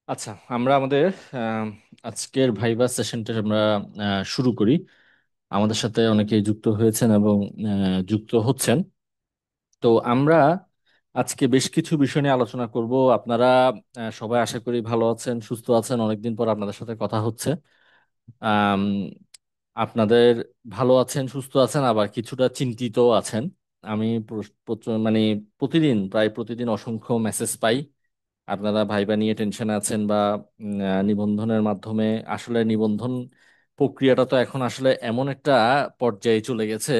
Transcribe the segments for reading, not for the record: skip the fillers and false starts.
আচ্ছা, আমরা আমাদের আম, আজকের ভাইবা সেশনটা আমরা শুরু করি। আমাদের সাথে অনেকেই যুক্ত হয়েছেন এবং যুক্ত হচ্ছেন। তো আমরা আজকে বেশ কিছু বিষয় নিয়ে আলোচনা করব। আপনারা সবাই আশা করি ভালো আছেন, সুস্থ আছেন। অনেকদিন পর আপনাদের সাথে কথা হচ্ছে। আম, আপনাদের ভালো আছেন, সুস্থ আছেন, আবার কিছুটা চিন্তিত আছেন। আমি মানে প্রতিদিন, প্রায় প্রতিদিন অসংখ্য মেসেজ পাই। আপনারা ভাইবা নিয়ে টেনশনে আছেন বা নিবন্ধনের মাধ্যমে আসলে নিবন্ধন প্রক্রিয়াটা তো এখন আসলে এমন একটা পর্যায়ে চলে গেছে,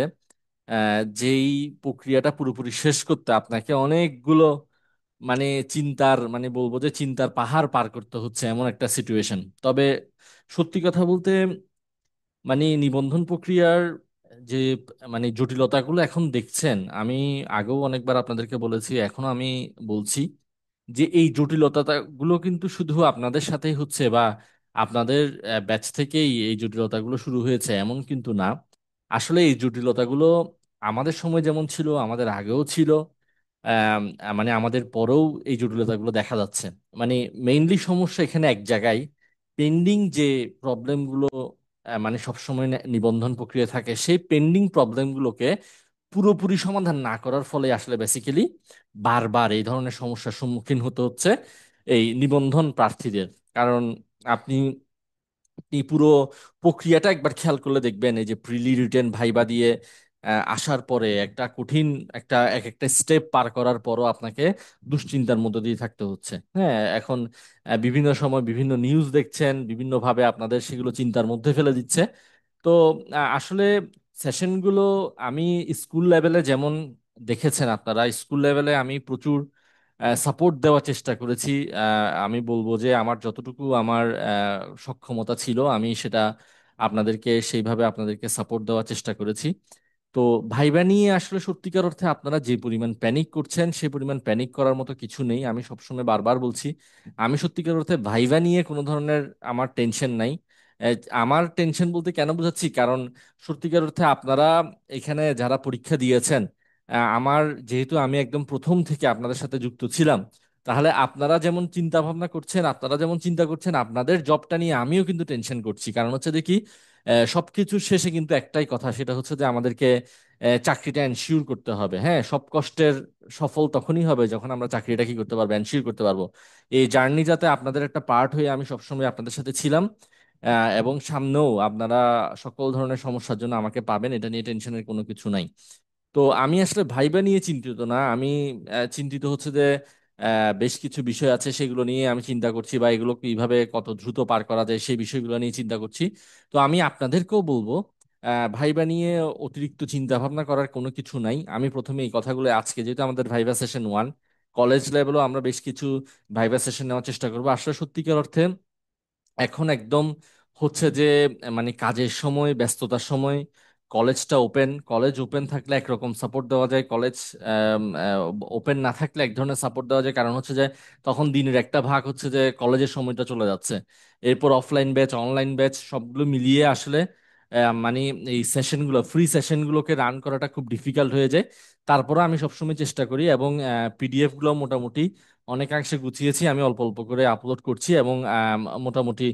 যেই প্রক্রিয়াটা পুরোপুরি শেষ করতে আপনাকে অনেকগুলো মানে চিন্তার, মানে বলবো যে চিন্তার পাহাড় পার করতে হচ্ছে, এমন একটা সিচুয়েশন। তবে সত্যি কথা বলতে নিবন্ধন প্রক্রিয়ার যে জটিলতাগুলো এখন দেখছেন, আমি আগেও অনেকবার আপনাদেরকে বলেছি, এখনো আমি বলছি যে এই জটিলতাগুলো কিন্তু শুধু আপনাদের সাথেই হচ্ছে বা আপনাদের ব্যাচ থেকেই এই জটিলতাগুলো শুরু হয়েছে এমন কিন্তু না। আসলে এই জটিলতাগুলো আমাদের সময় যেমন ছিল, আমাদের আগেও ছিল। আম, আমাদের পরেও এই জটিলতাগুলো দেখা যাচ্ছে। মেইনলি সমস্যা এখানে এক জায়গায়, পেন্ডিং যে প্রবলেমগুলো সবসময় নিবন্ধন প্রক্রিয়া থাকে, সেই পেন্ডিং প্রবলেমগুলোকে পুরোপুরি সমাধান না করার ফলে আসলে বেসিক্যালি বারবার এই ধরনের সমস্যার সম্মুখীন হতে হচ্ছে এই নিবন্ধন প্রার্থীদের। কারণ আপনি আপনি পুরো প্রক্রিয়াটা একবার খেয়াল করলে দেখবেন, এই যে প্রিলি রিটেন ভাইবা দিয়ে আসার পরে একটা কঠিন একটা এক একটা স্টেপ পার করার পরও আপনাকে দুশ্চিন্তার মধ্য দিয়ে থাকতে হচ্ছে। হ্যাঁ, এখন বিভিন্ন সময় বিভিন্ন নিউজ দেখছেন, বিভিন্নভাবে আপনাদের সেগুলো চিন্তার মধ্যে ফেলে দিচ্ছে। তো আসলে সেশনগুলো আমি স্কুল লেভেলে যেমন দেখেছেন, আপনারা স্কুল লেভেলে আমি প্রচুর সাপোর্ট দেওয়ার চেষ্টা করেছি। আমি বলবো যে আমার যতটুকু আমার সক্ষমতা ছিল, আমি সেটা আপনাদেরকে সাপোর্ট দেওয়ার চেষ্টা করেছি। তো ভাইবা নিয়ে আসলে সত্যিকার অর্থে আপনারা যে পরিমাণ প্যানিক করছেন, সেই পরিমাণ প্যানিক করার মতো কিছু নেই। আমি সবসময় বারবার বলছি, আমি সত্যিকার অর্থে ভাইবা নিয়ে কোনো ধরনের আমার টেনশন নাই। আমার টেনশন বলতে কেন বোঝাচ্ছি, কারণ সত্যিকার অর্থে আপনারা এখানে যারা পরীক্ষা দিয়েছেন, আমার যেহেতু আমি একদম প্রথম থেকে আপনাদের সাথে যুক্ত ছিলাম, তাহলে আপনারা যেমন চিন্তা ভাবনা করছেন, আপনারা যেমন চিন্তা করছেন আপনাদের জবটা নিয়ে, আমিও কিন্তু টেনশন করছি। কারণ হচ্ছে দেখি সবকিছুর শেষে কিন্তু একটাই কথা, সেটা হচ্ছে যে আমাদেরকে চাকরিটা এনশিওর করতে হবে। হ্যাঁ, সব কষ্টের সফল তখনই হবে যখন আমরা চাকরিটা কি করতে পারবো, এনশিওর করতে পারবো। এই জার্নি যাতে আপনাদের একটা পার্ট হয়ে আমি সবসময় আপনাদের সাথে ছিলাম, এবং সামনেও আপনারা সকল ধরনের সমস্যার জন্য আমাকে পাবেন, এটা নিয়ে টেনশনের কোনো কিছু নাই। তো আমি আসলে ভাইবা নিয়ে চিন্তিত না। আমি চিন্তিত হচ্ছে যে বেশ কিছু বিষয় আছে, সেগুলো নিয়ে আমি চিন্তা করছি, বা এগুলো কিভাবে কত দ্রুত পার করা যায় সেই বিষয়গুলো নিয়ে চিন্তা করছি। তো আমি আপনাদেরকেও বলবো, ভাইবা নিয়ে অতিরিক্ত চিন্তা ভাবনা করার কোনো কিছু নাই। আমি প্রথমে এই কথাগুলো, আজকে যেহেতু আমাদের ভাইবা সেশন 1, কলেজ লেভেলও আমরা বেশ কিছু ভাইবা সেশন নেওয়ার চেষ্টা করবো। আসলে সত্যিকার অর্থে এখন একদম হচ্ছে যে কাজের সময়, ব্যস্ততার সময় কলেজটা ওপেন, কলেজ ওপেন থাকলে একরকম সাপোর্ট দেওয়া যায়, কলেজ ওপেন না থাকলে এক ধরনের সাপোর্ট দেওয়া যায়। কারণ হচ্ছে যে তখন দিনের একটা ভাগ হচ্ছে যে কলেজের সময়টা চলে যাচ্ছে, এরপর অফলাইন ব্যাচ, অনলাইন ব্যাচ সবগুলো মিলিয়ে আসলে এই সেশনগুলো, ফ্রি সেশনগুলোকে রান করাটা খুব ডিফিকাল্ট হয়ে যায়। তারপরে আমি সবসময় চেষ্টা করি, এবং পিডিএফ গুলো মোটামুটি অনেকাংশে গুছিয়েছি, আমি অল্প অল্প করে আপলোড করছি, এবং মোটামুটি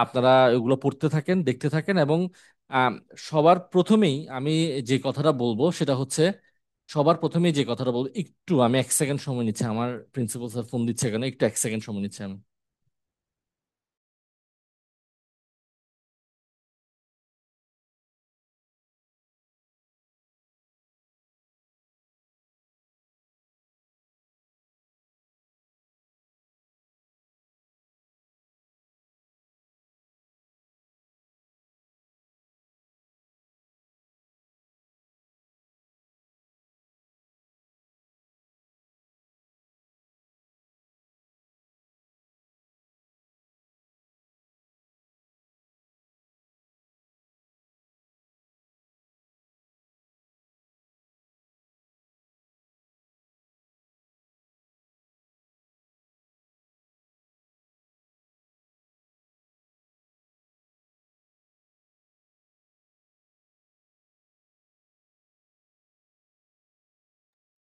আপনারা এগুলো পড়তে থাকেন, দেখতে থাকেন। এবং আম, সবার প্রথমেই আমি যে কথাটা বলবো সেটা হচ্ছে, সবার প্রথমেই যে কথাটা বলবো, একটু আমি 1 সেকেন্ড সময় নিচ্ছি, আমার প্রিন্সিপাল স্যার ফোন দিচ্ছে, কেন একটু 1 সেকেন্ড সময় নিচ্ছি আমি।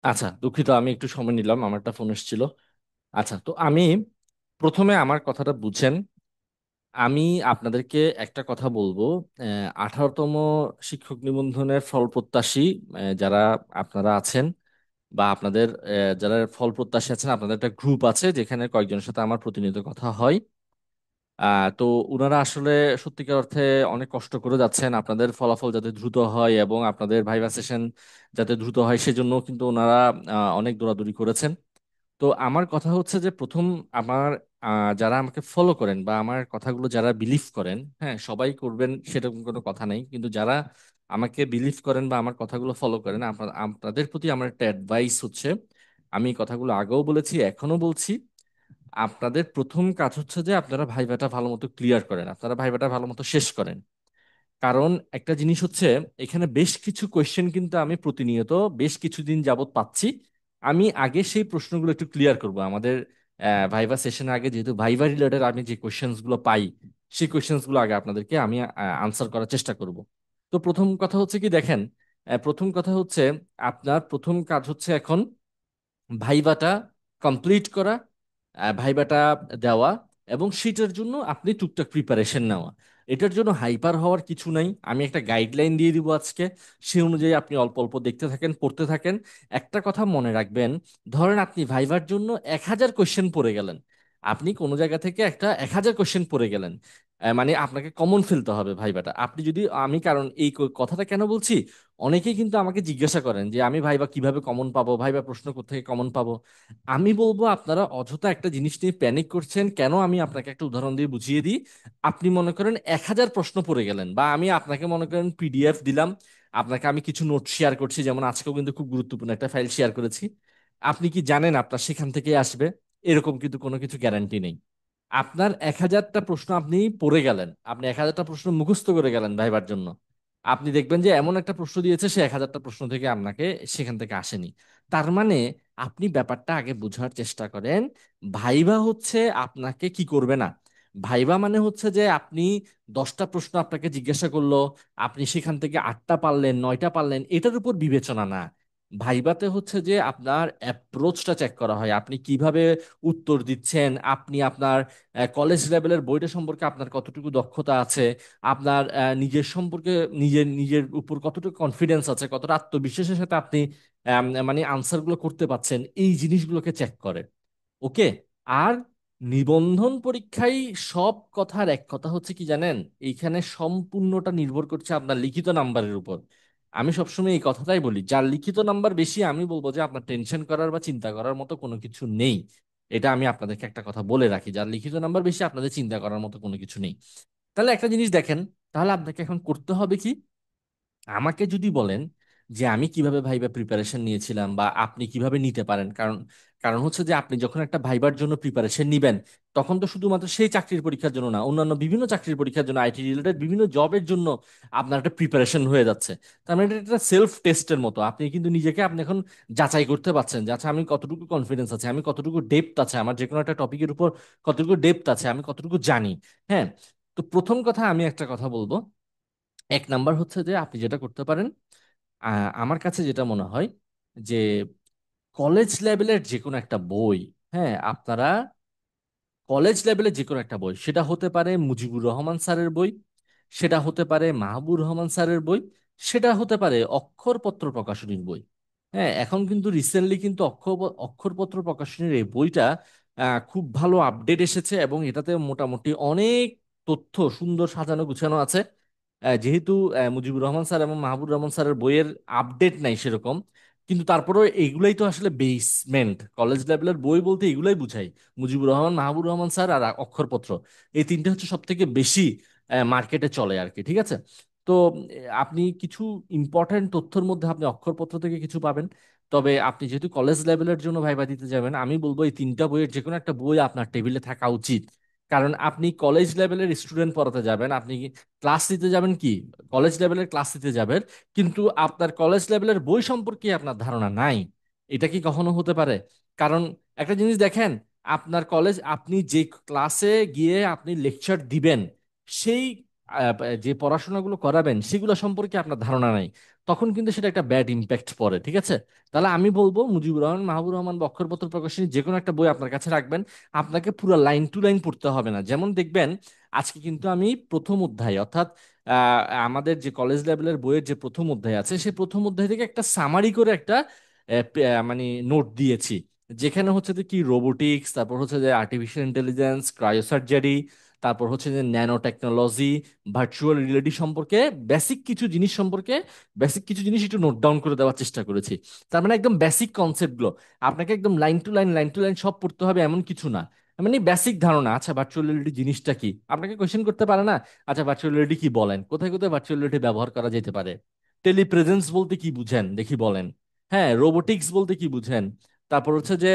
আচ্ছা, দুঃখিত, আমি একটু সময় নিলাম, আমার একটা ফোন এসেছিল। আচ্ছা, তো আমি প্রথমে আমার কথাটা বুঝেন। আমি আপনাদেরকে একটা কথা বলবো। 18তম শিক্ষক নিবন্ধনের ফল প্রত্যাশী যারা আপনারা আছেন, বা আপনাদের যারা ফল প্রত্যাশী আছেন, আপনাদের একটা গ্রুপ আছে যেখানে কয়েকজনের সাথে আমার প্রতিনিয়ত কথা হয়। তো উনারা আসলে সত্যিকার অর্থে অনেক কষ্ট করে যাচ্ছেন আপনাদের ফলাফল যাতে দ্রুত হয় এবং আপনাদের ভাইভা সেশন যাতে দ্রুত হয়, সেজন্য কিন্তু ওনারা অনেক দৌড়াদৌড়ি করেছেন। তো আমার কথা হচ্ছে যে প্রথম, আমার যারা আমাকে ফলো করেন বা আমার কথাগুলো যারা বিলিভ করেন, হ্যাঁ সবাই করবেন সেরকম কোনো কথা নেই, কিন্তু যারা আমাকে বিলিভ করেন বা আমার কথাগুলো ফলো করেন, আপনাদের প্রতি আমার একটা অ্যাডভাইস হচ্ছে, আমি এই কথাগুলো আগেও বলেছি এখনো বলছি, আপনাদের প্রথম কাজ হচ্ছে যে আপনারা ভাইভাটা ভালো মতো ক্লিয়ার করেন, আপনারা ভাইভাটা ভালো মতো শেষ করেন। কারণ একটা জিনিস হচ্ছে, এখানে বেশ কিছু কোয়েশ্চেন কিন্তু আমি প্রতিনিয়ত বেশ কিছুদিন যাবত পাচ্ছি। আমি আগে সেই প্রশ্নগুলো একটু ক্লিয়ার করব আমাদের ভাইভা সেশনের আগে, যেহেতু ভাইভা রিলেটেড আমি যে কোয়েশ্চেন্স গুলো পাই, সেই কোয়েশ্চেন্স গুলো আগে আপনাদেরকে আমি আনসার করার চেষ্টা করব। তো প্রথম কথা হচ্ছে কি দেখেন, প্রথম কথা হচ্ছে, আপনার প্রথম কাজ হচ্ছে এখন ভাইভাটা কমপ্লিট করা, ভাইভাটা দেওয়া, এবং সেটার জন্য আপনি টুকটাক প্রিপারেশন নেওয়া। এটার জন্য হাইপার হওয়ার কিছু নাই, আমি একটা গাইডলাইন দিয়ে দিব আজকে, সে অনুযায়ী আপনি অল্প অল্প দেখতে থাকেন, পড়তে থাকেন। একটা কথা মনে রাখবেন, ধরেন আপনি ভাইভার জন্য 1,000 কোয়েশ্চেন পড়ে গেলেন, আপনি কোনো জায়গা থেকে একটা 1,000 কোয়েশ্চেন পড়ে গেলেন, মানে আপনাকে কমন ফেলতে হবে ভাইভাটা। আপনি যদি, আমি কারণ এই কথাটা কেন বলছি, অনেকেই কিন্তু আমাকে জিজ্ঞাসা করেন যে আমি ভাইবা কিভাবে কমন পাবো, ভাইবা প্রশ্ন কোত্থেকে কমন পাবো। আমি বলবো আপনারা অযথা একটা জিনিস নিয়ে প্যানিক করছেন কেন, আমি আপনাকে একটা উদাহরণ দিয়ে বুঝিয়ে দিই। আপনি মনে করেন 1,000 প্রশ্ন পড়ে গেলেন, বা আমি আপনাকে মনে করেন পিডিএফ দিলাম, আপনাকে আমি কিছু নোট শেয়ার করছি, যেমন আজকেও কিন্তু খুব গুরুত্বপূর্ণ একটা ফাইল শেয়ার করেছি। আপনি কি জানেন আপনার সেখান থেকে আসবে? এরকম কিন্তু কোনো কিছু গ্যারান্টি নেই। আপনার 1,000টা প্রশ্ন আপনি পড়ে গেলেন, আপনি 1,000টা প্রশ্ন মুখস্থ করে গেলেন ভাইবার জন্য, আপনি দেখবেন যে এমন একটা প্রশ্ন দিয়েছে সে 1,000টা প্রশ্ন থেকে আপনাকে সেখান থেকে আসেনি। তার মানে আপনি ব্যাপারটা আগে বোঝার চেষ্টা করেন। ভাইবা হচ্ছে আপনাকে কি করবে না, ভাইবা মানে হচ্ছে যে আপনি 10টা প্রশ্ন আপনাকে জিজ্ঞাসা করলো, আপনি সেখান থেকে 8টা পারলেন, 9টা পারলেন, এটার উপর বিবেচনা না। ভাইবাতে হচ্ছে যে আপনার অ্যাপ্রোচটা চেক করা হয়, আপনি কিভাবে উত্তর দিচ্ছেন, আপনি আপনার কলেজ লেভেলের বইটা সম্পর্কে আপনার কতটুকু দক্ষতা আছে, আপনার নিজের সম্পর্কে, নিজের নিজের উপর কতটুকু কনফিডেন্স আছে, কতটা আত্মবিশ্বাসের সাথে আপনি মানে আনসারগুলো করতে পারছেন, এই জিনিসগুলোকে চেক করে। ওকে। আর নিবন্ধন পরীক্ষায় সব কথার এক কথা হচ্ছে কি জানেন, এইখানে সম্পূর্ণটা নির্ভর করছে আপনার লিখিত নাম্বারের উপর। আমি সবসময় এই কথাটাই বলি, যার লিখিত নাম্বার বেশি আমি বলবো যে আপনার টেনশন করার বা চিন্তা করার মতো কোনো কিছু নেই। এটা আমি আপনাদেরকে একটা কথা বলে রাখি, যার লিখিত নাম্বার বেশি আপনাদের চিন্তা করার মতো কোনো কিছু নেই। তাহলে একটা জিনিস দেখেন, তাহলে আপনাকে এখন করতে হবে কি, আমাকে যদি বলেন যে আমি কিভাবে ভাইবা প্রিপারেশন নিয়েছিলাম বা আপনি কিভাবে নিতে পারেন, কারণ কারণ হচ্ছে যে আপনি যখন একটা ভাইবার জন্য প্রিপারেশন নিবেন, তখন তো শুধুমাত্র সেই চাকরির পরীক্ষার জন্য না, অন্যান্য বিভিন্ন চাকরির পরীক্ষার জন্য, আইটি রিলেটেড বিভিন্ন জবের জন্য আপনার একটা প্রিপারেশন হয়ে যাচ্ছে। তার মানে এটা একটা সেলফ টেস্টের মতো, আপনি কিন্তু নিজেকে আপনি এখন যাচাই করতে পারছেন যে আচ্ছা আমি কতটুকু কনফিডেন্স আছে, আমি কতটুকু ডেপথ আছে, আমার যে কোনো একটা টপিকের উপর কতটুকু ডেপথ আছে, আমি কতটুকু জানি। হ্যাঁ। তো প্রথম কথা আমি একটা কথা বলবো, এক নাম্বার হচ্ছে যে আপনি যেটা করতে পারেন, আমার কাছে যেটা মনে হয় যে কলেজ লেভেলের যে কোনো একটা বই, হ্যাঁ আপনারা কলেজ লেভেলে যে কোনো একটা বই, সেটা হতে পারে মুজিবুর রহমান স্যারের বই, সেটা হতে পারে মাহবুর রহমান স্যারের বই, সেটা হতে পারে অক্ষরপত্র প্রকাশনীর বই। হ্যাঁ, এখন কিন্তু রিসেন্টলি কিন্তু অক্ষরপত্র প্রকাশনীর এই বইটা খুব ভালো আপডেট এসেছে, এবং এটাতে মোটামুটি অনেক তথ্য সুন্দর সাজানো গুছানো আছে। যেহেতু মুজিবুর রহমান স্যার এবং মাহবুব রহমান স্যারের বইয়ের আপডেট নাই সেরকম, কিন্তু তারপরেও এইগুলাই তো আসলে বেসমেন্ট, কলেজ লেভেলের বই বলতে এগুলাই বুঝাই। মুজিবুর রহমান, মাহবুব রহমান স্যার আর অক্ষরপত্র, এই তিনটে হচ্ছে সব থেকে বেশি মার্কেটে চলে আর কি, ঠিক আছে? তো আপনি কিছু ইম্পর্ট্যান্ট তথ্যের মধ্যে আপনি অক্ষরপত্র থেকে কিছু পাবেন। তবে আপনি যেহেতু কলেজ লেভেলের জন্য ভাইবা দিতে যাবেন, আমি বলবো এই তিনটা বইয়ের যে কোনো একটা বই আপনার টেবিলে থাকা উচিত। কারণ আপনি কলেজ লেভেলের স্টুডেন্ট পড়াতে যাবেন, আপনি ক্লাস দিতে যাবেন কি, কলেজ লেভেলের ক্লাস দিতে যাবেন, কিন্তু আপনার কলেজ লেভেলের বই সম্পর্কে আপনার ধারণা নাই। এটা কি কখনো হতে পারে? কারণ একটা জিনিস দেখেন, আপনার কলেজ, আপনি যে ক্লাসে গিয়ে আপনি লেকচার দিবেন, সেই যে পড়াশোনাগুলো করাবেন সেগুলো সম্পর্কে আপনার ধারণা নাই, তখন কিন্তু সেটা একটা ব্যাড ইম্প্যাক্ট পড়ে, ঠিক আছে? তাহলে আমি বলবো মুজিবুর রহমান মাহবুবুর রহমান বা অক্ষরপত্র প্রকাশনী যে কোনো একটা বই আপনার কাছে রাখবেন। আপনাকে পুরো লাইন টু লাইন পড়তে হবে না। যেমন দেখবেন আজকে কিন্তু আমি প্রথম অধ্যায় অর্থাৎ আমাদের যে কলেজ লেভেলের বইয়ের যে প্রথম অধ্যায় আছে সেই প্রথম অধ্যায় থেকে একটা সামারি করে একটা মানে নোট দিয়েছি, যেখানে হচ্ছে যে কি রোবোটিক্স, তারপর হচ্ছে যে আর্টিফিশিয়াল ইন্টেলিজেন্স, ক্রায়োসার্জারি, তারপর হচ্ছে যে ন্যানো টেকনোলজি, ভার্চুয়াল রিয়েলিটি সম্পর্কে বেসিক কিছু জিনিস সম্পর্কে বেসিক কিছু জিনিস একটু নোট ডাউন করে দেওয়ার চেষ্টা করেছি। তার মানে একদম বেসিক কনসেপ্টগুলো আপনাকে একদম লাইন টু লাইন সব পড়তে হবে এমন কিছু না। মানে বেসিক ধারণা, আচ্ছা ভার্চুয়াল রিয়েলিটি জিনিসটা কি, আপনাকে কোয়েশ্চেন করতে পারে না, আচ্ছা ভার্চুয়াল রিয়েলিটি কি বলেন, কোথায় কোথায় ভার্চুয়াল রিয়েলিটি ব্যবহার করা যেতে পারে, টেলিপ্রেজেন্স বলতে কি বুঝেন দেখি বলেন, হ্যাঁ রোবোটিক্স বলতে কি বুঝেন, তারপর হচ্ছে যে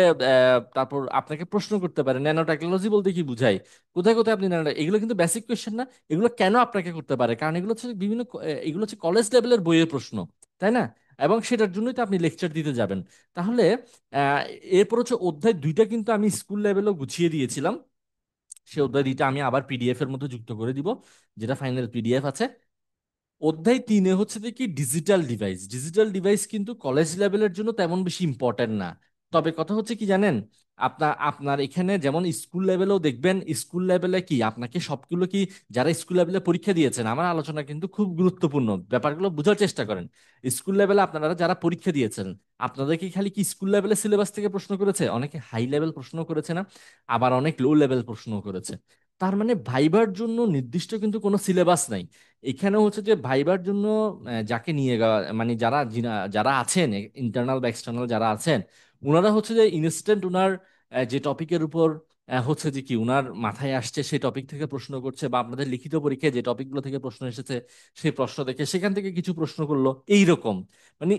তারপর আপনাকে প্রশ্ন করতে পারে ন্যানো টেকনোলজি বলতে কি বুঝায়, কোথায় কোথায় আপনি ন্যানো, এগুলো কিন্তু বেসিক কোয়েশ্চেন না? এগুলো কেন আপনাকে করতে পারে, কারণ এগুলো হচ্ছে বিভিন্ন এগুলো হচ্ছে কলেজ লেভেলের বইয়ের প্রশ্ন, তাই না? এবং সেটার জন্যই তো আপনি লেকচার দিতে যাবেন। তাহলে আহ, এরপর হচ্ছে অধ্যায় দুইটা কিন্তু আমি স্কুল লেভেলেও গুছিয়ে দিয়েছিলাম। সে অধ্যায় দুইটা আমি আবার পিডিএফ এর মধ্যে যুক্ত করে দিব, যেটা ফাইনাল পিডিএফ আছে। অধ্যায় তিনে হচ্ছে যে কি ডিজিটাল ডিভাইস। ডিজিটাল ডিভাইস কিন্তু কলেজ লেভেলের জন্য তেমন বেশি ইম্পর্টেন্ট না। তবে কথা হচ্ছে কি জানেন, আপনার আপনার এখানে যেমন স্কুল লেভেলেও দেখবেন, স্কুল লেভেলে কি আপনাকে সবগুলো কি, যারা স্কুল লেভেলে পরীক্ষা দিয়েছেন, আমার আলোচনা কিন্তু খুব গুরুত্বপূর্ণ, ব্যাপারগুলো বোঝার চেষ্টা করেন। স্কুল লেভেলে আপনারা যারা পরীক্ষা দিয়েছেন, আপনাদের কি খালি কি স্কুল লেভেলের সিলেবাস থেকে প্রশ্ন করেছে? অনেকে হাই লেভেল প্রশ্ন করেছে না? আবার অনেক লো লেভেল প্রশ্ন করেছে। তার মানে ভাইবার জন্য নির্দিষ্ট কিন্তু কোনো সিলেবাস নাই। এখানে হচ্ছে যে ভাইবার জন্য যাকে নিয়ে মানে যারা আছেন, ইন্টারনাল বা এক্সটার্নাল যারা আছেন, ওনারা হচ্ছে যে ইনস্ট্যান্ট ওনার যে টপিকের উপর হচ্ছে যে কি ওনার মাথায় আসছে সেই টপিক থেকে প্রশ্ন করছে, বা আপনাদের লিখিত পরীক্ষায় যে টপিকগুলো থেকে প্রশ্ন এসেছে সেই প্রশ্ন দেখে সেখান থেকে কিছু প্রশ্ন করলো, এইরকম। মানে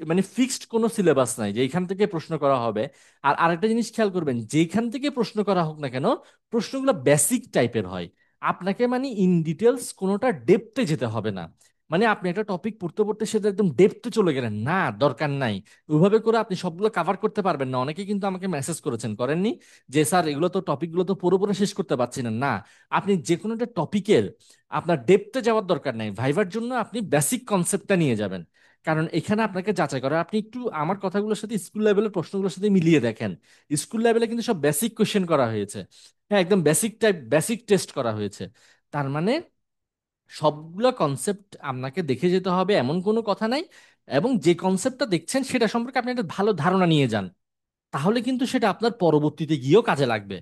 মানে ফিক্সড কোনো সিলেবাস নাই যে এখান থেকে প্রশ্ন করা হবে। আর আরেকটা জিনিস খেয়াল করবেন, যেখান থেকে প্রশ্ন করা হোক না কেন, প্রশ্নগুলো বেসিক টাইপের হয়। আপনাকে মানে ইন ডিটেলস কোনোটা ডেপথে যেতে হবে না। মানে আপনি একটা টপিক পড়তে পড়তে সেটা একদম ডেপথে চলে গেলেন না, দরকার নাই। ওইভাবে করে আপনি সবগুলো কাভার করতে পারবেন না। অনেকে কিন্তু আমাকে মেসেজ করেছেন, করেননি, যে স্যার এগুলো তো টপিকগুলো তো পুরোপুরি শেষ করতে পারছি না। না, আপনি যে কোনো একটা টপিকের আপনার ডেপথে যাওয়ার দরকার নাই। ভাইবার জন্য আপনি বেসিক কনসেপ্টটা নিয়ে যাবেন। কারণ এখানে আপনাকে যাচাই করা, আপনি একটু আমার কথাগুলোর সাথে স্কুল লেভেলের প্রশ্নগুলোর সাথে মিলিয়ে দেখেন। স্কুল লেভেলে কিন্তু সব বেসিক কোশ্চেন করা হয়েছে, হ্যাঁ একদম বেসিক টাইপ বেসিক টেস্ট করা হয়েছে। তার মানে সবগুলো কনসেপ্ট আপনাকে দেখে যেতে হবে এমন কোনো কথা নাই। এবং যে কনসেপ্টটা দেখছেন সেটা সম্পর্কে আপনি একটা ভালো ধারণা নিয়ে যান, তাহলে কিন্তু সেটা আপনার পরবর্তীতে গিয়েও কাজে লাগবে।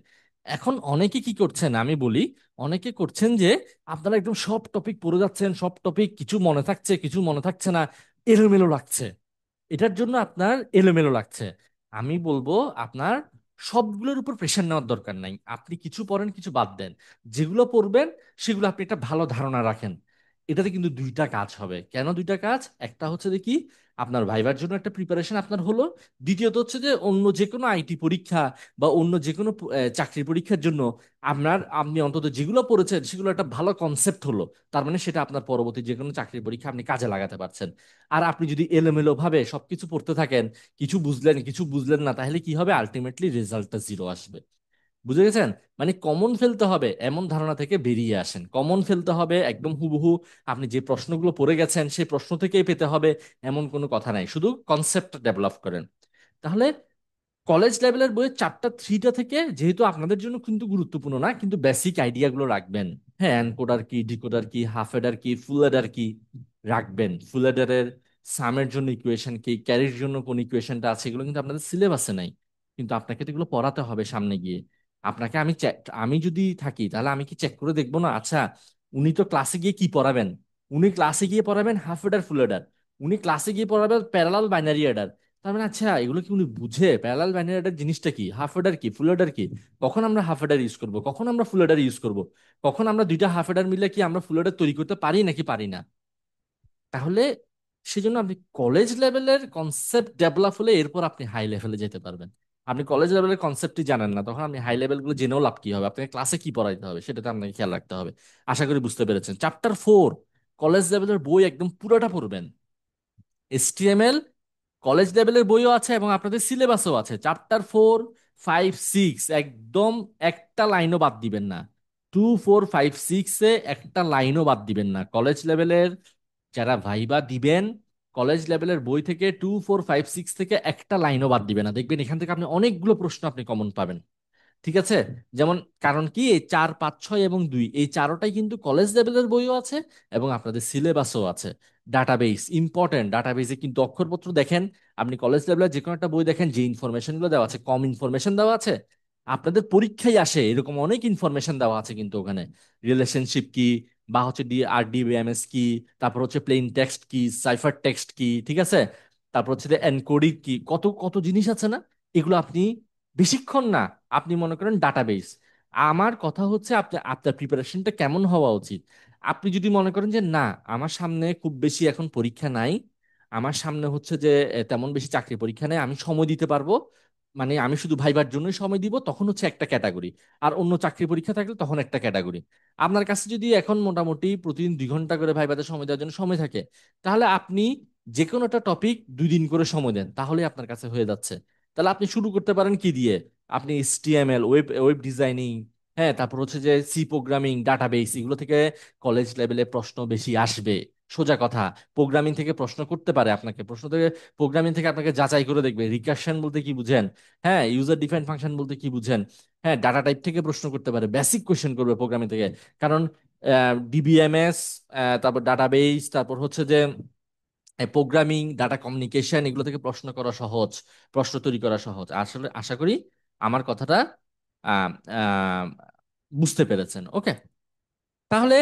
এখন অনেকে কি করছেন আমি বলি, অনেকে করছেন যে আপনারা একদম সব টপিক পড়ে যাচ্ছেন, সব টপিক কিছু মনে থাকছে কিছু মনে থাকছে না, এলোমেলো লাগছে। এটার জন্য আপনার এলোমেলো লাগছে, আমি বলবো আপনার সবগুলোর উপর প্রেশার নেওয়ার দরকার নাই। আপনি কিছু পড়েন কিছু বাদ দেন, যেগুলো পড়বেন সেগুলো আপনি একটা ভালো ধারণা রাখেন। এটাতে কিন্তু দুইটা কাজ হবে। কেন দুইটা কাজ? একটা হচ্ছে দেখি আপনার ভাইবার জন্য একটা প্রিপারেশন আপনার হলো, দ্বিতীয়ত হচ্ছে যে অন্য যে কোনো আইটি পরীক্ষা বা অন্য যে কোনো চাকরির পরীক্ষার জন্য আপনি অন্তত যেগুলো পড়েছেন সেগুলো একটা ভালো কনসেপ্ট হলো। তার মানে সেটা আপনার পরবর্তী যে কোনো চাকরির পরীক্ষা আপনি কাজে লাগাতে পারছেন। আর আপনি যদি এলোমেলো ভাবে সবকিছু পড়তে থাকেন, কিছু বুঝলেন কিছু বুঝলেন না, তাহলে কি হবে? আলটিমেটলি রেজাল্টটা জিরো আসবে। বুঝে গেছেন? মানে কমন ফেলতে হবে এমন ধারণা থেকে বেরিয়ে আসেন। কমন ফেলতে হবে একদম হুবহু আপনি যে প্রশ্নগুলো পড়ে গেছেন সেই প্রশ্ন থেকেই পেতে হবে এমন কোনো কথা নাই, শুধু কনসেপ্ট ডেভেলপ করেন। তাহলে কলেজ লেভেলের বইয়ের চ্যাপ্টার 3টা থেকে, যেহেতু আপনাদের জন্য কিন্তু গুরুত্বপূর্ণ না, কিন্তু বেসিক আইডিয়াগুলো রাখবেন। হ্যাঁ, এনকোডার কি, ডিকোডার কি, হাফ এডার কি, ফুল এডার কি রাখবেন। ফুল এডারের সামের জন্য ইকুয়েশন কি, ক্যারির জন্য কোন ইকুয়েশনটা আছে, এগুলো কিন্তু আপনাদের সিলেবাসে নাই, কিন্তু আপনাকে তো এগুলো পড়াতে হবে সামনে গিয়ে। আপনাকে আমি যদি থাকি তাহলে আমি কি চেক করে দেখবো না? আচ্ছা, উনি তো ক্লাসে গিয়ে কি পড়াবেন? উনি ক্লাসে গিয়ে পড়াবেন হাফ এডার ফুল এডার, উনি ক্লাসে গিয়ে পড়াবেন প্যারালাল বাইনারি এডার। তার মানে আচ্ছা এগুলো কি উনি বুঝে? প্যারালাল বাইনারি এডার জিনিসটা কি, হাফ এডার কি, ফুল এডার কি, কখন আমরা হাফ এডার ইউজ করব, কখন আমরা ফুল এডার ইউজ করব, কখন আমরা দুইটা হাফ এডার মিলে কি আমরা ফুল এডার তৈরি করতে পারি নাকি পারি না? তাহলে সেজন্য আপনি কলেজ লেভেলের কনসেপ্ট ডেভেলপ হলে এরপর আপনি হাই লেভেলে যেতে পারবেন। আপনি কলেজ লেভেলের কনসেপ্টই জানেন না, তখন আপনি হাই লেভেল গুলো জেনেও লাভ কি হবে? আপনাকে ক্লাসে কি পড়াইতে হবে সেটাতে আপনাকে খেয়াল রাখতে হবে। আশা করি বুঝতে পেরেছেন। চ্যাপ্টার 4 কলেজ লেভেলের বই একদম পুরোটা পড়বেন। HTML কলেজ লেভেলের বইও আছে এবং আপনাদের সিলেবাসও আছে। চ্যাপ্টার 4, 5, 6 একদম একটা লাইনও বাদ দিবেন না। 2 4 5 6-এ একটা লাইনও বাদ দিবেন না। কলেজ লেভেলের যারা ভাইবা দিবেন, কলেজ লেভেলের বই থেকে 2 4 5 6 থেকে একটা লাইনও বাদ দিবেন না। দেখবেন এখান থেকে আপনি অনেকগুলো প্রশ্ন আপনি কমন পাবেন। ঠিক আছে? যেমন, কারণ কি, এই 4 5 6 এবং 2 এই চারোটাই কিন্তু কলেজ লেভেলের বইও আছে এবং আপনাদের সিলেবাসও আছে। ডাটাবেস ইম্পর্টেন্ট, ডাটাবেসে কিন্তু অক্ষরপত্র দেখেন। আপনি কলেজ লেভেলের যে কোনো একটা বই দেখেন, যে ইনফরমেশনগুলো দেওয়া আছে, কম ইনফরমেশন দেওয়া আছে। আপনাদের পরীক্ষায় আসে এরকম অনেক ইনফরমেশন দেওয়া আছে কিন্তু ওখানে। রিলেশনশিপ কি, বা হচ্ছে RDBMS কি, তারপর হচ্ছে প্লেইন টেক্সট কি, সাইফার টেক্সট কি, ঠিক আছে, তারপর হচ্ছে এনকোডিং কি, কত কত জিনিস আছে না। এগুলো আপনি বেশিক্ষণ না, আপনি মনে করেন ডাটাবেস। আমার কথা হচ্ছে আপনি আপনার প্রিপারেশনটা কেমন হওয়া উচিত। আপনি যদি মনে করেন যে না, আমার সামনে খুব বেশি এখন পরীক্ষা নাই, আমার সামনে হচ্ছে যে তেমন বেশি চাকরি পরীক্ষা নেই, আমি সময় দিতে পারবো, মানে আমি শুধু ভাইবার জন্যই সময় দিব, তখন হচ্ছে একটা ক্যাটাগরি। আর অন্য চাকরি পরীক্ষা থাকলে তখন একটা ক্যাটাগরি। আপনার কাছে যদি এখন মোটামুটি প্রতিদিন 2 ঘন্টা করে ভাইবাতে সময় দেওয়ার জন্য সময় থাকে, তাহলে আপনি যে কোনো একটা টপিক 2 দিন করে সময় দেন, তাহলে আপনার কাছে হয়ে যাচ্ছে। তাহলে আপনি শুরু করতে পারেন কি দিয়ে? আপনি HTML, ওয়েব ওয়েব ডিজাইনিং, হ্যাঁ, তারপর হচ্ছে যে সি প্রোগ্রামিং, ডাটাবেস, এগুলো থেকে কলেজ লেভেলে প্রশ্ন বেশি আসবে। সোজা কথা, প্রোগ্রামিং থেকে প্রশ্ন করতে পারে আপনাকে, প্রশ্ন থেকে প্রোগ্রামিং থেকে আপনাকে যাচাই করে দেখবে রিকারশন বলতে কি বুঝেন, হ্যাঁ, ইউজার ডিফাইন্ড ফাংশন বলতে কি বুঝেন, হ্যাঁ, ডাটা টাইপ থেকে প্রশ্ন করতে পারে, বেসিক কোশ্চেন করবে প্রোগ্রামিং থেকে। কারণ DBMS, তারপর ডাটাবেস, তারপর হচ্ছে যে প্রোগ্রামিং, ডাটা কমিউনিকেশন, এগুলো থেকে প্রশ্ন করা সহজ, প্রশ্ন তৈরি করা সহজ। আসলে আশা করি আমার কথাটা আহ, আহ, বুঝতে পেরেছেন। ওকে, তাহলে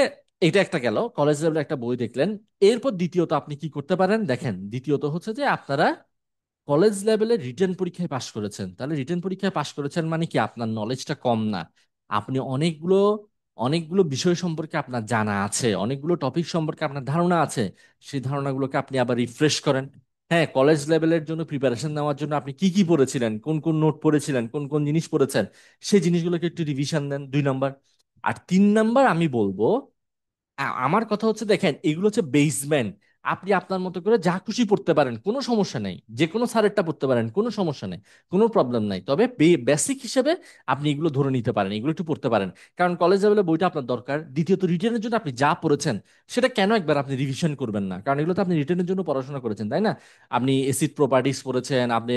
এটা একটা গেল, কলেজ লেভেলে একটা বই দেখলেন। এরপর দ্বিতীয়ত আপনি কি করতে পারেন দেখেন, দ্বিতীয়ত হচ্ছে যে আপনারা কলেজ লেভেলে রিটেন পরীক্ষায় পাশ করেছেন। তাহলে রিটেন পরীক্ষায় পাশ করেছেন মানে কি, আপনার নলেজটা কম না। আপনি অনেকগুলো অনেকগুলো বিষয় সম্পর্কে আপনার জানা আছে, অনেকগুলো টপিক সম্পর্কে আপনার ধারণা আছে। সেই ধারণাগুলোকে আপনি আবার রিফ্রেশ করেন। হ্যাঁ, কলেজ লেভেলের জন্য প্রিপারেশন নেওয়ার জন্য আপনি কি কি পড়েছিলেন, কোন কোন নোট পড়েছিলেন, কোন কোন জিনিস পড়েছেন, সেই জিনিসগুলোকে একটু রিভিশন দেন, 2 নাম্বার। আর 3 নাম্বার আমি বলবো, আমার কথা হচ্ছে দেখেন, এগুলো হচ্ছে বেসমেন্ট। আপনি আপনার মতো করে যা খুশি পড়তে পারেন, কোনো সমস্যা নেই, যে কোনো সারেরটা পড়তে পারেন, কোনো সমস্যা নেই, কোনো প্রবলেম নাই। তবে বেসিক হিসেবে আপনি এগুলো ধরে নিতে পারেন, এগুলো একটু পড়তে পারেন। কারণ কলেজ লেভেলে বইটা আপনার দরকার। দ্বিতীয়ত, রিটেনের জন্য আপনি যা পড়েছেন সেটা কেন একবার আপনি রিভিশন করবেন না? কারণ এগুলো তো আপনি রিটেনের জন্য পড়াশোনা করেছেন, তাই না? আপনি এসিড প্রপার্টিস পড়েছেন, আপনি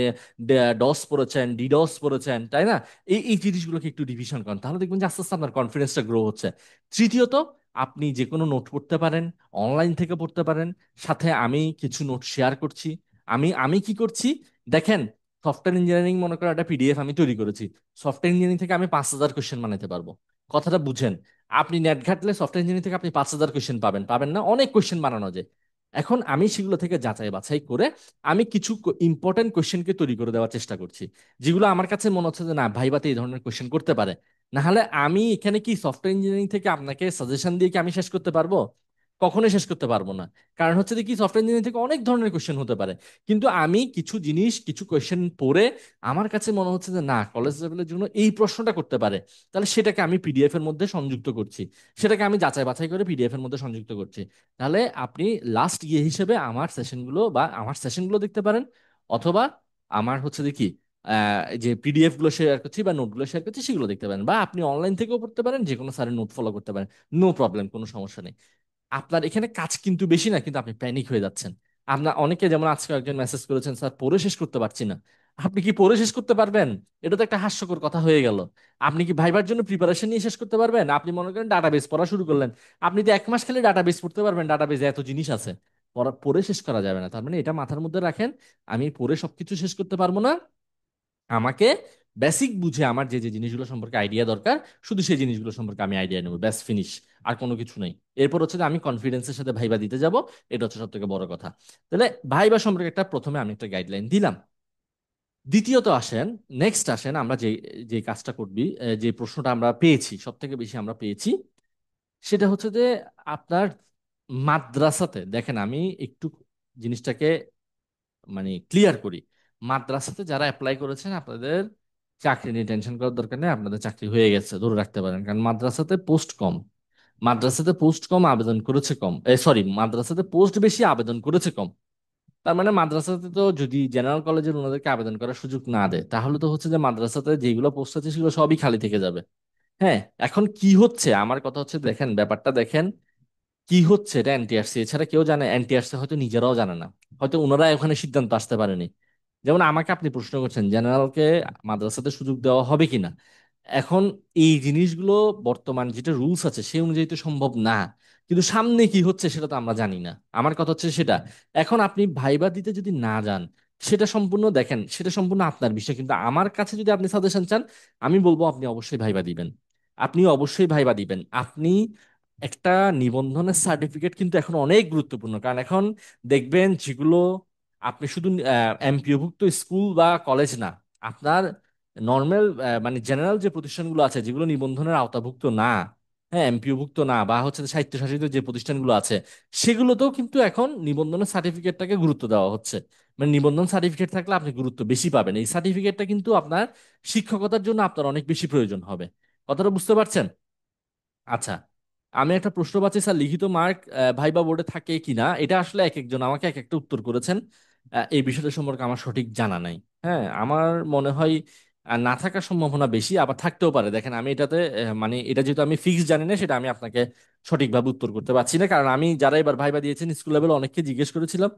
ডস পড়েছেন, ডিডস পড়েছেন, তাই না? এই এই জিনিসগুলোকে একটু রিভিশন করেন, তাহলে দেখবেন যে আস্তে আস্তে আপনার কনফিডেন্সটা গ্রো হচ্ছে। তৃতীয়ত, আপনি যে কোনো নোট পড়তে পারেন, অনলাইন থেকে পড়তে পারেন। সাথে আমি কিছু নোট শেয়ার করছি। আমি আমি কি করছি দেখেন, সফটওয়্যার ইঞ্জিনিয়ারিং মনে করেন একটা PDF আমি তৈরি করেছি। সফটওয়্যার ইঞ্জিনিয়ারিং থেকে আমি 5,000 কোশ্চেন বানাতে পারবো। কথাটা বুঝেন। আপনি নেট ঘাটলে সফটওয়্যার ইঞ্জিনিয়ারিং থেকে আপনি 5,000 কোশ্চেন পাবেন, পাবেন না? অনেক কোশ্চেন বানানো যায়। এখন আমি সেগুলো থেকে যাচাই বাছাই করে আমি কিছু ইম্পর্টেন্ট কোশ্চেনকে তৈরি করে দেওয়ার চেষ্টা করছি, যেগুলো আমার কাছে মনে হচ্ছে যে না, ভাইবাতে এই ধরনের কোশ্চেন করতে পারে। না হলে আমি এখানে কি সফটওয়্যার ইঞ্জিনিয়ারিং থেকে আপনাকে সাজেশন দিয়ে কি আমি শেষ করতে পারবো? কখনোই শেষ করতে পারবো না। কারণ হচ্ছে যে কি, সফটওয়্যার ইঞ্জিনিয়ারিং থেকে অনেক ধরনের কোশ্চেন হতে পারে। কিন্তু আমি কিছু জিনিস, কিছু কোশ্চেন পড়ে আমার কাছে মনে হচ্ছে যে না, কলেজ লেভেলের জন্য এই প্রশ্নটা করতে পারে, তাহলে সেটাকে আমি PDF এর মধ্যে সংযুক্ত করছি, সেটাকে আমি যাচাই বাছাই করে PDF এর মধ্যে সংযুক্ত করছি। তাহলে আপনি লাস্ট ইয়ে হিসেবে আমার সেশনগুলো দেখতে পারেন, অথবা আমার হচ্ছে যে কি, যে PDF গুলো শেয়ার করছি বা নোটগুলো শেয়ার করছি সেগুলো দেখতে পারেন, বা আপনি অনলাইন থেকেও পড়তে পারেন, যে কোনো স্যারের নোট ফলো করতে পারেন। নো প্রবলেম, কোনো সমস্যা নেই। আপনার এখানে কাজ কিন্তু বেশি না, কিন্তু আপনি প্যানিক হয়ে যাচ্ছেন। আপনার অনেকে, যেমন আজকে একজন মেসেজ করেছেন, স্যার পড়ে শেষ করতে পারছি না। আপনি কি পড়ে শেষ করতে পারবেন? এটা তো একটা হাস্যকর কথা হয়ে গেল। আপনি কি ভাইবার জন্য প্রিপারেশন নিয়ে শেষ করতে পারবেন? আপনি মনে করেন ডাটাবেস পড়া শুরু করলেন, আপনি তো 1 মাস খালি ডাটাবেস পড়তে পারবেন, ডাটাবেসে এত জিনিস আছে। পড়ে শেষ করা যাবে না, তার মানে এটা মাথার মধ্যে রাখেন। আমি পড়ে সবকিছু শেষ করতে পারবো না। আমাকে বেসিক বুঝে আমার যে যে জিনিসগুলো সম্পর্কে আইডিয়া দরকার, শুধু সেই জিনিসগুলো সম্পর্কে আমি আইডিয়া নেবো, ব্যাস, ফিনিশ। আর কোনো কিছু নেই। এরপর হচ্ছে যে আমি কনফিডেন্সের সাথে ভাইবা দিতে যাব। এটা হচ্ছে সব থেকে বড় কথা। তাহলে ভাইবা সম্পর্কে একটা, প্রথমে আমি একটা গাইডলাইন দিলাম। দ্বিতীয়ত আসেন, নেক্সট আসেন, আমরা যে যে কাজটা করবি, যে প্রশ্নটা আমরা পেয়েছি, সব থেকে বেশি আমরা পেয়েছি, সেটা হচ্ছে যে আপনার মাদ্রাসাতে দেখেন, আমি একটু জিনিসটাকে মানে ক্লিয়ার করি। মাদ্রাসাতে যারা অ্যাপ্লাই করেছেন, আপনাদের চাকরি নিয়ে টেনশন করার দরকার নেই, আপনাদের চাকরি হয়ে গেছে ধরে রাখতে পারেন। কারণ মাদ্রাসাতে পোস্ট কম, মাদ্রাসাতে পোস্ট কম, আবেদন করেছে কম, সরি, মাদ্রাসাতে পোস্ট বেশি, আবেদন করেছে কম। তার মানে মাদ্রাসাতে তো যদি জেনারেল কলেজের ওনাদেরকে আবেদন করার সুযোগ না দেয়, তাহলে তো হচ্ছে যে মাদ্রাসাতে যেগুলো পোস্ট আছে সেগুলো সবই খালি থেকে যাবে। হ্যাঁ, এখন কি হচ্ছে আমার কথা হচ্ছে, দেখেন ব্যাপারটা দেখেন কি হচ্ছে, এটা এনটিআরসি এছাড়া কেউ জানে? এনটিআরসি হয়তো নিজেরাও জানে না, হয়তো ওনারা ওখানে সিদ্ধান্ত আসতে পারেনি। যেমন আমাকে আপনি প্রশ্ন করছেন জেনারেলকে মাদ্রাসাতে সুযোগ দেওয়া হবে কিনা। এখন এই জিনিসগুলো বর্তমান যেটা রুলস আছে সেই অনুযায়ী তো সম্ভব না, কিন্তু সামনে কি হচ্ছে সেটা তো আমরা জানি না। আমার কথা হচ্ছে সেটা। এখন আপনি ভাইবা দিতে যদি না যান, সেটা সম্পূর্ণ দেখেন, সেটা সম্পূর্ণ আপনার বিষয়, কিন্তু আমার কাছে যদি আপনি সাজেশন চান, আমি বলবো আপনি অবশ্যই ভাইবা দিবেন। আপনি অবশ্যই ভাইবা দিবেন। আপনি একটা নিবন্ধনের সার্টিফিকেট কিন্তু এখন অনেক গুরুত্বপূর্ণ, কারণ এখন দেখবেন যেগুলো আপনি শুধু এমপিওভুক্ত স্কুল বা কলেজ না, আপনার নর্মাল মানে জেনারেল যে প্রতিষ্ঠানগুলো আছে যেগুলো নিবন্ধনের আওতাভুক্ত না, হ্যাঁ এমপিওভুক্ত না, বা হচ্ছে স্বায়ত্তশাসিত যে প্রতিষ্ঠানগুলো আছে, সেগুলোতেও কিন্তু এখন নিবন্ধনের সার্টিফিকেটটাকে গুরুত্ব দেওয়া হচ্ছে। মানে নিবন্ধন সার্টিফিকেট থাকলে আপনি গুরুত্ব বেশি পাবেন। এই সার্টিফিকেটটা কিন্তু আপনার শিক্ষকতার জন্য আপনার অনেক বেশি প্রয়োজন হবে। কথাটা বুঝতে পারছেন? আচ্ছা, আমি একটা প্রশ্ন পাচ্ছি স্যার, লিখিত মার্ক ভাইবা বোর্ডে থাকে কিনা, এটা আসলে এক একজন আমাকে এক একটা উত্তর করেছেন। এই বিষয়টা সম্পর্কে আমার সঠিক জানা নাই। হ্যাঁ, আমার মনে হয় না থাকার সম্ভাবনা বেশি, আবার থাকতেও পারে। দেখেন আমি এটাতে মানে এটা যেহেতু আমি ফিক্স জানি না, সেটা আমি আপনাকে সঠিকভাবে উত্তর করতে পারছি না, কারণ আমি যারা এবার ভাইবা দিয়েছেন স্কুল লেভেলে অনেককে জিজ্ঞেস করেছিলাম।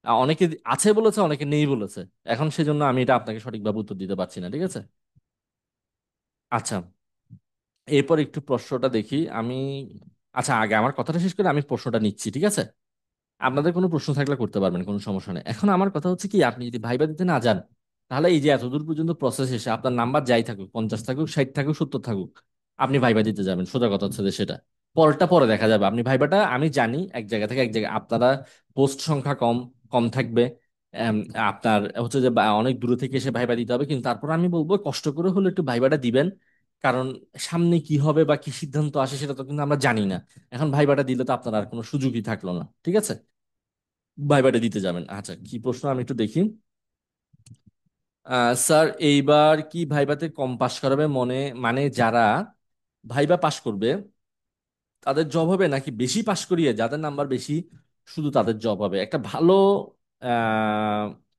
অনেকে আছে বলেছে, অনেকে নেই বলেছে। এখন সেজন্য আমি এটা আপনাকে সঠিকভাবে উত্তর দিতে পারছি না, ঠিক আছে? আচ্ছা, এরপর একটু প্রশ্নটা দেখি আমি। আচ্ছা, আগে আমার কথাটা শেষ করে আমি প্রশ্নটা নিচ্ছি, ঠিক আছে? আপনাদের কোনো প্রশ্ন থাকলে করতে পারবেন, কোনো সমস্যা নেই। এখন আমার কথা হচ্ছে কি, আপনি যদি ভাইবা দিতে না যান, তাহলে এই যে এতদূর পর্যন্ত প্রসেস এসে আপনার নাম্বার যাই থাকুক, 50 থাকুক, 60 থাকুক, 70 থাকুক, আপনি ভাইবা দিতে যাবেন, সোজা কথা হচ্ছে যে সেটা পরেরটা পরে দেখা যাবে। আপনি ভাইবাটা, আমি জানি এক জায়গা থেকে এক জায়গায় আপনারা পোস্ট সংখ্যা কম কম থাকবে, এম, আপনার হচ্ছে যে অনেক দূরে থেকে এসে ভাইবা দিতে হবে, কিন্তু তারপর আমি বলবো কষ্ট করে হলে একটু ভাইবাটা দিবেন। কারণ সামনে কি হবে বা কি সিদ্ধান্ত আসে সেটা তো কিন্তু আমরা জানি না। এখন ভাইবাটা দিলে তো আপনার আর কোনো সুযোগই থাকলো না, ঠিক আছে? ভাইবাটা দিতে যাবেন। আচ্ছা, কি প্রশ্ন আমি একটু দেখি। স্যার, এইবার কি ভাইবাতে কম পাশ করাবে মানে যারা ভাইবা পাশ করবে তাদের জব হবে, নাকি বেশি পাশ করিয়ে যাদের নাম্বার বেশি শুধু তাদের জব হবে? একটা ভালো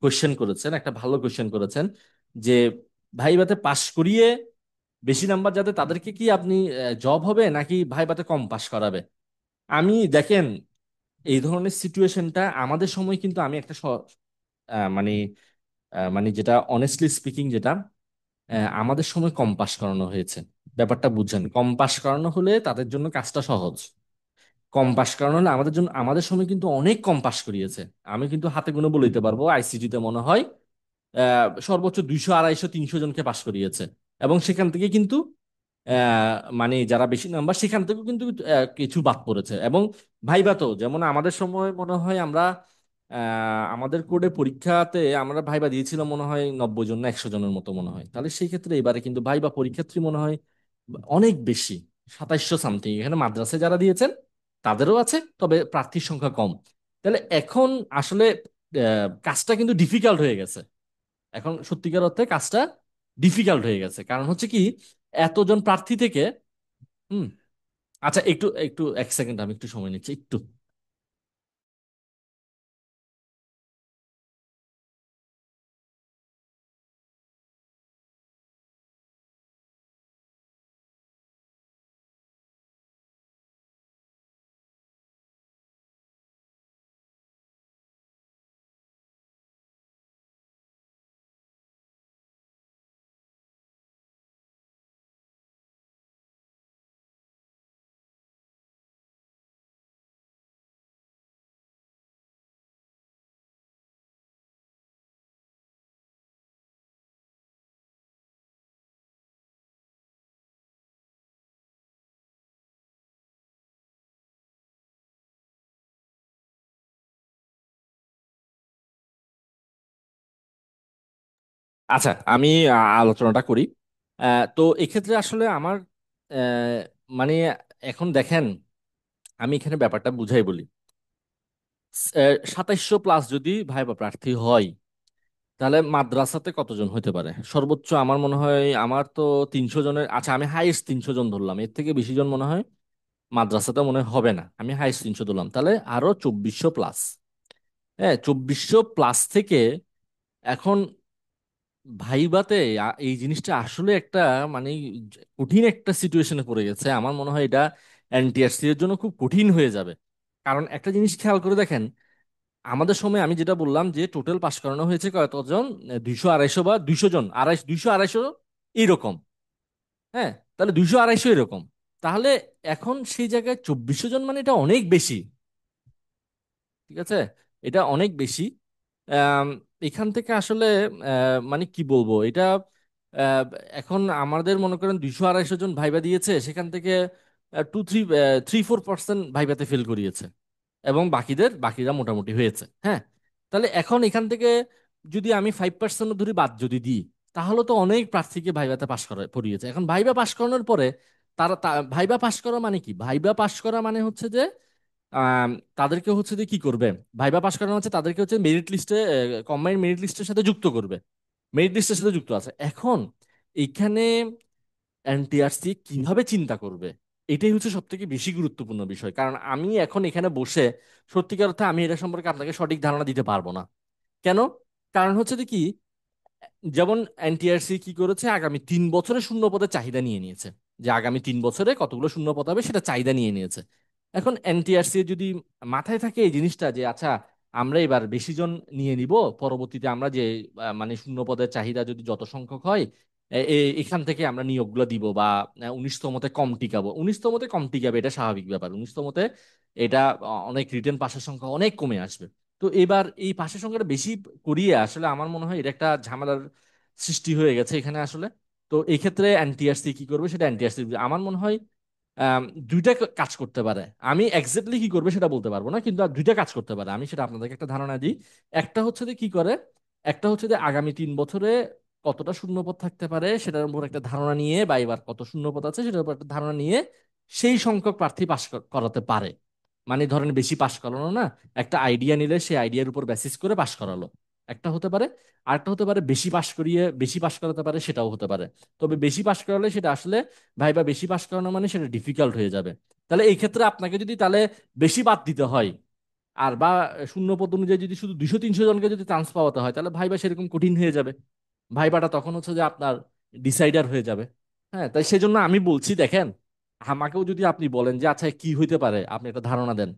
কোয়েশ্চেন করেছেন, একটা ভালো কোয়েশ্চেন করেছেন যে ভাইবাতে পাশ করিয়ে বেশি নাম্বার যাদের, তাদেরকে কি আপনি জব হবে নাকি ভাইবাতে কম পাশ করাবে? আমি দেখেন, এই ধরনের সিচুয়েশনটা আমাদের সময় কিন্তু আমি একটা মানে মানে যেটা অনেস্টলি স্পিকিং, যেটা আমাদের সময় কম পাস করানো হয়েছে। ব্যাপারটা বুঝছেন? কম পাস করানো হলে তাদের জন্য কাজটা সহজ। কম পাস করানো হলে আমাদের জন্য, আমাদের সময় কিন্তু অনেক কম পাস করিয়েছে। আমি কিন্তু হাতে গুনে বলে দিতে পারবো, আইসিটিতে মনে হয় সর্বোচ্চ 200 250 300 জনকে পাস করিয়েছে। এবং সেখান থেকে কিন্তু মানে যারা বেশি নাম্বার, সেখান থেকেও কিন্তু কিছু বাদ পড়েছে। এবং ভাইবা তো যেমন আমাদের সময় মনে হয় আমরা আমাদের কোডে পরীক্ষাতে আমরা ভাইবা দিয়েছিলাম মনে হয় 90 জন না 100 জনের মতো মনে হয়। তাহলে সেই ক্ষেত্রে এবারে কিন্তু ভাইবা পরীক্ষার্থী মনে হয় অনেক বেশি, 2700 সামথিং। এখানে মাদ্রাসায় যারা দিয়েছেন তাদেরও আছে, তবে প্রার্থীর সংখ্যা কম। তাহলে এখন আসলে কাজটা কিন্তু ডিফিকাল্ট হয়ে গেছে। এখন সত্যিকার অর্থে কাজটা ডিফিকাল্ট হয়ে গেছে, কারণ হচ্ছে কি, এতজন প্রার্থী থেকে। হুম। আচ্ছা, একটু একটু এক সেকেন্ড, আমি একটু সময় নিচ্ছি একটু। আচ্ছা, আমি আলোচনাটা করি। তো এক্ষেত্রে আসলে আমার আহ, মানে এখন দেখেন, আমি এখানে ব্যাপারটা বুঝাই বলি। 2700 প্লাস যদি ভাইবা প্রার্থী হয়, তাহলে মাদ্রাসাতে কতজন হতে পারে? সর্বোচ্চ আমার মনে হয়, আমার তো 300 জনের, আচ্ছা আমি হাইস্ট 300 জন ধরলাম, এর থেকে বেশি জন মনে হয় মাদ্রাসাতে মনে হয় হবে না, আমি হাইস্ট 300 ধরলাম, তাহলে আরো 2400 প্লাস। হ্যাঁ, 2400 প্লাস থেকে এখন ভাইবাতে এই জিনিসটা আসলে একটা মানে কঠিন একটা সিচুয়েশনে পড়ে গেছে। আমার মনে হয় এটা এনটিআরসি এর জন্য খুব কঠিন হয়ে যাবে। কারণ একটা জিনিস খেয়াল করে দেখেন, আমাদের সময় আমি যেটা বললাম যে টোটাল পাশ করানো হয়েছে কতজন, 200 250 বা 200 জন, 200 250 এইরকম। হ্যাঁ, তাহলে 200 250 এরকম। তাহলে এখন সেই জায়গায় 2400 জন, মানে এটা অনেক বেশি। ঠিক আছে, এটা অনেক বেশি। আম, এখান থেকে আসলে মানে কি বলবো এটা, আহ, এখন আমাদের মনে করেন 200 250 জন ভাইবা দিয়েছে, সেখান থেকে 3-4% ভাইভাতে ফেল করিয়েছে, এবং বাকিরা মোটামুটি হয়েছে। হ্যাঁ, তাহলে এখন এখান থেকে যদি আমি 5% ধরি বাদ যদি দিই, তাহলে তো অনেক প্রার্থীকে ভাইভাতে পাশ করা পড়িয়েছে। এখন ভাইবা পাশ করানোর পরে ভাইবা পাশ করা মানে কি, ভাইবা পাশ করা মানে হচ্ছে যে আম, তাদেরকে হচ্ছে যে কি করবে, ভাইবা পাশ করানো হচ্ছে তাদেরকে হচ্ছে মেরিট লিস্টে, কম্বাইন্ড মেরিট লিস্টের সাথে যুক্ত করবে, মেরিট লিস্টের সাথে যুক্ত আছে। এখন এইখানে এনটিআরসি কিভাবে চিন্তা করবে, এটাই হচ্ছে সব থেকে বেশি গুরুত্বপূর্ণ বিষয়। কারণ আমি এখন এখানে বসে সত্যিকার অর্থে আমি এটা সম্পর্কে আপনাকে সঠিক ধারণা দিতে পারবো না। কেন? কারণ হচ্ছে যে কি, যেমন এনটিআরসি কি করেছে, আগামী 3 বছরে শূন্য পদের চাহিদা নিয়ে নিয়েছে, যে আগামী 3 বছরে কতগুলো শূন্য পদ হবে সেটা চাহিদা নিয়ে নিয়েছে। এখন এনটিআরসি যদি মাথায় থাকে এই জিনিসটা যে আচ্ছা, আমরা এবার বেশি জন নিয়ে নিব, পরবর্তীতে আমরা যে মানে শূন্য পদের চাহিদা যদি যত সংখ্যক হয়, এখান থেকে আমরা নিয়োগগুলো দিব, বা 19তমতে কম টিকাবো, 19তমতে কম টিকাবে, এটা স্বাভাবিক ব্যাপার। 19তমতে এটা অনেক রিটেন পাশের সংখ্যা অনেক কমে আসবে। তো এবার এই পাশের সংখ্যাটা বেশি করিয়ে আসলে আমার মনে হয় এটা একটা ঝামেলার সৃষ্টি হয়ে গেছে এখানে আসলে। তো এই ক্ষেত্রে এনটিআরসি কি করবে, সেটা এনটিআরসি আমার মনে হয় আম, দুইটা কাজ করতে পারে। আমি এক্স্যাক্টলি কি করবে সেটা বলতে পারবো না, কিন্তু আর দুইটা কাজ করতে পারে, আমি সেটা আপনাদেরকে একটা ধারণা দিই। একটা হচ্ছে যে কি করে, একটা হচ্ছে যে আগামী 3 বছরে কতটা শূন্যপদ থাকতে পারে সেটার উপর একটা ধারণা নিয়ে, বা এবার কত শূন্যপদ আছে সেটার উপর একটা ধারণা নিয়ে সেই সংখ্যক প্রার্থী পাশ করাতে পারে। মানে ধরেন বেশি পাশ করানো না, একটা আইডিয়া নিলে সেই আইডিয়ার উপর বেসিস করে পাশ করালো, একটা হতে পারে। আরেকটা হতে পারে বেশি পাশ করিয়ে বেশি পাশ করাতে পারে, সেটাও হতে পারে। তবে বেশি পাশ করালে সেটা আসলে ভাইবা বেশি পাশ করানো মানে সেটা ডিফিকাল্ট হয়ে যাবে। তাহলে এই ক্ষেত্রে আপনাকে যদি তাহলে বেশি বাদ দিতে হয়, আর বা শূন্য পদ অনুযায়ী যদি শুধু 200 300 জনকে যদি চান্স পাওয়াতে হয়, তাহলে ভাইবা সেরকম কঠিন হয়ে যাবে। ভাইবাটা তখন হচ্ছে যে আপনার ডিসাইডার হয়ে যাবে। হ্যাঁ, তাই সেজন্য আমি বলছি দেখেন, আমাকেও যদি আপনি বলেন যে আচ্ছা কি হইতে পারে, আপনি একটা ধারণা দেন,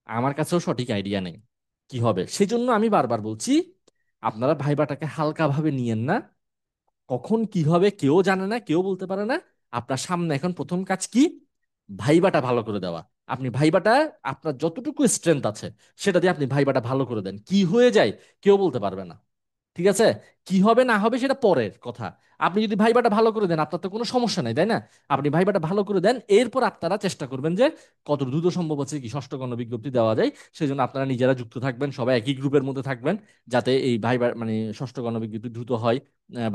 আমার কাছেও সঠিক আইডিয়া নেই কি হবে। সেজন্য আমি বারবার বলছি, আপনারা ভাইবাটাকে হালকাভাবে নিয়েন না। কখন কি হবে কেউ জানে না, কেউ বলতে পারে না। আপনার সামনে এখন প্রথম কাজ কি, ভাইবাটা ভালো করে দেওয়া। আপনি ভাইবাটা, আপনার যতটুকু স্ট্রেংথ আছে সেটা দিয়ে আপনি ভাইবাটা ভালো করে দেন, কি হয়ে যায় কেউ বলতে পারবে না। ঠিক আছে, কি হবে না হবে সেটা পরের কথা। আপনি যদি ভাইবাটা ভালো করে দেন, আপনার তো কোনো সমস্যা নাই, তাই না? আপনি ভাইবাটা ভালো করে দেন, এরপর আপনারা চেষ্টা করবেন যে কত দ্রুত সম্ভব হচ্ছে কি ষষ্ঠ গণবিজ্ঞপ্তি দেওয়া যায়। সেজন্য আপনারা নিজেরা যুক্ত থাকবেন, সবাই একই গ্রুপের মধ্যে থাকবেন, যাতে এই ভাইবা মানে ষষ্ঠ গণবিজ্ঞপ্তি দ্রুত হয়,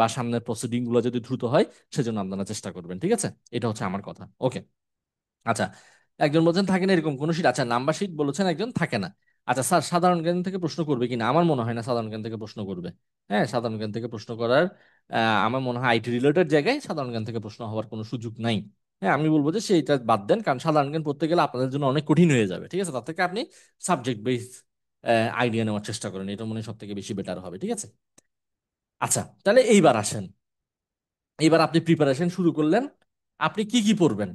বা সামনের প্রসিডিং গুলো যদি দ্রুত হয়, সেজন্য আপনারা চেষ্টা করবেন। ঠিক আছে, এটা হচ্ছে আমার কথা। ওকে। আচ্ছা, একজন বলছেন থাকে না এরকম কোনো শিট, আচ্ছা নাম্বার শিট বলেছেন একজন থাকে না। আচ্ছা স্যার, সাধারণ জ্ঞান থেকে প্রশ্ন করবে কিনা, আমার মনে হয় না সাধারণ জ্ঞান থেকে প্রশ্ন করবে। হ্যাঁ, সাধারণ জ্ঞান থেকে প্রশ্ন করার আমার মনে হয় আইটি রিলেটেড জায়গায় সাধারণ জ্ঞান থেকে প্রশ্ন হওয়ার কোনো সুযোগ নাই। হ্যাঁ, আমি বলবো যে সেইটা বাদ দেন, কারণ সাধারণ জ্ঞান পড়তে গেলে আপনাদের জন্য অনেক কঠিন হয়ে যাবে। ঠিক আছে, তার থেকে আপনি সাবজেক্ট বেস আইডিয়া নেওয়ার চেষ্টা করেন, এটা মনে হয় সব থেকে বেশি বেটার হবে। ঠিক আছে, আচ্ছা তাহলে এইবার আসেন, এইবার আপনি প্রিপারেশন শুরু করলেন, আপনি কি কি পড়বেন,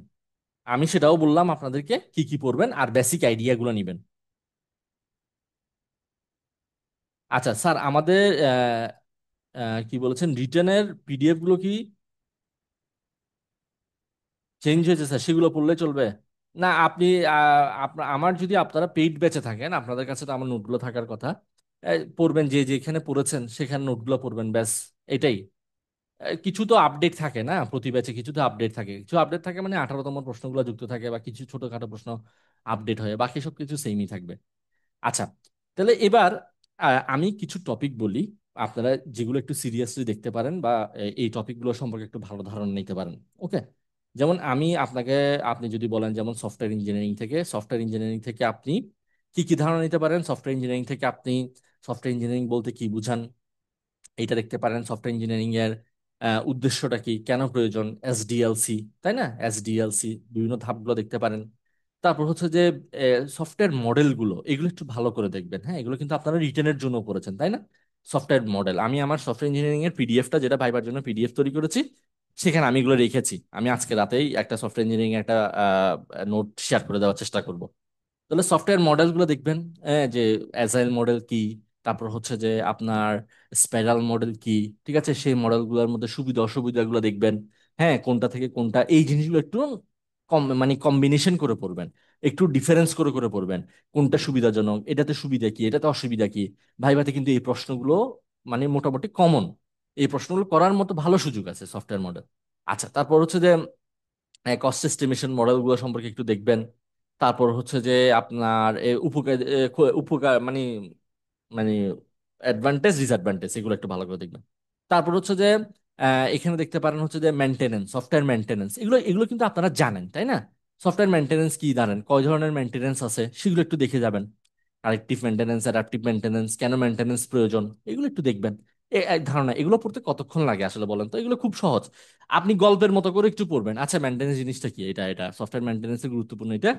আমি সেটাও বললাম আপনাদেরকে কি কি পড়বেন আর বেসিক আইডিয়াগুলো নিবেন। আচ্ছা স্যার, আমাদের কি বলেছেন, রিটেনের পিডিএফ গুলো কি চেঞ্জ হয়েছে স্যার, সেগুলো পড়লে চলবে? না আপনি আমার যদি আপনারা পেইড ব্যাচে থাকেন, আপনাদের কাছে তো আমার নোটগুলো থাকার কথা, পড়বেন যে যেখানে পড়েছেন সেখানে নোটগুলো পড়বেন, ব্যাস এটাই। কিছু তো আপডেট থাকে না প্রতি ব্যাচে, কিছু তো আপডেট থাকে, কিছু আপডেট থাকে মানে 18তম প্রশ্নগুলো যুক্ত থাকে, বা কিছু ছোটখাটো প্রশ্ন আপডেট হয়, বাকি সব কিছু সেমই থাকবে। আচ্ছা, তাহলে এবার আমি কিছু টপিক বলি, আপনারা যেগুলো একটু সিরিয়াসলি দেখতে পারেন, বা এই টপিকগুলো সম্পর্কে একটু ভালো ধারণা নিতে পারেন। ওকে, যেমন আমি আপনাকে, আপনি যদি বলেন যেমন সফটওয়্যার ইঞ্জিনিয়ারিং থেকে আপনি কি কি ধারণা নিতে পারেন, সফটওয়্যার ইঞ্জিনিয়ারিং থেকে আপনি সফটওয়্যার ইঞ্জিনিয়ারিং বলতে কি বুঝান এটা দেখতে পারেন, সফটওয়্যার ইঞ্জিনিয়ারিং এর উদ্দেশ্যটা কি, কেন প্রয়োজন, এসডিএলসি, তাই না, এসডিএলসি বিভিন্ন ধাপগুলো দেখতে পারেন। তারপর হচ্ছে যে সফটওয়্যার মডেলগুলো, এগুলো একটু ভালো করে দেখবেন। হ্যাঁ, এগুলো কিন্তু আপনারা রিটেনের জন্য করেছেন, তাই না? সফটওয়্যার মডেল, আমি আমার সফটওয়্যার ইঞ্জিনিয়ারিং এর পিডিএফটা, যেটা ভাইবার জন্য পিডিএফ তৈরি করেছি, সেখানে আমি এগুলো রেখেছি। আমি আজকে রাতেই একটা সফটওয়্যার ইঞ্জিনিয়ারিং একটা নোট শেয়ার করে দেওয়ার চেষ্টা করব। তাহলে সফটওয়্যার মডেলগুলো দেখবেন, যে অ্যাজাইল মডেল কি, তারপর হচ্ছে যে আপনার স্পাইরাল মডেল কি, ঠিক আছে, সেই মডেলগুলোর মধ্যে সুবিধা অসুবিধাগুলো দেখবেন। হ্যাঁ, কোনটা থেকে কোনটা, এই জিনিসগুলো একটু কম মানে কম্বিনেশন করে পড়বেন, একটু ডিফারেন্স করে করে পড়বেন। কোনটা সুবিধাজনক, এটাতে সুবিধা কি, এটাতে অসুবিধা কি। ভাইভাতে কিন্তু এই প্রশ্নগুলো মানে মোটামুটি কমন, এই প্রশ্নগুলো করার মতো ভালো সুযোগ আছে সফটওয়্যার মডেল। আচ্ছা, তারপর হচ্ছে যে কস্ট এস্টিমেশন মডেলগুলো সম্পর্কে একটু দেখবেন। তারপর হচ্ছে যে আপনার উপকার উপকার মানে মানে অ্যাডভান্টেজ ডিসঅ্যাডভান্টেজ এগুলো একটু ভালো করে দেখবেন। তারপর হচ্ছে যে এখানে দেখতে পারেন হচ্ছে যে মেনটেনেন্স, সফটওয়্যার মেনটেনেন্স, এগুলো এগুলো কিন্তু আপনারা জানেন তাই না? সফটওয়্যার মেনটেনেন্স কি জানেন, কয় ধরনের মেনটেনেন্স আছে সেগুলো একটু দেখে যাবেন। কারেক্টিভ মেনটেনেন্স, অ্যাডাপটিভ মেনটেনেন্স, কেন মেনটেনেন্স প্রয়োজন, এগুলো একটু দেখবেন। এক ধারণা, এগুলো পড়তে কতক্ষণ লাগে আসলে বলেন তো? এগুলো খুব সহজ, আপনি গল্পের মতো করে একটু পড়বেন। আচ্ছা, মেনটেনেন্স জিনিসটা কি, এটা সফটওয়্যার মেনটেনেন্সের গুরুত্বপূর্ণ এটা।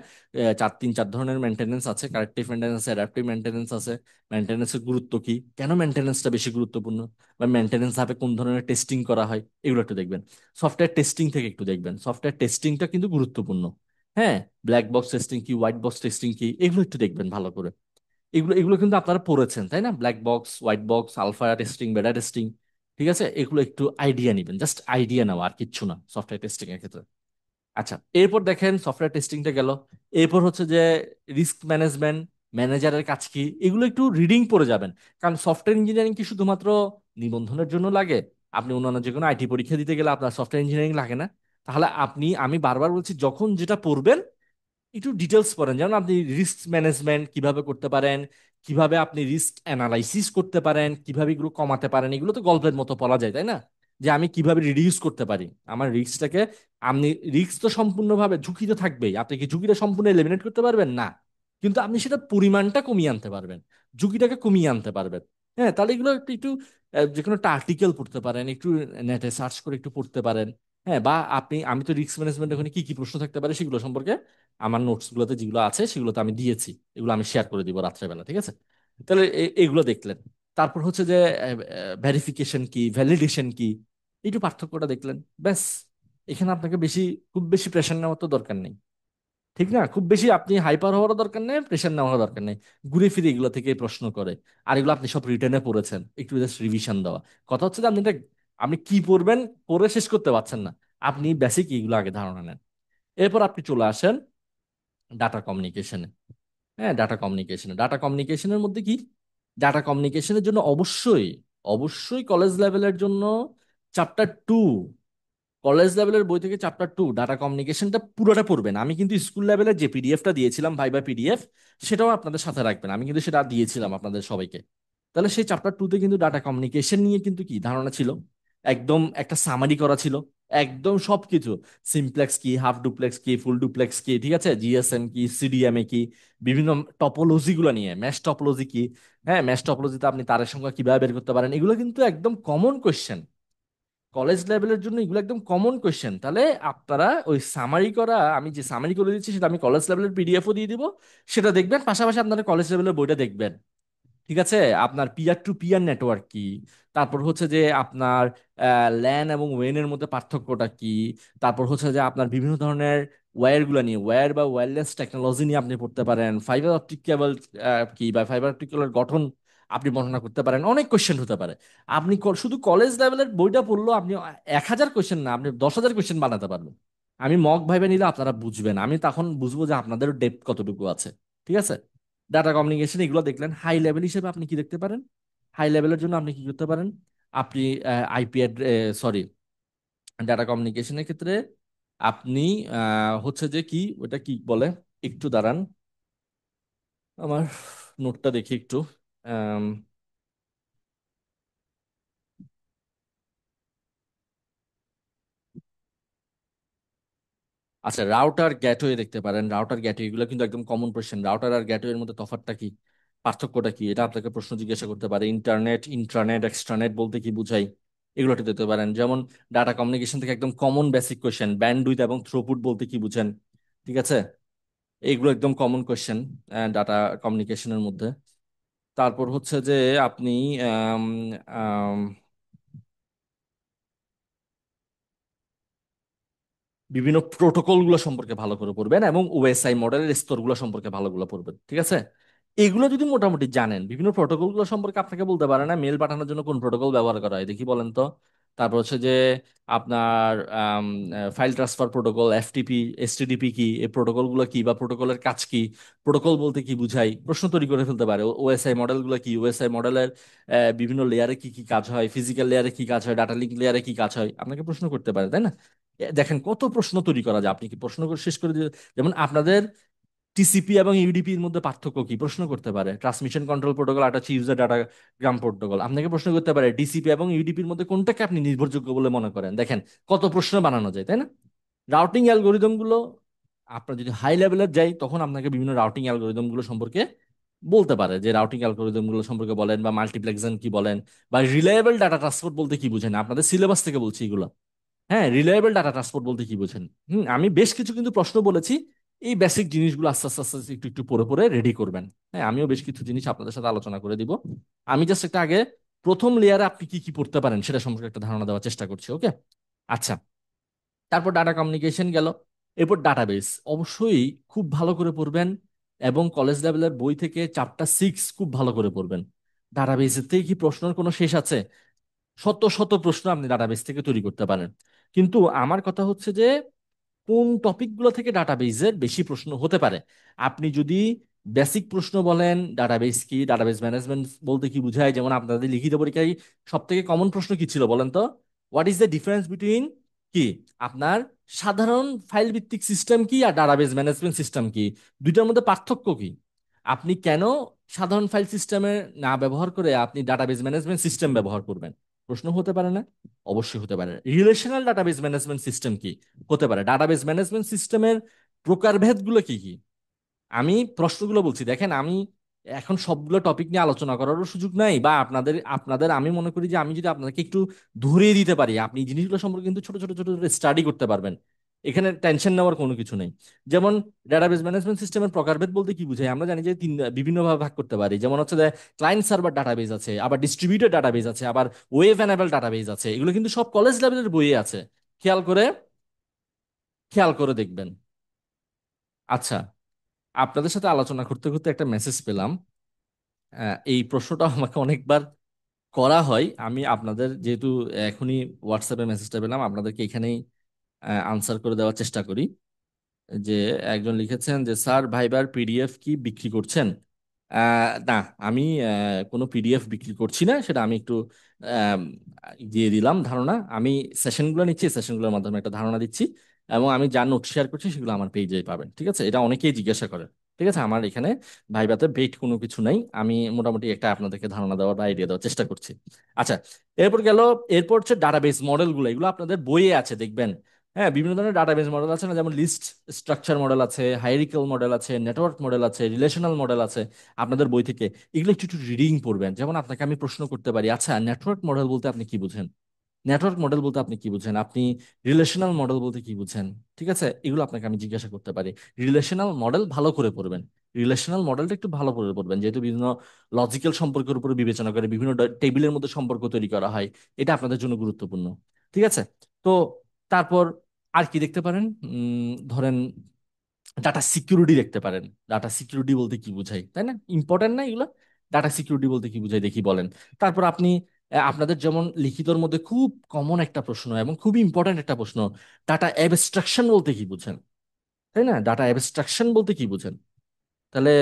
চার ধরনের মেনটেনেন্স আছে, কারেক্টিভ মেনটেনেন্স, অ্যাডাপটিভ মেনটেনেন্স আছে। মেনটেনেন্সের গুরুত্ব কি, কেন মেনটেনেন্সটা বেশি গুরুত্বপূর্ণ, বা মেনটেনেন্স ধাপে কোন ধরনের টেস্টিং করা হয়, এগুলো একটু দেখবেন। সফটওয়্যার টেস্টিং থেকে একটু দেখবেন, সফটওয়্যার টেস্টিংটা কিন্তু গুরুত্বপূর্ণ। হ্যাঁ, ব্ল্যাক বক্স টেস্টিং কি, হোয়াইট বক্স টেস্টিং কি, এগুলো একটু দেখবেন ভালো করে। এগুলো এগুলো কিন্তু আপনারা পড়েছেন তাই না, black box, white box, alpha testing, beta testing. ঠিক আছে, এগুলো একটু আইডিয়া নেবেন, জাস্ট আইডিয়া নেওয়া, আর কিচ্ছু না সফটওয়্যার টেস্টিং এর ক্ষেত্রে। আচ্ছা, এরপর দেখেন সফটওয়্যার টেস্টিংটা গেল। এরপর হচ্ছে যে রিস্ক ম্যানেজমেন্ট, ম্যানেজারের কাজ কি, এগুলো একটু রিডিং পড়ে যাবেন। কারণ সফটওয়্যার ইঞ্জিনিয়ারিং কি শুধুমাত্র নিবন্ধনের জন্য লাগে? আপনি অন্যান্য যে কোনো আইটি পরীক্ষা দিতে গেলে আপনার সফটওয়্যার ইঞ্জিনিয়ারিং লাগে না? তাহলে আমি বারবার বলছি, যখন যেটা পড়বেন একটু ডিটেলস পড়েন। যেমন আপনি রিস্ক ম্যানেজমেন্ট কিভাবে করতে পারেন, কিভাবে আপনি রিস্ক অ্যানালাইসিস করতে পারেন, কিভাবে এগুলো কমাতে পারেন, এগুলো তো গল্পের মতো পড়া যায় তাই না? যে আমি কিভাবে রিডিউস করতে পারি আমার রিস্কটাকে। আপনি রিস্ক তো সম্পূর্ণভাবে, ঝুঁকি তো থাকবেই, আপনি কি ঝুঁকিটা সম্পূর্ণ এলিমিনেট করতে পারবেন না? কিন্তু আপনি সেটা পরিমাণটা কমিয়ে আনতে পারবেন, ঝুঁকিটাকে কমিয়ে আনতে পারবেন। হ্যাঁ, তাহলে এগুলো একটু একটু যে কোনো একটা আর্টিকেল পড়তে পারেন, একটু নেটে সার্চ করে একটু পড়তে পারেন। হ্যাঁ, বা আমি তো রিস্ক ম্যানেজমেন্ট ওখানে কি কি প্রশ্ন থাকতে পারে সেগুলো সম্পর্কে আমার নোটস গুলোতে যেগুলো আছে সেগুলোতে আমি দিয়েছি, এগুলো আমি শেয়ার করে দিব রাত্রেবেলা, ঠিক আছে? তাহলে এগুলো দেখলেন। তারপর হচ্ছে যে ভেরিফিকেশন কি, ভ্যালিডেশন কি, একটু পার্থক্যটা দেখলেন, ব্যাস। এখানে আপনাকে খুব বেশি প্রেশার নেওয়ার তো দরকার নেই, ঠিক না? খুব বেশি আপনি হাইপার হওয়ারও দরকার নেই, প্রেশার নেওয়ারও দরকার নেই। ঘুরে ফিরে এগুলো থেকে প্রশ্ন করে, আর এগুলো আপনি সব রিটেনে পড়েছেন, একটু জাস্ট রিভিশন দেওয়া। কথা হচ্ছে যে আপনি কি পড়বেন, পড়ে শেষ করতে পারছেন না, আপনি বেসিক এগুলো আগে ধারণা নেন। এরপর আপনি চলে আসেন ডাটা কমিউনিকেশনে। হ্যাঁ, ডাটা কমিউনিকেশনের মধ্যে কি, ডাটা কমিউনিকেশনের জন্য অবশ্যই অবশ্যই কলেজ লেভেলের জন্য চ্যাপ্টার 2, কলেজ লেভেলের বই থেকে চ্যাপ্টার 2 ডাটা কমিউনিকেশনটা পুরোটা পড়বেন। আমি কিন্তু স্কুল লেভেলের যে পিডিএফটা দিয়েছিলাম, ভাইবা পিডিএফ, সেটাও আপনাদের সাথে রাখবেন, আমি কিন্তু সেটা দিয়েছিলাম আপনাদের সবাইকে। তাহলে সেই চ্যাপ্টার 2তে কিন্তু ডাটা কমিউনিকেশন নিয়ে কিন্তু কি ধারণা ছিল, একদম একটা সামারি করা ছিল, একদম সবকিছু। সিমপ্লেক্স কি, হাফ ডুপ্লেক্স কি, ফুল ডুপ্লেক্স কি, ঠিক আছে, জিএসএম কি, সিডিএমএ কি, বিভিন্ন টপোলজি গুলো নিয়ে, ম্যাশ টপোলজি কি। হ্যাঁ, ম্যাশ টপোলজিতে আপনি তারের সংখ্যা কিভাবে বের করতে পারেন, এগুলো কিন্তু একদম কমন কোয়েশ্চেন কলেজ লেভেলের জন্য, এগুলো একদম কমন কোয়েশ্চেন। তাহলে আপনারা ওই সামারি করা, আমি যে সামারি করে দিচ্ছি সেটা আমি কলেজ লেভেলের পিডিএফও দিয়ে দিব, সেটা দেখবেন, পাশাপাশি আপনারা কলেজ লেভেলের বইটা দেখবেন। ঠিক আছে, আপনার পিয়ার টু পিয়ার নেটওয়ার্ক কি, তারপর হচ্ছে যে আপনার ল্যান এবং ওয়েনের মধ্যে পার্থক্যটা কি, তারপর হচ্ছে যে আপনার বিভিন্ন ধরনের ওয়্যারগুলো নিয়ে, ওয়্যার বা ওয়্যারলেস টেকনোলজি নিয়ে আপনি পড়তে পারেন, ফাইবার অপটিক কেবল কি বা ফাইবার অপটিক কেবলের গঠন আপনি বর্ণনা করতে পারেন, অনেক কোশ্চেন হতে পারে। আপনি শুধু কলেজ লেভেলের বইটা পড়লেও আপনি 1,000 কোশ্চেন না, আপনি 10,000 কোশ্চেন বানাতে পারবেন। আমি মক ভাইবে নিলে আপনারা বুঝবেন, আমি তখন বুঝবো যে আপনাদের ডেপথ কতটুকু আছে। ঠিক আছে, ডাটা কমিউনিকেশন এগুলো দেখলেন। হাই লেভেল হিসেবে আপনি কি দেখতে পারেন, হাই লেভেলের জন্য আপনি কি করতে পারেন, আপনি আইপি, সরি, ডাটা কমিউনিকেশনের ক্ষেত্রে আপনি হচ্ছে যে কি, ওটা কি বলে, একটু দাঁড়ান, আমার নোটটা দেখি একটু। আম, আচ্ছা, রাউটার গ্যাটওয়ে দেখতে পারেন, রাউটার গ্যাটওয়ে এগুলো কিন্তু একদম কমন কোশ্চেন। রাউটার আর গ্যাটওয়ের মধ্যে তফাৎটা কি, পার্থক্যটা কি, এটা আপনাকে প্রশ্ন জিজ্ঞাসা করতে পারে। ইন্টারনেট, ইন্ট্রানেট, এক্সট্রানেট বলতে কি বুঝাই, এগুলোতে দিতে পারেন। যেমন ডাটা কমিউনিকেশন থেকে একদম কমন বেসিক কোশ্চেন, ব্যান্ডউইথ এবং থ্রুপুট বলতে কি বুঝেন, ঠিক আছে, এইগুলো একদম কমন কোশ্চেন ডাটা কমিউনিকেশনের মধ্যে। তারপর হচ্ছে যে আপনি আম, আম, বিভিন্ন প্রোটোকল গুলো সম্পর্কে ভালো করে পড়বেন এবং ওএসআই মডেলের স্তরগুলো সম্পর্কে ভালোগুলো পড়বেন, ঠিক আছে? এগুলো যদি মোটামুটি জানেন, বিভিন্ন প্রোটোকল গুলো সম্পর্কে আপনাকে বলতে পারে না মেল পাঠানোর জন্য কোন প্রোটোকল ব্যবহার করা হয় দেখি বলেন তো। তারপর হচ্ছে যে আপনার ফাইল ট্রান্সফার প্রোটোকল, এফটিপি, এসটিডিপি কি, এই প্রোটোকল গুলো কি বা প্রোটোকলের কাজ কি, প্রোটোকল বলতে কি বুঝাই, প্রশ্ন তৈরি করে ফেলতে পারে। ওএসআই মডেল গুলো কি, ওএসআই মডেলের বিভিন্ন লেয়ারে কি কি কাজ হয়, ফিজিক্যাল লেয়ারে কি কাজ হয়, ডাটা লিঙ্ক লেয়ারে কি কাজ হয়, আপনাকে প্রশ্ন করতে পারে, তাই না? দেখেন কত প্রশ্ন তৈরি করা যায়, আপনি কি প্রশ্ন করে শেষ করে দিয়ে, যেমন আপনাদের টিসিপি এবং ইউডিপি এর মধ্যে পার্থক্য কি প্রশ্ন করতে পারে, ট্রান্সমিশন কন্ট্রোল প্রোটোকল আর হচ্ছে ইউজার ডাটা গ্রাম প্রোটোকল, আপনাকে প্রশ্ন করতে পারে ডিসিপি এবং ইউডিপির মধ্যে কোনটাকে আপনি নির্ভরযোগ্য বলে মনে করেন। দেখেন কত প্রশ্ন বানানো যায়, তাই না? রাউটিং অ্যালগোরিদম গুলো আপনার যদি হাই লেভেলের যাই তখন আপনাকে বিভিন্ন রাউটিং অ্যালগোরিদম গুলো সম্পর্কে বলতে পারে, যে রাউটিং অ্যালগোরিদম গুলো সম্পর্কে বলেন বা মাল্টিপ্লেক্সন কি বলেন বা রিলায়েবল ডাটা ট্রান্সপোর্ট বলতে কি বুঝেন, আপনাদের সিলেবাস থেকে বলছি এগুলো। হ্যাঁ, রিলায়েবল ডাটা ট্রান্সপোর্ট বলতে কি বোঝেন? আমি বেশ কিছু কিন্তু প্রশ্ন বলেছি, এই বেসিক জিনিসগুলো আস্তে আস্তে আস্তে আস্তে একটু একটু পড়ে পড়ে রেডি করবেন। হ্যাঁ, আমিও বেশ কিছু জিনিস আপনাদের সাথে আলোচনা করে দিব। আমি জাস্ট একটা আগে প্রথম লেয়ারে আপনি কি কি পড়তে পারেন সেটা সম্পর্কে একটা ধারণা দেওয়ার চেষ্টা করছি, ওকে? আচ্ছা, তারপর ডাটা কমিউনিকেশন গেল, এরপর ডাটাবেস অবশ্যই খুব ভালো করে পড়বেন এবং কলেজ লেভেলের বই থেকে চ্যাপ্টার 6 খুব ভালো করে পড়বেন। ডাটাবেসের থেকে কি প্রশ্নের কোনো শেষ আছে? শত শত প্রশ্ন আপনি ডাটাবেস থেকে তৈরি করতে পারেন। কিন্তু আমার কথা হচ্ছে যে কোন টপিকগুলো থেকে ডাটাবেজের বেশি প্রশ্ন হতে পারে। আপনি যদি বেসিক প্রশ্ন বলেন, ডাটাবেস কি, ডাটাবেস ম্যানেজমেন্ট বলতে কি বুঝায়, যেমন আপনাদের লিখিত পরীক্ষায় সব থেকে কমন প্রশ্ন কি ছিল বলেন তো? What is the difference between কি আপনার সাধারণ ফাইল ভিত্তিক সিস্টেম কি আর ডাটাবেস ম্যানেজমেন্ট সিস্টেম কি, দুইটার মধ্যে পার্থক্য কি? আপনি কেন সাধারণ ফাইল সিস্টেমে না ব্যবহার করে আপনি ডাটাবেস ম্যানেজমেন্ট সিস্টেম ব্যবহার করবেন? প্রশ্ন হতে পারে না? অবশ্যই হতে পারে। রিলেশনাল ডাটাবেস ম্যানেজমেন্ট সিস্টেম কি, হতে পারে। ডাটাবেস ম্যানেজমেন্ট সিস্টেমের প্রকারভেদগুলো কি কি, আমি প্রশ্নগুলো বলছি দেখেন। আমি এখন সবগুলো টপিক নিয়ে আলোচনা করারও সুযোগ নাই, বা আপনাদের আপনাদের আমি মনে করি যে আমি যদি আপনাকে একটু ধরিয়ে দিতে পারি, আপনি এই জিনিসগুলো সম্পর্কে কিন্তু ছোট ছোট ছোট ছোট স্টাডি করতে পারবেন। এখানে টেনশন নেওয়ার কোনো কিছু নেই। যেমন ডাটাবেস ম্যানেজমেন্ট সিস্টেমের প্রকারভেদ বলতে কি বুঝায়, আমরা জানি যে বিভিন্ন ভাবে ভাগ করতে পারি। যেমন হচ্ছে যে ক্লায়েন্ট সার্ভার ডাটাবেস আছে, আবার ডিস্ট্রিবিউটেড ডাটাবেস আছে, আবার ওয়েব এনেবল ডাটাবেস আছে। এগুলো কিন্তু সব কলেজ লেভেলের বইয়ে আছে, খেয়াল করে খেয়াল করে দেখবেন। আচ্ছা, আপনাদের সাথে আলোচনা করতে করতে একটা মেসেজ পেলাম। এই প্রশ্নটা আমাকে অনেকবার করা হয়। আমি আপনাদের যেহেতু এখনই হোয়াটসঅ্যাপে মেসেজটা পেলাম, আপনাদেরকে এখানেই আনসার করে দেওয়ার চেষ্টা করি। যে একজন লিখেছেন যে স্যার ভাইবার পিডিএফ কি বিক্রি করছেন? না, আমি কোনো পিডিএফ বিক্রি করছি না, সেটা আমি একটু আম, দিয়ে দিলাম ধারণা। আমি সেশনগুলো নিচ্ছি, সেশনগুলোর মাধ্যমে একটা ধারণা দিচ্ছি, এবং আমি যা নোট শেয়ার করছি সেগুলো আমার পেজে পাবেন, ঠিক আছে? এটা অনেকেই জিজ্ঞাসা করে, ঠিক আছে? আমার এখানে ভাইভাতে পেইড কোনো কিছু নাই, আমি মোটামুটি একটা আপনাদেরকে ধারণা দেওয়ার বা আইডিয়া দেওয়ার চেষ্টা করছি। আচ্ছা, এরপর গেল, এরপর হচ্ছে ডাটাবেস মডেলগুলো, এগুলো আপনাদের বইয়ে আছে দেখবেন। হ্যাঁ, বিভিন্ন ধরনের ডাটাবেস মডেল আছে না, যেমন লিস্ট স্ট্রাকচার মডেল আছে, হাইরার্কিক্যাল মডেল আছে, নেটওয়ার্ক মডেল আছে, রিলেশনাল মডেল আছে আপনাদের বই থেকে। এগুলো একটু একটু রিডিং পড়বেন। যেমন আপনাকে আমি প্রশ্ন করতে পারি, আচ্ছা নেটওয়ার্ক মডেল বলতে আপনি কি বুঝেন? নেটওয়ার্ক মডেল বলতে আপনি কি বুঝেন? আপনি রিলেশনাল মডেল বলতে কি বুঝেন? ঠিক আছে, এগুলো আপনাকে আমি জিজ্ঞাসা করতে পারি। রিলেশনাল মডেল ভালো করে পড়বেন, রিলেশনাল মডেলটা একটু ভালো করে পড়বেন, যেহেতু বিভিন্ন লজিক্যাল সম্পর্কের উপর বিবেচনা করে বিভিন্ন টেবিলের মধ্যে সম্পর্ক তৈরি করা হয়। এটা আপনাদের জন্য গুরুত্বপূর্ণ, ঠিক আছে? তো তারপর আর কি দেখতে পারেন? ধরেন ডাটা সিকিউরিটি দেখতে পারেন। ডাটা সিকিউরিটি বলতে কি বুঝাই, তাই না? ইম্পর্টেন্ট না এগুলো? ডাটা সিকিউরিটি বলতে কি বুঝাই দেখি বলেন। তারপর আপনি আপনাদের যেমন লিখিতর মধ্যে খুব কমন একটা প্রশ্ন এবং খুবই ইম্পর্টেন্ট একটা প্রশ্ন, ডাটা অ্যাবস্ট্রাকশন বলতে কি বুঝেন? তাই না? ডাটা অ্যাবস্ট্রাকশন বলতে কি বুঝেন? তাহলে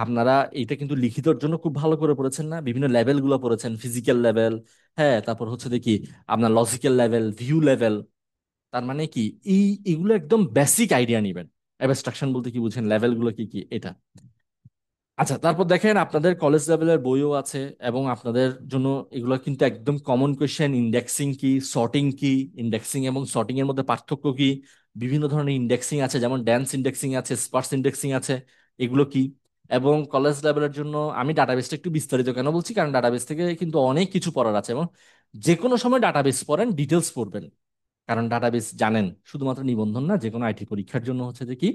আপনারা এটা কিন্তু লিখিতর জন্য খুব ভালো করে পড়েছেন না? বিভিন্ন লেভেল গুলো পড়েছেন, ফিজিক্যাল লেভেল, হ্যাঁ, তারপর হচ্ছে দেখি আপনার লজিক্যাল লেভেল, ভিউ লেভেল। তার মানে কি, এই এগুলো একদম বেসিক আইডিয়া নিবেন। অ্যাবস্ট্রাকশন বলতে কি বুঝেন, লেভেল গুলো কি কি, এটা। আচ্ছা, তারপর দেখেন আপনাদের কলেজ লেভেলের বইও আছে, এবং আপনাদের জন্য এগুলো কিন্তু একদম কমন কোয়েশ্চেন। ইন্ডেক্সিং কি, সর্টিং কি, ইন্ডেক্সিং এবং সর্টিং এর মধ্যে পার্থক্য কি, বিভিন্ন ধরনের ইন্ডেক্সিং আছে, যেমন ড্যান্স ইন্ডেক্সিং আছে, স্পার্স ইন্ডেক্সিং আছে, এগুলো কি। এবং কলেজ লেভেলের জন্য আমি ডাটাবেসটা একটু বিস্তারিত কেন বলছি, কারণ ডাটাবেস থেকে কিন্তু অনেক কিছু পড়ার আছে, এবং যে কোনো সময় ডাটাবেস পড়েন, ডিটেলস পড়বেন। কারণ ডাটাবেস জানেন শুধুমাত্র নিবন্ধন না, যে কোনো আইটি পরীক্ষার জন্য হচ্ছে যে কি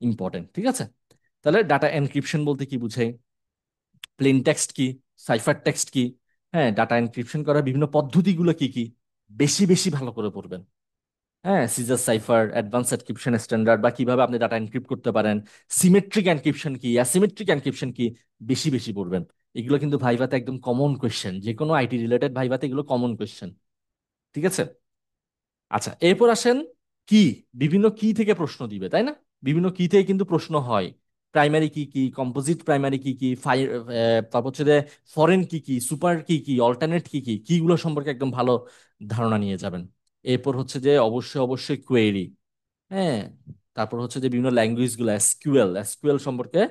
ইম্পর্টেন্ট, ঠিক আছে? তাহলে ডাটা এনক্রিপশন বলতে কি বুঝায়? প্লেন টেক্সট কি, সাইফার টেক্সট কি, হ্যাঁ, ডাটা এনক্রিপশন করার বিভিন্ন পদ্ধতিগুলো কি কি, বেশি বেশি ভালো করে পড়বেন। হ্যাঁ, Caesar cipher, advance encryption standard, বা কিভাবে আপনি ডাটা এনক্রিপ্ট করতে পারেন, সিমেট্রিক এনক্রিপশন কি, অ্যাসিমেট্রিক এনক্রিপশন কি, বেশি বেশি পড়বেন। এগুলো কিন্তু ভাইভাতে একদম কমন কোয়েশ্চেন, যে কোনো আইটি রিলেটেড ভাইভাতে এগুলো কমন কোয়েশ্চেন। ঠিক আছে? আচ্ছা, এরপর আসেন কি, বিভিন্ন কি থেকে প্রশ্ন দিবে, তাই না? বিভিন্ন কি থেকে কিন্তু প্রশ্ন হয়। প্রাইমারি কি কি, কম্পোজিট প্রাইমারি কি কি, তারপর হচ্ছে যে ফরেন কি কি, সুপার কি কি, অল্টারনেট কি কি, কিগুলো সম্পর্কে একদম ভালো ধারণা নিয়ে যাবেন। এরপর হচ্ছে যে অবশ্যই অবশ্যই কোয়েরি। হ্যাঁ, তারপর হচ্ছে যে বিভিন্ন ল্যাঙ্গুয়েজ গুলো, এসকিউএল, এসকিউএল সম্পর্কে,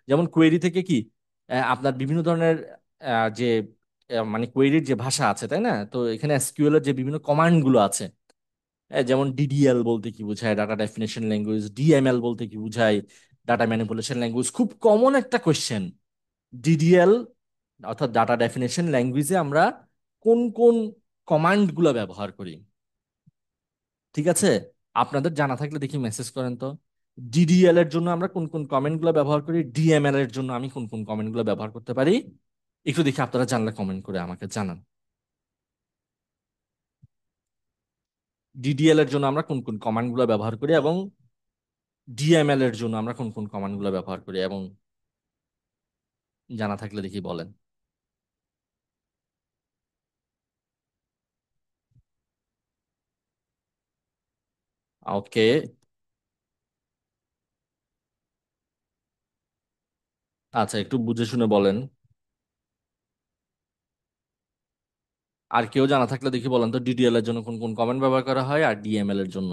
যেমন কোয়েরি থেকে কি আপনার বিভিন্ন ধরনের যে মানে কোয়েরির যে ভাষা আছে, তাই না? তো এখানে এসকিউএল এর যে বিভিন্ন কমান্ড গুলো আছে, যেমন ডিডিএল বলতে কি বোঝায়, ডাটা ডেফিনেশন ল্যাঙ্গুয়েজ, ডিএমএল বলতে কি বোঝায়, ডাটা ম্যানিপুলেশন ল্যাঙ্গুয়েজ, খুব কমন একটা কোয়েশ্চেন। ডিডিএল অর্থাৎ ডাটা ডেফিনেশন ল্যাঙ্গুয়েজে আমরা কোন কোন কমান্ড গুলো ব্যবহার করি? ঠিক আছে, আপনাদের জানা থাকলে দেখি মেসেজ করেন তো। ডিডিএল এর জন্য আমরা কোন কোন কমেন্ট গুলো ব্যবহার করি, ডিএমএল এর জন্য আমি কোন কোন কমেন্ট গুলো ব্যবহার করতে পারি, একটু দেখি আপনারা জানলে কমেন্ট করে আমাকে জানান। ডিডিএল এর জন্য আমরা কোন কোন কমান্ড গুলো ব্যবহার করি, এবং ডিএমএল এর জন্য আমরা কোন কোন কমান্ড গুলো ব্যবহার করি, এবং জানা থাকলে দেখি বলেন। ওকে, আচ্ছা, একটু বুঝে শুনে বলেন। আর কেউ জানা থাকলে দেখি বলেন তো, ডিডিএল এর জন্য কোন কোন কমেন্ট ব্যবহার করা হয়, আর ডিএমএল এর জন্য।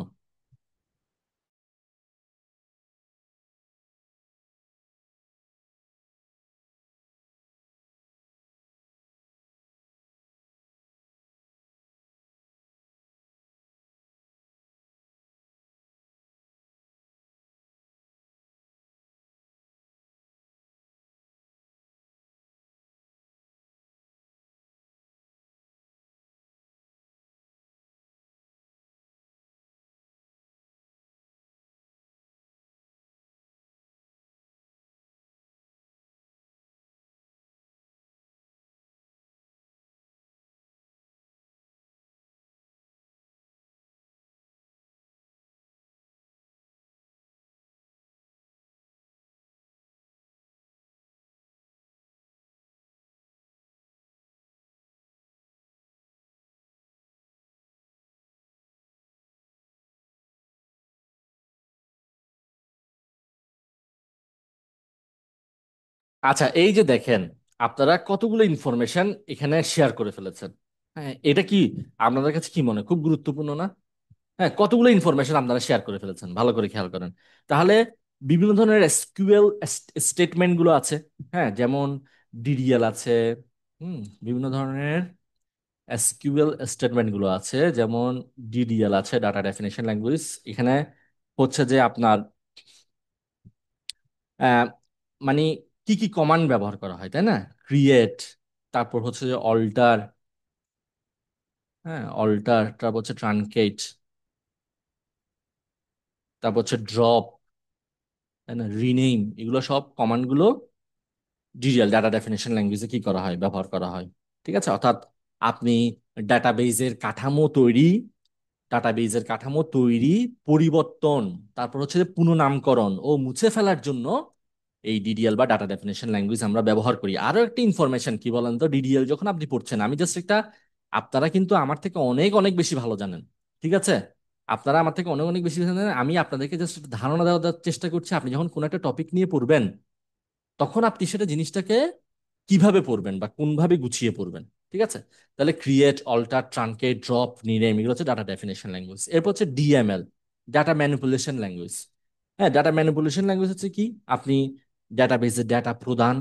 আচ্ছা, এই যে দেখেন, আপনারা কতগুলো ইনফরমেশন এখানে শেয়ার করে ফেলেছেন। হ্যাঁ, এটা কি আপনাদের কাছে কি মনে হয়? খুব গুরুত্বপূর্ণ না? হ্যাঁ, কতগুলো ইনফরমেশন আপনারা শেয়ার করে ফেলেছেন, ভালো করে খেয়াল করেন। তাহলে বিভিন্ন ধরনের এসকিউএল স্টেটমেন্ট গুলো আছে। হ্যাঁ, যেমন ডিডিএল আছে। হুম, বিভিন্ন ধরনের এসকিউএল স্টেটমেন্ট গুলো আছে, যেমন ডিডিএল আছে, ডাটা ডেফিনেশন ল্যাঙ্গুয়েজ। এখানে হচ্ছে যে আপনার আহ, মানে কি কি কমান্ড ব্যবহার করা হয়, তাই না? ক্রিয়েট, তারপর হচ্ছে যে অল্টার, হ্যাঁ, অল্টার, তারপর হচ্ছে ট্রানকেট, তারপর হচ্ছে ড্রপ, তাই না, রিনেম, এগুলো সব কমান্ড গুলো ডিডিএল, ডাটা ডেফিনেশন ল্যাঙ্গুয়েজে কি করা হয়, ব্যবহার করা হয়। ঠিক আছে, অর্থাৎ আপনি ডাটাবেজের কাঠামো তৈরি, ডাটাবেজের কাঠামো তৈরি, পরিবর্তন, তারপর হচ্ছে যে পুনঃনামকরণ ও মুছে ফেলার জন্য এই ডিডিএল বা ডাটা ডেফিনেশন ল্যাঙ্গুয়েজ আমরা ব্যবহার করি। আরো একটা ইনফরমেশন কি বলেন তো, ডিডিএল যখন আপনি পড়ছেন, আমি জাস্ট একটা, আপনারা কিন্তু আমার থেকে অনেক অনেক বেশি ভালো জানেন। ঠিক আছে, আপনারা আমার থেকে অনেক অনেক বেশি জানেন, আমি আপনাদেরকে জাস্ট ধারণা দেওয়ার চেষ্টা করছি। আপনি যখন কোনো একটা টপিক নিয়ে পড়বেন, তখন আপনি সেটা জিনিসটাকে কিভাবে পড়বেন বা কোনভাবে গুছিয়ে পড়বেন। ঠিক আছে, তাহলে ক্রিয়েট, অল্টার, ট্রানকেট, ড্রপ, রিনেম, এগুলো হচ্ছে ডাটা ডেফিনেশন ল্যাঙ্গুয়েজ। এরপর হচ্ছে ডিএমএল, ডাটা ম্যানিপুলেশন ল্যাঙ্গুয়েজ। হ্যাঁ, ডাটা ম্যানিপুলেশন ল্যাঙ্গুয়েজ হচ্ছে কি, আপনি ডাটাবেজে ডাটা প্রদান,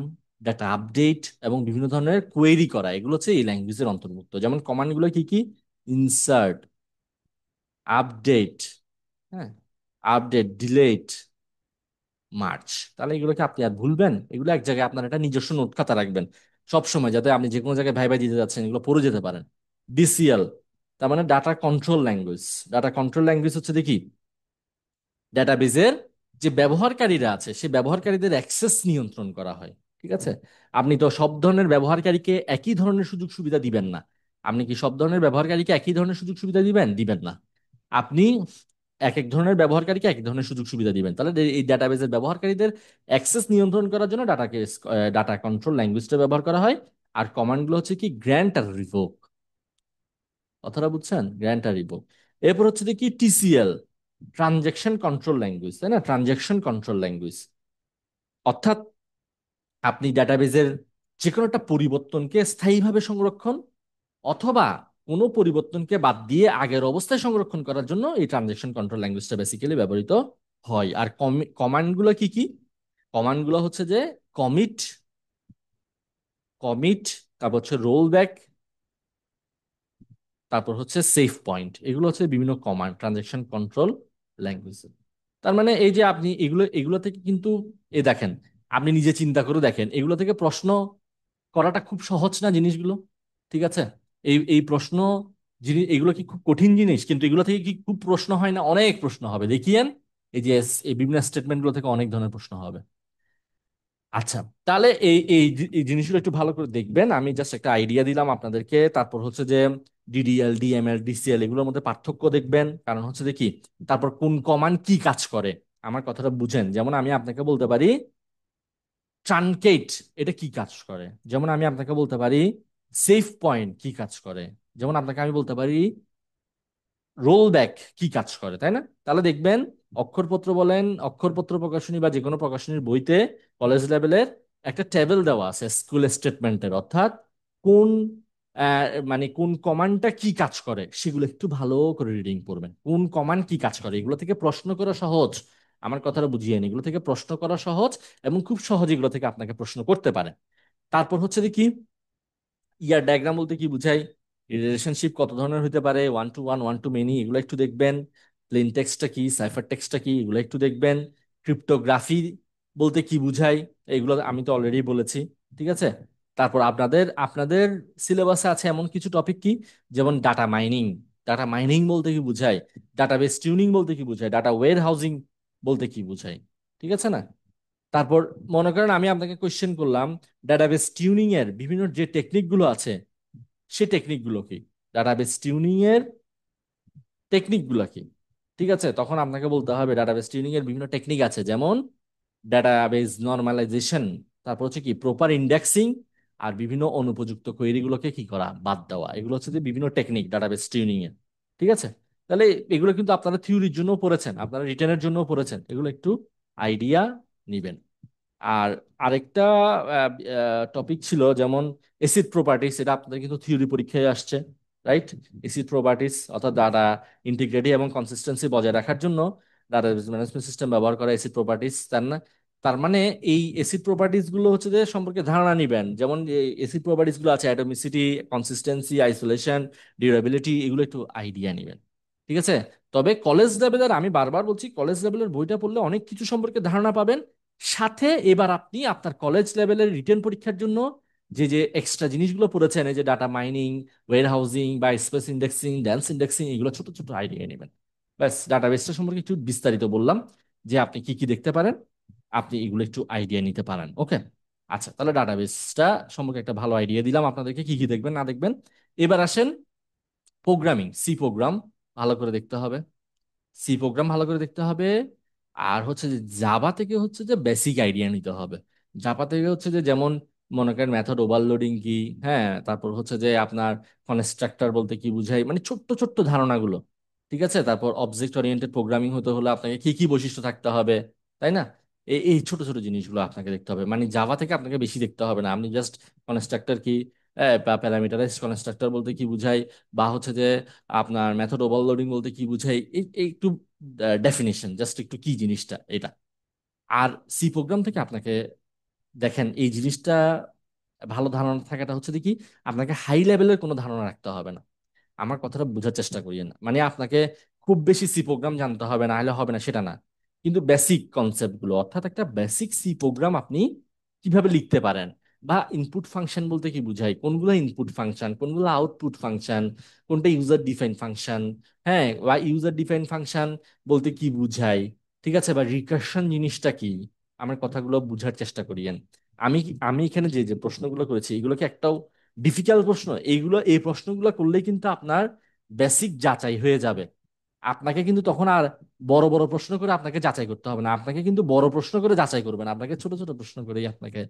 ডাটা আপডেট এবং বিভিন্ন ধরনের কোয়েরি করা, এগুলো হচ্ছে এই ল্যাঙ্গুয়েজের অন্তর্ভুক্ত। যেমন কমান্ডগুলো কি কি, ইনসার্ট, আপডেট, হ্যাঁ, আপডেট, ডিলেট, মার্চ। তাহলে এগুলোকে আপনি আর ভুলবেন? এগুলো এক জায়গায় আপনার একটা নিজস্ব নোট খাতা রাখবেন সব সময়, যাতে আপনি যে কোনো জায়গায় ভাইবা দিতে যাচ্ছেন এগুলো পড়ে যেতে পারেন। ডিসিএল, তার মানে data control language. Data control language হচ্ছে দেখি ডাটাবেজের যে ব্যবহারকারীরা আছে, সেই ব্যবহারকারীদের অ্যাক্সেস নিয়ন্ত্রণ করা হয়। ঠিক আছে? আপনি তো সব ধরনের ব্যবহারকারীকে একই ধরনের সুযোগ সুবিধা দিবেন না। আপনি কি সব ধরনের ব্যবহারকারীকে একই ধরনের সুযোগ সুবিধা দিবেন? দিবেন না। আপনি এক এক ধরনের ব্যবহারকারীকে এক এক ধরনের সুযোগ সুবিধা দিবেন। তাহলে এই ডাটাবেজের ব্যবহারকারীদের অ্যাক্সেস নিয়ন্ত্রণ করার জন্য ডাটা কন্ট্রোল ল্যাঙ্গুয়েজটা ব্যবহার করা হয়। আর কমান্ডগুলো হচ্ছে কি গ্র্যান্ট আর রিভোক। কথাটা বুঝছেন? গ্র্যান্ট আর রিভোক। এরপর হচ্ছে যে কি টিসিএল, ট্রানজেকশন কন্ট্রোল ল্যাঙ্গুয়েজ, তাই না? ট্রানজেকশন কন্ট্রোল ল্যাঙ্গুয়েজ অর্থাৎ আপনি ডাটাবেজের যে কোনো একটা পরিবর্তনকে স্থায়ীভাবে সংরক্ষণ অথবা কোনো পরিবর্তনকে বাদ দিয়ে আগের অবস্থায় সংরক্ষণ করার জন্য এই ট্রানজেকশন কন্ট্রোল ল্যাঙ্গুয়েজটা বেসিক্যালি ব্যবহৃত হয়। আর কমান্ডগুলো কি কি? কমান্ডগুলো হচ্ছে যে কমিট, কমিট, তারপর হচ্ছে রোল ব্যাক, তারপর হচ্ছে সেভ পয়েন্ট। এগুলো হচ্ছে বিভিন্ন কমান্ড ট্রানজেকশন কন্ট্রোল ল্যাঙ্গুয়েজ। তার মানে এই যে আপনি এগুলো এগুলো থেকে কিন্তু দেখেন, আপনি নিজে চিন্তা করে দেখেন, এগুলো থেকে প্রশ্ন করাটা খুব সহজ না জিনিসগুলো? ঠিক আছে? এই এই প্রশ্ন জিনিস এগুলো কি খুব কঠিন জিনিস? কিন্তু এগুলো থেকে কি খুব প্রশ্ন হয় না? অনেক প্রশ্ন হবে, দেখিয়েন। এই যে এই বিভিন্ন স্টেটমেন্ট গুলো থেকে অনেক ধরনের প্রশ্ন হবে। আচ্ছা, তাহলে এই জিনিসগুলো একটু ভালো করে দেখবেন। আমি জাস্ট একটা আইডিয়া দিলাম আপনাদেরকে। তারপর হচ্ছে যে ডিডিএল, ডিএমএল, ডিসিএল এগুলোর মধ্যে পার্থক্য দেখবেন। কারণ হচ্ছে যে কি, তারপর কোন কমান্ড কি কাজ করে আমার কথাটা বুঝেন। যেমন আমি আপনাকে বলতে পারি ট্রানকেট, এটা কি কাজ করে। যেমন আমি আপনাকে বলতে পারি সেভ পয়েন্ট কি কাজ করে। যেমন আপনাকে আমি বলতে পারি রোল ব্যাক কি কাজ করে, তাই না? তাহলে দেখবেন অক্ষরপত্র বলেন, অক্ষরপত্র প্রকাশনী বা যে কোনো প্রকাশনীর বইতে কলেজ লেভেলের একটা টেবিল দেওয়া আছে স্কুল স্টেটমেন্টের, অর্থাৎ কোন মানে কোন কমান্ডটা কি কাজ করে সেগুলো একটু ভালো করে রিডিং করবেন। কোন কমান্ড কি কাজ করে, এগুলো থেকে প্রশ্ন করা সহজ। আমার কথাটা বুঝিয়ে নিন, এগুলো থেকে প্রশ্ন করা সহজ এবং খুব সহজ এগুলো থেকে আপনাকে প্রশ্ন করতে পারে। তারপর হচ্ছে যে কি ইয়ার ডায়াগ্রাম বলতে কি বুঝাই, রিলেশনশিপ কত ধরনের হতে পারে, one to one, one to many, এগুলো একটু দেখবেন। প্লেন টেক্সটটা কি, সাইফার টেক্সটটা কি, এগুলো একটু দেখবেন। ক্রিপ্টোগ্রাফি বলতে কি বুঝাই, এগুলো আমি তো অলরেডি বলেছি। ঠিক আছে? তারপর আপনাদের আপনাদের সিলেবাসে আছে এমন কিছু টপিক কি, যেমন ডাটা মাইনিং। ডাটা মাইনিং বলতে কি বুঝায়, ডাটাবেস টিউনিং বলতে কি বুঝায়, ডাটা ওয়্যার হাউজিং বলতে কি বুঝায়। ঠিক আছে না? তারপর মনে করেন আমি আপনাকে কোশ্চেন করলাম ডাটাবেস টিউনিং এর বিভিন্ন যে টেকনিক গুলো আছে সে টেকনিক গুলো কি, ডাটাবেস টিউনিং এর টেকনিক গুলো কি। ঠিক আছে? তখন আপনাকে বলতে হবে ডাটাবেস টিউনিং এর বিভিন্ন টেকনিক আছে, যেমন ডাটাবেস নর্মালাইজেশন, তারপর হচ্ছে কি প্রপার ইন্ডেক্সিং, আর বিভিন্ন অনুপযুক্ত কোয়েরি গুলোকে কি করা, বাদ দেওয়া। এগুলো হচ্ছে যে বিভিন্ন টেকনিক ডাটাবেস টিউনিং এর। ঠিক আছে? তাহলে এগুলো কিন্তু আপনারা থিওরির জন্য পড়েছেন, আপনারা রিটেনের জন্য পড়েছেন, এগুলো একটু আইডিয়া নিবেন। আর আরেকটা টপিক ছিল যেমন এসিড প্রপার্টিস, এটা আপনাদের কিন্তু থিওরি পরীক্ষায় আসছে, রাইট? এসিড প্রপার্টিস অর্থাৎ ডাটা ইন্টিগ্রিটি এবং কনসিস্টেন্সি বজায় রাখার জন্য ডাটা ম্যানেজমেন্ট সিস্টেম ব্যবহার করা এসিড প্রপার্টিস, তার না? তার মানে এই এসিড প্রপার্টিস গুলো হচ্ছে যে সম্পর্কে ধারণা নিবেন। যেমন এসিড প্রপার্টিস গুলো আছে অ্যাটমিসিটি, কনসিস্টেন্সি, আইসোলেশন, ডিউরেবিলিটি, এগুলো একটু আইডিয়া নিবেন। ঠিক আছে? তবে কলেজ লেভেলের, আমি বারবার বলছি, কলেজ লেভেলের বইটা পড়লে অনেক কিছু সম্পর্কে ধারণা পাবেন। সাথে এবার আপনি আপনার কলেজ লেভেলের রিটেন পরীক্ষার জন্য যে যে এক্সট্রা জিনিসগুলো পড়েছেন, এই যে ডাটা মাইনিং, ওয়্যার হাউজিং বা স্পেস ইন্ডেক্সিং, ডেন্স ইন্ডেক্সিং, এগুলো ছোট ছোট আইডিয়া নেবেন। ব্যাস, ডাটাবেসটা সম্পর্কে একটু বিস্তারিত বললাম যে আপনি কি কি দেখতে পারেন, আপনি এগুলো একটু আইডিয়া নিতে পারেন। ওকে? আচ্ছা, তাহলে ডাটাবেসটা সম্পর্কে একটা ভালো আইডিয়া দিলাম আপনাদেরকে, কি কি দেখবেন না দেখবেন। এবার আসেন প্রোগ্রামিং, সি প্রোগ্রাম ভালো করে দেখতে হবে। সি প্রোগ্রাম ভালো করে দেখতে হবে। আর হচ্ছে যে জাভা থেকে হচ্ছে যে বেসিক আইডিয়া নিতে হবে। জাভা থেকে হচ্ছে যে যেমন মনে করেন মেথড ওভারলোডিং কি, হ্যাঁ, তারপর হচ্ছে যে আপনার কনস্ট্রাক্টর বলতে কি বুঝাই, মানে ছোট্ট ছোট্ট ধারণাগুলো। ঠিক আছে? তারপর অবজেক্ট ওরিয়েন্টেড প্রোগ্রামিং হতে হলে আপনাকে কি কি বৈশিষ্ট্য থাকতে হবে, তাই না? এই এই ছোট ছোট জিনিসগুলো আপনাকে দেখতে হবে। মানে জাভা থেকে আপনাকে বেশি দেখতে হবে না, আপনি জাস্ট কনস্ট্রাক্টর কি, বা প্যারামিটারাইজ কনস্ট্রাক্টর বলতে কি বুঝাই, বা হচ্ছে যে আপনার মেথড ওভারলোডিং বলতে কি বুঝাই, এই একটু ডেফিনিশন, জাস্ট একটু কি জিনিসটা এটা। আর সি প্রোগ্রাম থেকে আপনাকে দেখেন এই জিনিসটা ভালো ধারণা থাকাটা হচ্ছে কি, আপনাকে হাই লেভেলের কোনো ধারণা রাখতে হবে না। আমার কথাটা বোঝার চেষ্টা করিয়েন না, মানে আপনাকে খুব বেশি সি প্রোগ্রাম জানতে হবে না, হলে হবে না সেটা না। কিন্তু বেসিক কনসেপ্ট গুলো, অর্থাৎ একটা বেসিক সি প্রোগ্রাম আপনি কিভাবে লিখতে পারেন, বা ইনপুট ফাংশন বলতে কি বুঝাই, কোনগুলো ইনপুট ফাংশন, কোনগুলো আউটপুট ফাংশন, কোনটা ইউজার ডিফাইন ফাংশন, হ্যাঁ, বা ইউজার ডিফাইন ফাংশন বলতে কি বুঝাই, ঠিক আছে, বা রিকারশন জিনিসটা কি, আমার কথাগুলো বুঝার চেষ্টা করিয়েন। আমি আমি এখানে যে যে প্রশ্নগুলো করেছি এগুলো কি একটাও ডিফিকাল্ট প্রশ্ন? এই প্রশ্নগুলো করলেই কিন্তু আপনার বেসিক যাচাই হয়ে যাবে। আপনাকে কিন্তু তখন আর বড় বড় প্রশ্ন করে আপনাকে যাচাই করতে হবে না, আপনাকে কিন্তু বড় প্রশ্ন করে যাচাই করবে না, আপনাকে ছোট ছোট প্রশ্ন করেই আপনাকে,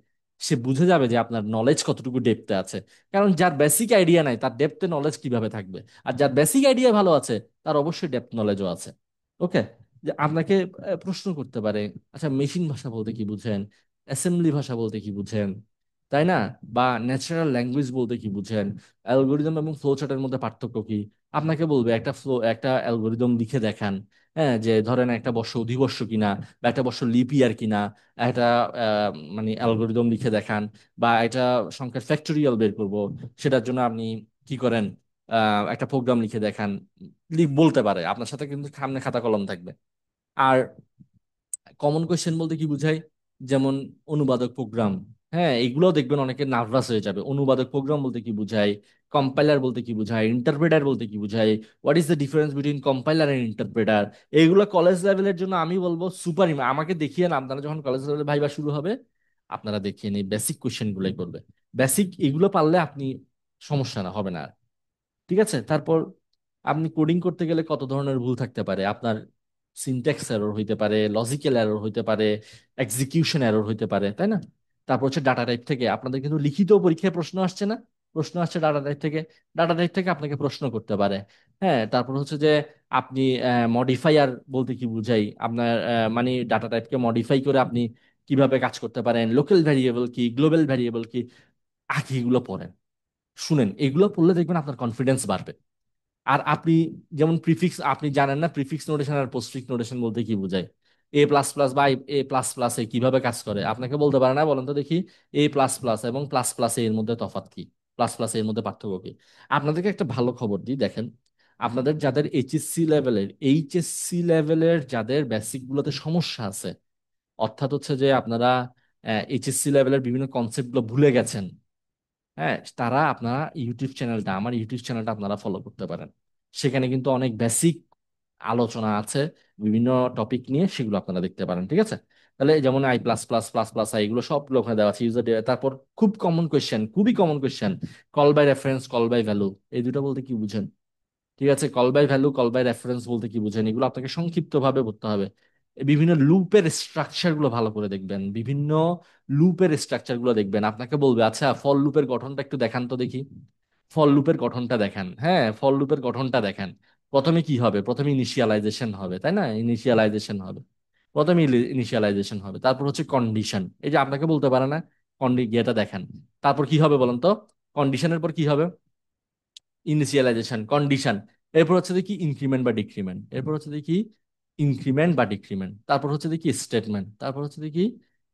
সে বুঝে যাবে যে আপনার নলেজ কতটুকু ডেপথে আছে। কারণ যার বেসিক আইডিয়া নাই তার ডেপথে নলেজ কিভাবে থাকবে? আর যার বেসিক আইডিয়া ভালো আছে তার অবশ্যই ডেপথ নলেজও আছে। ওকে, যে আপনাকে প্রশ্ন করতে পারে, আচ্ছা মেশিন ভাষা বলতে কি বুঝেন, অ্যাসেম্বলি ভাষা বলতে কি বুঝেন, তাই না? বা ন্যাচারাল ল্যাঙ্গুয়েজ বলতে কি বুঝেন, অ্যালগোরিদম এবং ফ্লো চার্টের মধ্যে পার্থক্য কি? আপনাকে বলবে একটা অ্যালগোরিদম লিখে দেখান, হ্যাঁ, যে ধরেন একটা বর্ষ অধিবর্ষ কিনা, বা একটা বর্ষ লিপ ইয়ার কিনা, একটা আহ, মানে অ্যালগোরিদম লিখে দেখান, বা এটা সংখ্যার ফ্যাক্টোরিয়াল বের করব, সেটার জন্য আপনি কি করেন, একটা প্রোগ্রাম লিখে দেখান, বলতে পারে, আপনার সাথে কিন্তু সামনে খাতা কলম থাকবে। আর কমন কোয়েশ্চেন বলতে কি বুঝাই, যেমন অনুবাদক প্রোগ্রাম, হ্যাঁ, এগুলোও দেখবেন অনেকে নার্ভাস হয়ে যাবে। অনুবাদক প্রোগ্রাম বলতে কি বুঝায়, কম্পাইলার বলতে কি বুঝায়, ইন্টারপ্রেটার বলতে কি বুঝায়, what is the difference between compiler and interpreter. এইগুলো কলেজ লেভেলের জন্য আমি বলবো সুপার। আমাকে দেখিয়ে না, আপনারা যখন কলেজ লেভেলে ভাইবা শুরু হবে আপনারা দেখিয়ে নিই, বেসিক কোয়েশ্চেন গুলোই করবে। বেসিক এগুলো পারলে আপনি সমস্যা না হবে না আর। ঠিক আছে, তারপর আপনি কোডিং করতে গেলে কত ধরনের ভুল থাকতে পারে আপনার, সিনট্যাক্স এরর হইতে পারে, লজিক্যাল এরর হইতে পারে, এক্সিকিউশন এরর হইতে পারে, তাই না? তারপর হচ্ছে ডাটা টাইপ থেকে আপনাদের কিন্তু লিখিত পরীক্ষায় প্রশ্ন আসছে না, প্রশ্ন আসছে ডাটা টাইপ থেকে, ডাটা টাইপ থেকে আপনাকে প্রশ্ন করতে পারে। হ্যাঁ, তারপর হচ্ছে যে আপনি মডিফায়ার বলতে কি বুঝাই, আপনার মানে ডাটা টাইপকে মডিফাই করে আপনি কিভাবে কাজ করতে পারেন, লোকাল ভ্যারিয়েবল কি, গ্লোবাল ভ্যারিয়েবল কি, আগে এগুলো পড়েন, শুনেন, এগুলো পড়লে দেখবেন আপনার কনফিডেন্স বাড়বে। আর আপনি যেমন প্রিফিক্স আপনি জানেন না, প্রিফিক্স নোটেশন আর পোস্টফিক্স নোটেশন বলতে কি বোঝায়, এ প্লাস প্লাস বা এ প্লাস প্লাস এ কিভাবে কাজ করে আপনাকে বলতে পারে না, বলেন তো দেখি। এ প্লাস প্লাস এবং প্লাস প্লাস এর মধ্যে তফাৎ কি, প্লাস প্লাস এর মধ্যে পার্থক্য কি? আপনাদেরকে একটা ভালো খবর দিই, দেখেন, আপনাদের যাদের এইচএসসি লেভেলের যাদের বেসিক গুলোতে সমস্যা আছে, অর্থাৎ হচ্ছে যে আপনারা এইচএসসি লেভেলের বিভিন্ন কনসেপ্ট গুলো ভুলে গেছেন, হ্যাঁ, তারা আপনারা আমার ইউটিউব চ্যানেলটা আপনারা ফলো করতে পারেন। সেখানে কিন্তু অনেক বেসিক আলোচনা আছে বিভিন্ন টপিক নিয়ে, সেগুলো আপনারা দেখতে পারেন। ঠিক আছে, তাহলে যেমন I plus plus plus plus I, এগুলো সবগুলো ওখানে দেওয়া আছে, ইউজার। তারপর খুব কমন কোয়েশ্চেন, খুবই common question, call by reference, call by value, এই দুটো বলতে কি বুঝেন? ঠিক আছে, call by value, call by reference বলতে কি বুঝেন, এগুলো আপনাকে সংক্ষিপ্ত ভাবে পড়তে হবে। এই বিভিন্ন লুপের স্ট্রাকচার গুলো ভালো করে দেখবেন, বিভিন্ন লুপের স্ট্রাকচার গুলো দেখবেন। আপনাকে বলবে আচ্ছা ফল লুপের গঠনটা একটু দেখান তো দেখি, ফল লুপের গঠনটা দেখান, হ্যাঁ, ফল লুপের গঠনটা দেখান। প্রথমে কি হবে? প্রথমে ইনিশিয়ালাইজেশন হবে, তাই না? ইনিশিয়ালাইজেশন হবে, প্রথমে ইনিশিয়ালাইজেশন হবে, তারপর হচ্ছে কন্ডিশন। এই যে আপনাকে বলতে পারে না, ইয়েটা দেখান, তারপর কি হবে বলেন তো? কন্ডিশনের পর কি হবে? ইনিশিয়ালাইজেশন, কন্ডিশন, এরপর হচ্ছে দেখি ইনক্রিমেন্ট বা ডিক্রিমেন্ট, এরপর হচ্ছে দেখি ইনক্রিমেন্ট বা ডিক্রিমেন্ট, তারপর হচ্ছে দেখি স্টেটমেন্ট, তারপর হচ্ছে দেখি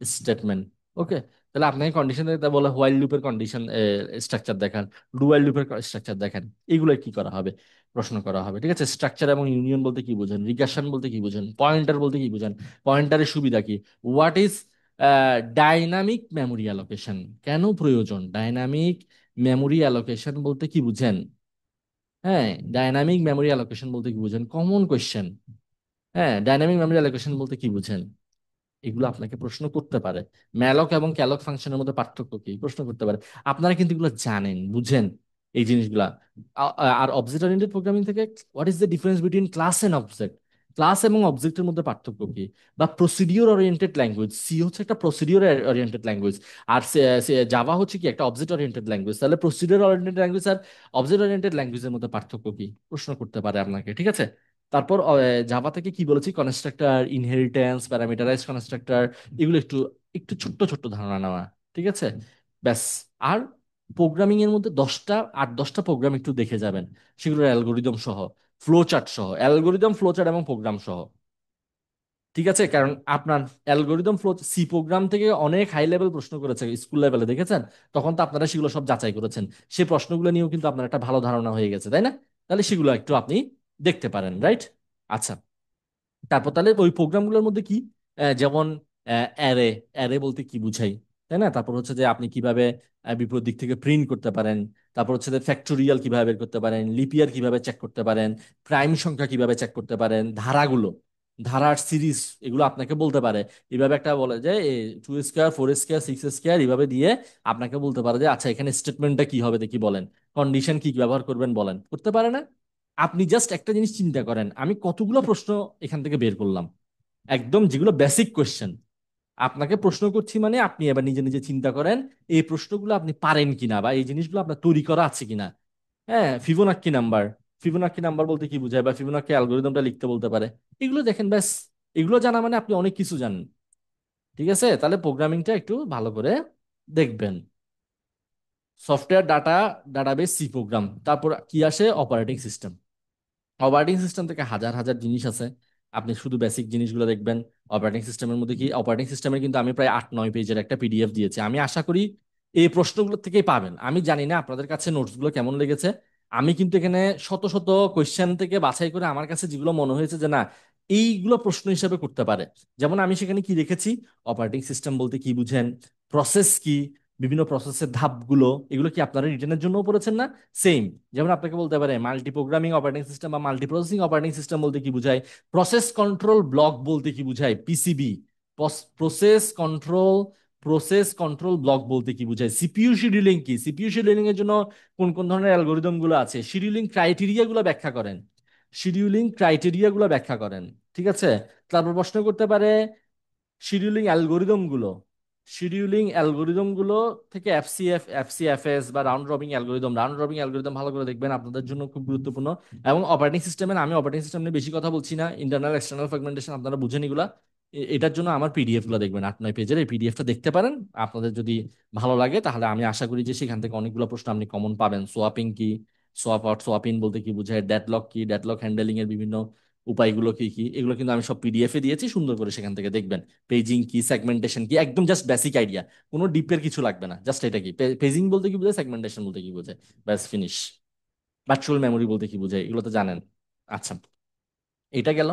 স্টেটমেন্ট। ওকে, তাহলে আপনাকে কন্ডিশন বলে হোয়াইল লুপের কন্ডিশন স্ট্রাকচার দেখান, ডু হোয়াইল লুপের স্ট্রাকচার দেখান, এগুলো কি করা হবে? প্রশ্ন করা হবে। ঠিক আছে, স্ট্রাকচার এবং ইউনিয়ন বলতে কি বোঝেন, রিকার্শন বলতে কি বোঝেন, পয়েন্টার বলতে কি বোঝেন, পয়েন্টারের সুবিধা কি, what is dynamic memory allocation, কেন প্রয়োজন, ডাইনামিক মেমোরি অ্যালোকেশন বলতে কি বুঝেন, হ্যাঁ, ডাইনামিক মেমোরি অ্যালোকেশন বলতে কি বুঝেন, কমন কোয়েশ্চেন। হ্যাঁ, ডাইনামিক মেমোরি অ্যালোকেশন বলতে কি বুঝেন, এগুলো আপনাকে প্রশ্ন করতে পারে। ম্যালক এবং ক্যালক ফাংশনের মধ্যে পার্থক্য কি, প্রশ্ন করতে পারে। আপনারা কিন্তু এগুলো জানেন, বুঝেন এই জিনিসগুলা। আর অবজেক্ট ওরিয়েন্টেড প্রোগ্রামিং থেকে what is the difference between class and object, class এবং অবজেক্টের মধ্যে পার্থক্য কি? বা প্রসিডিওর ওরিয়েন্টেড ল্যাঙ্গুয়েজ, সি হচ্ছে একটা প্রসিডিওর ওরিয়েন্টেড ল্যাঙ্গুয়েজ, আর জাভা হচ্ছে কি একটা অবজেক্ট ওরিয়েন্টেড ল্যাঙ্গুয়েজ, তাহলে প্রসিডিওর ওরিয়েন্টেড ল্যাঙ্গুয়েজ আর অবজেক্ট ওরিয়েন্টেড ল্যাঙ্গুয়েজের মধ্যে পার্থক্য কি, প্রশ্ন করতে পারে আপনাকে। ঠিক আছে, তারপর জাভা থেকে কি বলেছি, কনস্ট্রাক্টর, ইনহেরিটেন্স, প্যারামিটারাইজ কনস্ট্রাক্টর, এগুলো একটু একটু ছোট্ট ছোট্ট ধারণা নেওয়া। ঠিক আছে, ব্যাস। আর প্রোগ্রামিং এর মধ্যে 10টা প্রোগ্রাম একটু দেখে যাবেন, সেগুলোর অ্যালগোরিদম সহ, ফ্লো চার্ট সহ, অ্যালগোরিদম, ফ্লো চার্ট এবং প্রোগ্রাম সহ। ঠিক আছে, কারণ আপনার অ্যালগোরিদম ফ্লো সি প্রোগ্রাম থেকে অনেক হাই লেভেল প্রশ্ন করেছে স্কুল লেভেলে, দেখেছেন? তখন তো আপনারা সেগুলো সব যাচাই করেছেন, সেই প্রশ্নগুলো নিয়েও কিন্তু আপনার একটা ভালো ধারণা হয়ে গেছে, তাই না? তাহলে সেগুলো একটু আপনি দেখতে পারেন, রাইট? আচ্ছা, তারপর তাহলে ওই প্রোগ্রামগুলোর মধ্যে কি, যেমন অ্যারে, অ্যারে বলতে কি বুঝাই, তাই না? তারপর হচ্ছে যে আপনি কিভাবে বিপরীত দিক থেকে প্রিন্ট করতে পারেন, তারপর হচ্ছে যে ফ্যাক্টোরিয়াল কিভাবে বের করতে পারেন, লিপিয়ার কিভাবে চেক করতে পারেন, প্রাইম সংখ্যা কিভাবে চেক করতে পারেন, ধারাগুলো, ধারার সিরিজ এগুলো আপনাকে বলতে পারে। এইভাবে একটা বলে যে 2 স্কোয়ার 4 স্কোয়ার 6 স্কোয়ার এইভাবে দিয়ে আপনাকে বলতে পারে যে আচ্ছা এখানে স্টেটমেন্টটা কি হবে দেখি বলেন, কন্ডিশন কি কি ব্যবহার করবেন বলেন, করতে পারে না? আপনি জাস্ট একটা জিনিস চিন্তা করেন, আমি কতগুলো প্রশ্ন এখান থেকে বের করলাম, একদম যেগুলো বেসিক কোয়েশ্চেন। আপনাকে প্রশ্ন করছি মানে আপনি এবার নিজে নিজে চিন্তা করেন এই প্রশ্নগুলো আপনি পারেন কিনা বা এই জিনিসগুলো আপনার তৈরি করা আছে কিনা। হ্যাঁ, ফিবোনাক্কি নাম্বার, ফিবোনাক্কি নাম্বার বলতে কি বোঝায় বা ফিবোনাক্কি অ্যালগোরিদমটা লিখতে বলতে পারে, এগুলো দেখেন ব্যাস। এগুলো জানা মানে আপনি অনেক কিছু জানেন। ঠিক আছে, তাহলে প্রোগ্রামিংটা একটু ভালো করে দেখবেন। Software data, database, C program, তারপর কি আসে অপারেটিং সিস্টেম। অপারেটিং সিস্টেম থেকে হাজার হাজার জিনিস আছে, আপনি শুধু বেসিক জিনিসগুলো দেখবেন। অপারেটিং সিস্টেমের মধ্যে কি, অপারেটিং সিস্টেমের কিন্তু আমি প্রায় 8-9 পেজের একটা পিডিএফ দিয়েছি, আমি আশা করি এই প্রশ্নগুলো থেকেই পাবেন। আমি জানি না আপনাদের কাছে নোটসগুলো কেমন লেগেছে, আমি কিন্তু এখানে শত শত কোয়েশ্চেন থেকে বাছাই করে আমার কাছে যেগুলো মনে হয়েছে যে না এইগুলো প্রশ্ন হিসেবে করতে পারে। যেমন আমি সেখানে কি রেখেছি, অপারেটিং সিস্টেম বলতে কি বুঝেন, প্রসেস কি, বিভিন্ন প্রসেসের ধাপগুলো, এগুলো কি আপনারা রিটেনের জন্য পড়েছেন না? সেম। যেমন আপনাকে বলতে পারে মাল্টি প্রোগ্রামিং অপারেটিং সিস্টেম বা মাল্টি প্রসেসিং অপারেটিং সিস্টেম বলতে কি বোঝায়, প্রসেস কন্ট্রোল ব্লক বলতে কি বোঝায়, PCB, process control, process control block বলতে কি বোঝায়, সিপিইউ শিডিউলিং কি, সিপিইউ শিডিউলিং এর জন্য কোন কোন ধরনের অ্যালগোরিদম গুলো আছে, শিডিউলিং ক্রাইটেরিয়া গুলো ব্যাখ্যা করেন, শিডিউলিং ক্রাইটেরিয়া গুলো ব্যাখ্যা করেন। ঠিক আছে, তারপর প্রশ্ন করতে পারে শিডিউলিং অ্যালগোরিদম গুলো, শিডিউলিং অ্যালগোরিদম গুলো থেকে এফসিএফ, এফসিএফএস বা রাউন্ড রবিং অ্যালগোরিদম, রাউন্ড রবিং অ্যালগোরিদম ভালো করে দেখবেন, আপনাদের জন্য খুব গুরুত্বপূর্ণ। এবং অপারেটিং সিস্টেমের, আমি অপারেটিং সিস্টেম নিয়ে বেশি কথা বলছি না, ইন্টারনাল এক্সটার্নাল ফ্র্যাগমেন্টেশন আপনারা বুঝেন এগুলা। এটার জন্য আমার পিডিএফ গুলো দেখবেন, 8-9 পেজের এই পিডিএফটা দেখতে পারেন। আপনাদের যদি ভালো লাগে তাহলে আমি আশা করি যে সেখান থেকে অনেকগুলো প্রশ্ন আপনি কমন পাবেন। সোয়াপিং কি, সোয়াপ আউট, সোয়াপ ইন বলতে কি বোঝায়, ডেডলক কি, ডেডলক হ্যান্ডেলিং এর বিভিন্ন উপায়গুলো কি কি, এগুলো কিন্তু আমি সব পিডিএফ এ দিয়েছি, সুন্দর করে সেখান থেকে দেখবেন। পেজিং কি, সেগমেন্টেশন কি, একদম জাস্ট বেসিক আইডিয়া, কোনো ডিপের কিছু লাগবে না, জাস্ট এটা কি পেজিং বলতে কি বোঝায়, সেগমেন্টেশন বলতে কি বোঝায়, ব্যাস ফিনিশ। ভার্চুয়াল মেমোরি বলতে কি বোঝায়, এগুলো তো জানেন। আচ্ছা, এটা গেল।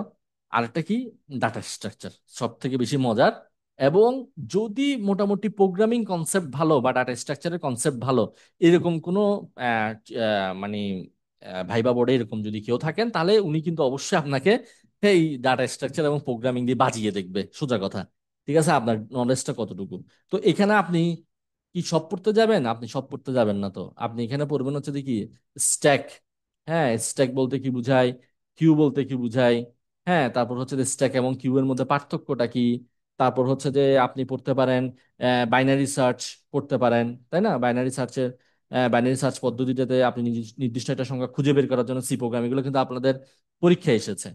আরেকটা কি, ডাটা স্ট্রাকচার, সব থেকে বেশি মজার। এবং যদি মোটামুটি প্রোগ্রামিং কনসেপ্ট ভালো বা ডাটা স্ট্রাকচারের কনসেপ্ট ভালো এরকম কোনো মানে ভাইবা বোর্ডে এরকম যদি কেউ থাকেন তাহলে উনি কিন্তু অবশ্যই আপনাকে এই ডাটা স্ট্রাকচার এবং প্রোগ্রামিং দিয়ে বাজিয়ে দেখবে, সোজা কথা। ঠিক আছে, আপনার নলেজটা কতটুকু। তো এখানে আপনি কি সব পড়তে যাবেন? আপনি সব পড়তে যাবেন না, তো আপনি এখানে পড়বেন হচ্ছে দেখি স্ট্যাক। হ্যাঁ, স্ট্যাক বলতে কি বুঝায়, কিউ বলতে কি বুঝায়, হ্যাঁ, তারপর হচ্ছে যে স্ট্যাক এবং কিউ এর মধ্যে পার্থক্যটা কি। তারপর হচ্ছে যে আপনি পড়তে পারেন বাইনারি সার্চ, পড়তে পারেন তাই না, বাইনারি সার্চের, বাইনারি সার্চ পদ্ধতিটাতে আপনি নির্দিষ্ট একটা সংখ্যা খুঁজে বের করার জন্য সি প্রোগ্রাম, এগুলো কিন্তু আপনাদের পরীক্ষায় এসেছে।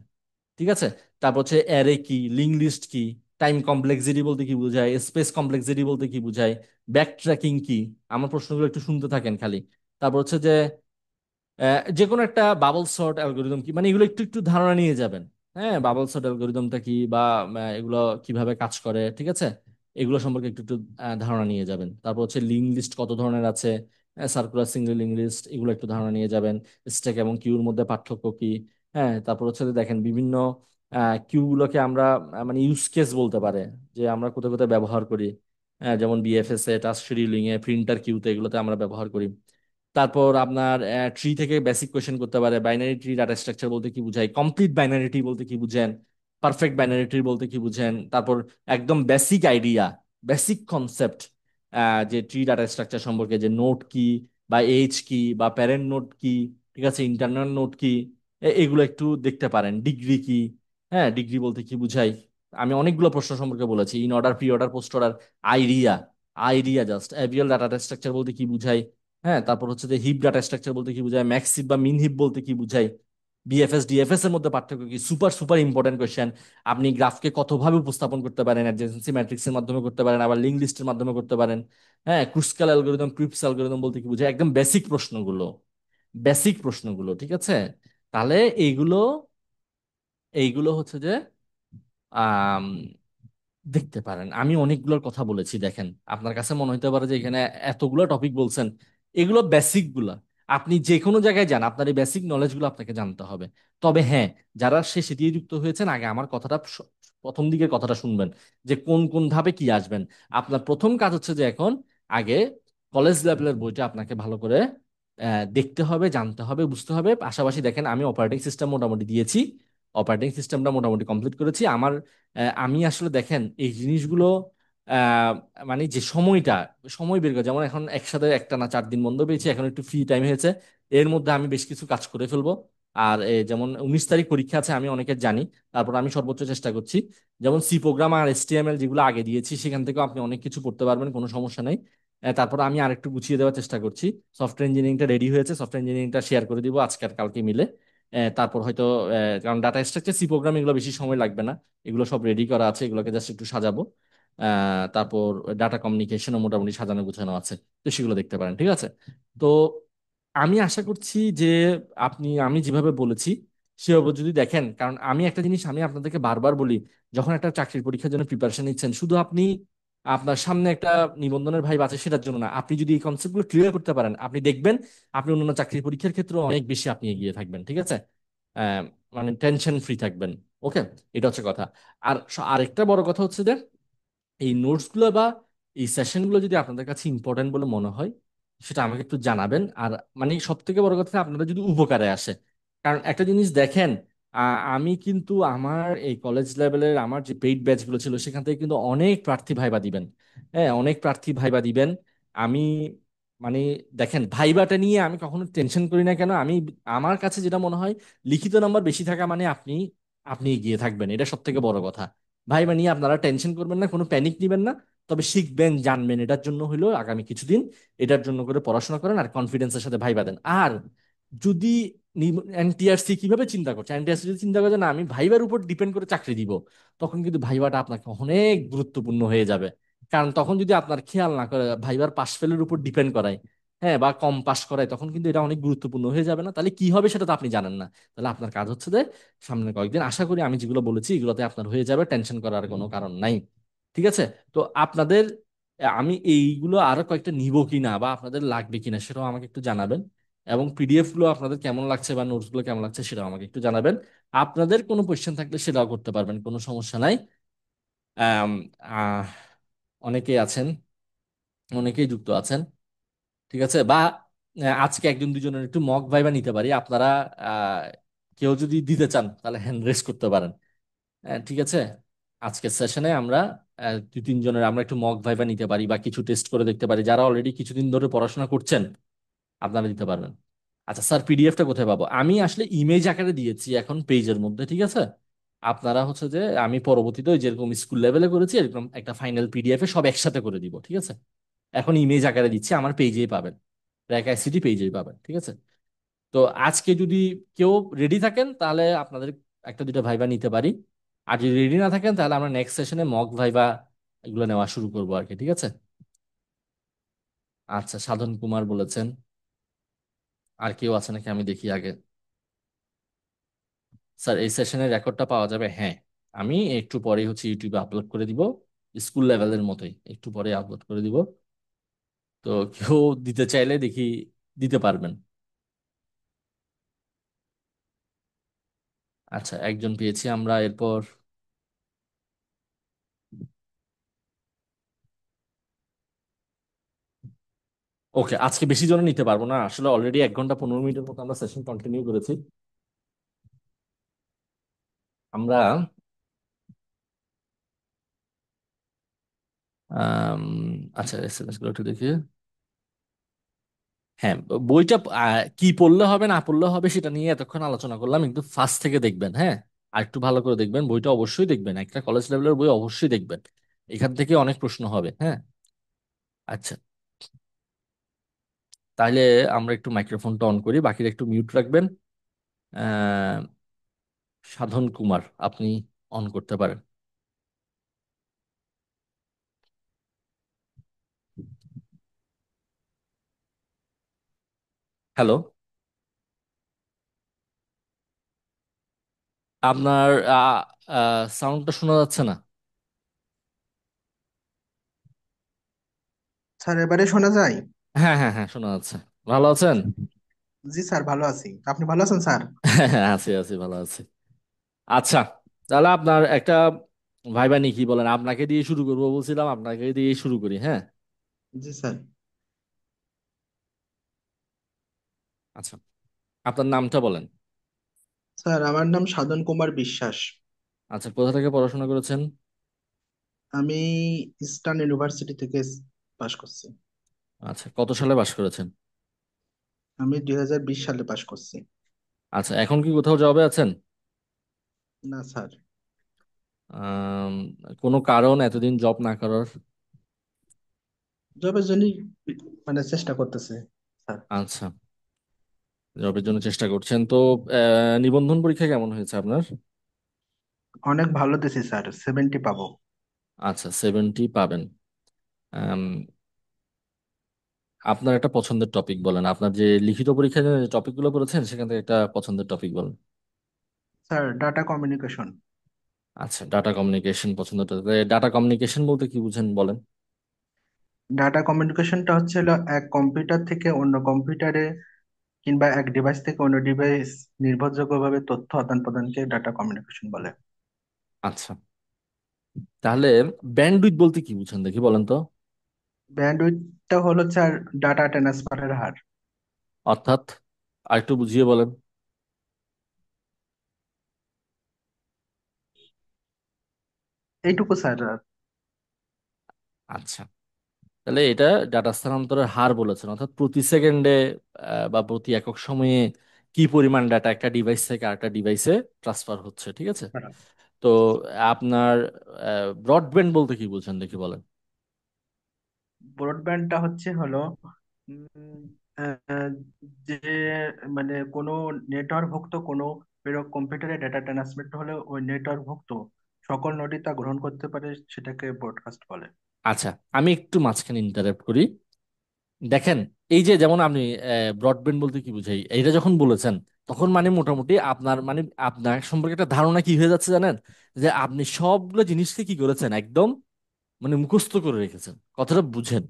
ঠিক আছে, তারপর হচ্ছে অ্যারে কি, লিঙ্ক লিস্ট কি, টাইম কমপ্লেক্সিটি বলতে কি বোঝায়, স্পেস কমপ্লেক্সিটি বলতে কি বোঝায়, ব্যাক ট্র্যাকিং কি। আমার প্রশ্নগুলো একটু শুনতে থাকেন খালি। তারপর হচ্ছে যে যে কোনো একটা বাবল সর্ট অ্যালগোরিদম কি, মানে এগুলো একটু একটু ধারণা নিয়ে যাবেন। হ্যাঁ, বাবল সর্ট অ্যালগোরিদমটা কি বা এগুলো কিভাবে কাজ করে, ঠিক আছে, এগুলো সম্পর্কে একটু একটু ধারণা নিয়ে যাবেন। তারপর হচ্ছে লিঙ্ক লিস্ট কত ধরনের আছে, সার্কুলার সিঙ্গেল লিঙ্ক লিস্ট, এগুলো একটু ধারণা নিয়ে যাবেন। স্ট্যাক এবং কিউর মধ্যে পার্থক্য কি। হ্যাঁ, তারপর হচ্ছে যে দেখেন বিভিন্ন কিউ গুলোকে আমরা মানে ইউজ কেস বলতে পারে, যে আমরা কোথায় কোথায় ব্যবহার করি। যেমন বিএফএস এ, টাস্ক শিডিউলিং এ, প্রিন্টার কিউতে, এগুলোতে আমরা ব্যবহার করি। তারপর আপনার ট্রি থেকে বেসিক কোয়েশ্চেন করতে পারে, বাইনারি ট্রি ডাটা স্ট্রাকচার বলতে কি বুঝায়, কমপ্লিট বাইনারি ট্রি বলতে কি বুঝেন, পারফেক্ট বাইনারি ট্রি বলতে কি বুঝেন। তারপর একদম বেসিক আইডিয়া, বেসিক কনসেপ্ট, যে ট্রি ডাটা স্ট্রাকচার সম্পর্কে, যে নোড কি বা এইচ কি বা প্যারেন্ট নোড কি, ঠিক আছে, ইন্টারনাল নোড কি, এগুলো একটু দেখতে পারেন। ডিগ্রি কি, হ্যাঁ, ডিগ্রি বলতে কি বুঝাই। আমি অনেকগুলো প্রশ্ন সম্পর্কে বলেছি, in order, pre order, post order, idea, idea just AVL data structure বলতে কি বুঝাই। হ্যাঁ, তারপর হচ্ছে যে হিপ ডাটা স্ট্রাকচার বলতে কি বোঝায়, ম্যাক্স হিপ বা মিন হিপ বলতে কি বুঝায়, বিএফএস ডিএফএস এর মধ্যে পার্থক্য কি। Super super important question. আপনি গ্রাফকে কতভাবে উপস্থাপন করতে পারেন, অ্যাডজেন্সি ম্যাট্রিক্সের মাধ্যমে করতে পারেন, আবার লিঙ্ক লিস্টের মাধ্যমে করতে পারেন। হ্যাঁ, ক্রুস্কাল অ্যালগোরিদম, ক্রিপস অ্যালগোরিদম বলতে কি বুঝায়, একদম বেসিক প্রশ্নগুলো, বেসিক প্রশ্নগুলো। ঠিক আছে, তাহলে এইগুলো, এইগুলো হচ্ছে যে আম, দেখতে পারেন। আমি অনেকগুলোর কথা বলেছি, দেখেন আপনার কাছে মনে হতে পারে যে এখানে এতগুলো টপিক বলছেন, এগুলো বেসিক গুলা। আপনি যে কোনো জায়গায় যান আপনার এই বেসিক নলেজ গুলো আপনাকে জানতে হবে। তবে হ্যাঁ, যারা শেষে দিয়ে যুক্ত হয়েছেন আগে আমার কথাটা প্রথম দিকের কথাটা শুনবেন, যে কোন কোন ধাপে কি আসবেন। আপনার প্রথম কাজ হচ্ছে যে এখন আগে কলেজ লেভেলের বইটা আপনাকে ভালো করে দেখতে হবে, জানতে হবে, বুঝতে হবে। পাশাপাশি দেখেন আমি অপারেটিং সিস্টেম মোটামুটি দিয়েছি, অপারেটিং সিস্টেমটা মোটামুটি কমপ্লিট করেছি। আমি আসলে দেখেন এই জিনিসগুলো আহ, মানে যে সময়টা সময় বের করে, যেমন এখন একসাথে একটা না 4 দিন বন্ধ পেয়েছি, এখন একটু ফ্রি টাইম হয়েছে, এর মধ্যে আমি বেশ কিছু কাজ করে ফেলবো। আর যেমন 19 তারিখ পরীক্ষা আছে, আমি অনেকের জানি, তারপর আমি সর্বোচ্চ চেষ্টা করছি। যেমন সি প্রোগ্রাম আর HTML যেগুলো আগে দিয়েছি, সেখান থেকেও আপনি অনেক কিছু করতে পারবেন, কোনো সমস্যা নেই। তারপর আমি আরেকটু গুছিয়ে দেওয়ার চেষ্টা করছি। সফটওয়্যার ইঞ্জিনিয়ারিংটা রেডি হয়েছে, সফটওয়্যার ইঞ্জিনিয়ারিংটা শেয়ার করে দিব আজকে আর কালকে মিলে। তারপর হয়তো কারণ ডাটা স্ট্রাকচার, সি প্রোগ্রাম, এগুলো বেশি সময় লাগবে না, এগুলো সব রেডি করা আছে, এগুলোকে জাস্ট একটু সাজাবো। তারপর ডাটা কমিউনিকেশনও মোটামুটি সাজানো গোছানো আছে, তো সেগুলো দেখতে পারেন, ঠিক আছে? তো আমি আশা করছি যে আমি যেভাবে বলেছি সেভাবে যদি দেখেন, কারণ আমি একটা জিনিস আমি আপনাদেরকে বারবার বলি, যখন একটা চাকরির পরীক্ষার জন্য প্রিপারেশন নিচ্ছেন, শুধু আপনি আপনার সামনে একটা নিবন্ধনের ভাইবা আছে সেটার জন্য না, আপনি যদি এই কনসেপ্টগুলো ক্লিয়ার করতে পারেন, আপনি দেখবেন আপনি অন্যান্য চাকরির পরীক্ষার ক্ষেত্রে অনেক বেশি আপনি এগিয়ে থাকবেন, ঠিক আছে? আহ, মানে টেনশন ফ্রি থাকবেন। ওকে, এটা হচ্ছে কথা। আর আরেকটা বড় কথা হচ্ছে যে এই নোটসগুলো বা এই সেশনগুলো যদি আপনাদের কাছে ইম্পর্টেন্ট বলে মনে হয়, সেটা আমাকে একটু জানাবেন। আর মানে সব থেকে বড় কথা, আপনাদের যদি উপকারে আসে, কারণ একটা জিনিস দেখেন, আমি কিন্তু আমার এই কলেজ লেভেলের আমার যে পেইড ব্যাচগুলো ছিল, সেখান থেকে কিন্তু অনেক প্রার্থী ভাইবা দিবেন। হ্যাঁ, অনেক প্রার্থী ভাইবা দিবেন। আমি মানে দেখেন, ভাইবাটা নিয়ে আমি কখনো টেনশন করি না কেন, আমার কাছে যেটা মনে হয়, লিখিত নাম্বার বেশি থাকা মানে আপনি আপনি এগিয়ে থাকবেন, এটা সব থেকে বড় কথা। ভাইবা নিয়ে আপনারা টেনশন করবেন না, কোনো প্যানিক নেবেন না। তবে শিখবেন, জানবেন, এটার জন্য হলো আগামী কিছুদিন এটার জন্য করে পড়াশোনা করেন আর কনফিডেন্সের সাথে ভাইবা দেন। আর যদি এনটিআরসি কিভাবে চিন্তা করছে, এনটিআরসি যদি চিন্তা করছে না আমি ভাইবার উপর ডিপেন্ড করে চাকরি দিব, তখন কিন্তু ভাইবাটা আপনাকে অনেক গুরুত্বপূর্ণ হয়ে যাবে। কারণ তখন যদি আপনার খেয়াল না করে ভাইবার পাস ফেলের উপর ডিপেন্ড করায়, হ্যাঁ, বা কম পাস করায়, তখন কিন্তু এটা অনেক গুরুত্বপূর্ণ হয়ে যাবে না। তাহলে কি হবে সেটা তো আপনি জানেন না। তাহলে আপনার কাজ হচ্ছে যে সামনে কয়েকদিন আশা করি আমি যেগুলো বলেছি এগুলোতে আপনার হয়ে যাবে, টেনশন করার কোনো কারণ নাই। ঠিক আছে? তো আপনাদের আমি এইগুলো আরো কয়েকটা নিব কিনা বা আপনাদের লাগবে কিনা সেটাও আমাকে একটু জানাবেন। এবং পিডিএফ গুলো আপনাদের কেমন লাগছে বা নোটস গুলো কেমন লাগছে সেটাও আমাকে একটু জানাবেন। আপনাদের কোনো কোয়েশ্চেন থাকলে সেটাও করতে পারবেন, কোনো সমস্যা নাই। আম, আহ, অনেকেই আছেন, অনেকেই যুক্ত আছেন, ঠিক আছে? বা আজকে একজন দুজনের একটু মক ভাইবা নিতে পারি, আপনারা আহ, কেউ যদি দিতে চান তাহলে হ্যান্ড রেস করতে পারেন। ঠিক আছে, আজকের সেশনে আমরা 2-3 জনের আমরা একটু মক ভাইবা নিতে পারি বা কিছু টেস্ট করে দেখতে পারি, যারা অলরেডি কিছুদিন ধরে পড়াশোনা করছেন আপনারা দিতে পারবেন। আচ্ছা স্যার, পিডিএফটা কোথায় পাবো? আমি আসলে ইমেজ আকারে দিয়েছি এখন পেজের মধ্যে, ঠিক আছে? আপনারা হচ্ছে যে আমি পরবর্তীতে ওই যেরকম স্কুল লেভেলে করেছি এরকম একটা ফাইনাল পিডিএফ এ সব একসাথে করে দিব, ঠিক আছে? এখন ইমেজ আকারে দিচ্ছি, আমার পেজেই পাবেন, র্যাক আইসিটি পেজেই পাবেন, ঠিক আছে? তো আজকে যদি কেউ রেডি থাকেন তাহলে আপনাদের একটা দুইটা ভাইবা নিতে পারি। আর যদি রেডি না থাকেন তাহলে আমরা নেক্সট সেশনে মক ভাইবা এগুলো নেওয়া শুরু করবো আর কি, ঠিক আছে? আচ্ছা, সাধন কুমার বলেছেন। আর কেউ আছে নাকি আমি দেখি আগে। স্যার এই সেশনের রেকর্ডটা পাওয়া যাবে? হ্যাঁ, আমি একটু পরে হচ্ছে ইউটিউবে আপলোড করে দিব, স্কুল লেভেলের মতোই একটু পরে আপলোড করে দিব। তো কেউ দিতে চাইলে দেখি দিতে পারবেন। আচ্ছা, একজন পেয়েছি আমরা, এরপর ওকে। আজকে বেশি জন নিতে পারবো না আসলে, অলরেডি 1 ঘন্টা 15 মিনিটের মতো আমরা সেশন কন্টিনিউ করেছি। আমরা আম, আচ্ছা, এসএমএস গুলো একটু দেখি। হ্যাঁ, বইটা কি পড়লে হবে না পড়লে হবে সেটা নিয়ে এতক্ষণ আলোচনা করলাম, কিন্তু ফার্স্ট থেকে দেখবেন, হ্যাঁ? আর একটু ভালো করে দেখবেন, বইটা অবশ্যই দেখবেন, একটা কলেজ লেভেলের বই অবশ্যই দেখবেন, এখান থেকে অনেক প্রশ্ন হবে, হ্যাঁ? আচ্ছা, তাহলে আমরা একটু মাইক্রোফোনটা অন করি, বাকিরা একটু মিউট রাখবেন। আহ, সাধন কুমার, আপনি অন করতে পারেন। হ্যালো, আপনার সাউন্ডটা শোনা যাচ্ছে না। স্যার এবারে শোনা যায়? হ্যাঁ, হ্যাঁ, হ্যাঁ, শোনা যাচ্ছে। ভালো আছেন? জি স্যার, ভালো আছি। আপনি ভালো আছেন স্যার? হ্যাঁ, আছি আছি, ভালো আছি। আচ্ছা, তাহলে আপনার একটা ভাইবা নিয়ে কি বলেন, আপনাকে দিয়ে শুরু করবো বলছিলাম, আপনাকে দিয়ে শুরু করি, হ্যাঁ? জি স্যার। আচ্ছা, আপনার নামটা বলেন। স্যার আমার নাম সাধন কুমার বিশ্বাস। আচ্ছা, কোথা থেকে পড়াশোনা করেছেন? আমি ইস্টার্ন ইউনিভার্সিটি থেকে পাশ করছি। আচ্ছা, কত সালে পাশ করেছেন? আমি 2020 সালে পাশ করছি। আচ্ছা, এখন কি কোথাও জবে আছেন? না স্যার। আম, কোনো কারণ এতদিন জব না করার? জবের জন্যই মানে চেষ্টা করতেছে স্যার। আচ্ছা, জবের জন্য চেষ্টা করছেন তো। নিবন্ধন পরীক্ষা কেমন হয়েছে আপনার? অনেক ভালো দিছি স্যার, 70 পাবো। আচ্ছা, 70 পাবেন। আম, আপনার একটা পছন্দের টপিক বলেন, আপনার যে লিখিত পরীক্ষায় যে টপিকগুলো করেছেন সেখান থেকে একটা পছন্দের টপিক বলেন। Sir data communication. আচ্ছা, ডাটা কমিউনিকেশন পছন্দ। ডাটা কমিউনিকেশন বলতে কি বুঝেন বলেন। ডাটা কমিউনিকেশনটা হচ্ছে হলো এক কম্পিউটার থেকে অন্য কম্পিউটারে কিংবা এক ডিভাইস থেকে অন্য ডিভাইস নির্ভরযোগ্যভাবে তথ্য আদান প্রদানকে ডাটা কমিউনিকেশন বলে। আচ্ছা, তাহলে ব্যান্ডউইথ বলতে কি বুঝেন দেখি বলেন তো। ব্যান্ডউইথটা হলো স্যার ডাটা ট্রান্সফারের হার। অর্থাৎ আরেকটু বুঝিয়ে বলেন। এইটুকু স্যার। আচ্ছা, তাহলে এটা ডাটা স্থানান্তরের হার বলেছেন, অর্থাৎ প্রতি সেকেন্ডে বা প্রতি একক সময়ে কি পরিমাণ ডাটা একটা ডিভাইস থেকে আরেকটা ডিভাইসে ট্রান্সফার হচ্ছে, ঠিক আছে। তো আপনার ব্রডব্যান্ড বলতে কি বুঝেন দেখি বলেন। ব্রডব্যান্ডটা হচ্ছে হলো উম, আহ, যে মানে কোনো নেটওয়ার্কভুক্ত কোনো প্রেরক কম্পিউটারে ডেটা ট্রান্সমিট হলে ওই নেটওয়ার্কভুক্ত সকল নদী তা গ্রহণ করতে পারে, সেটাকে ব্রডকাস্ট বলে। আচ্ছা, আমি একটু মাঝখানে ইন্টারাপ্ট করি। দেখেন, এই যে যেমন আপনি ব্রডব্যান্ড বলতে কি বুঝাই এইটা যখন বলেছেন, তখন মানে মোটামুটি আপনার মানে আপনার সম্পর্কে একটা ধারণা কি হয়ে যাচ্ছে জানেন, যে আপনি সবগুলো জিনিসকে কি করেছেন একদম মানে মুখস্থ করে রেখেছেন। কথাটা বুঝেন।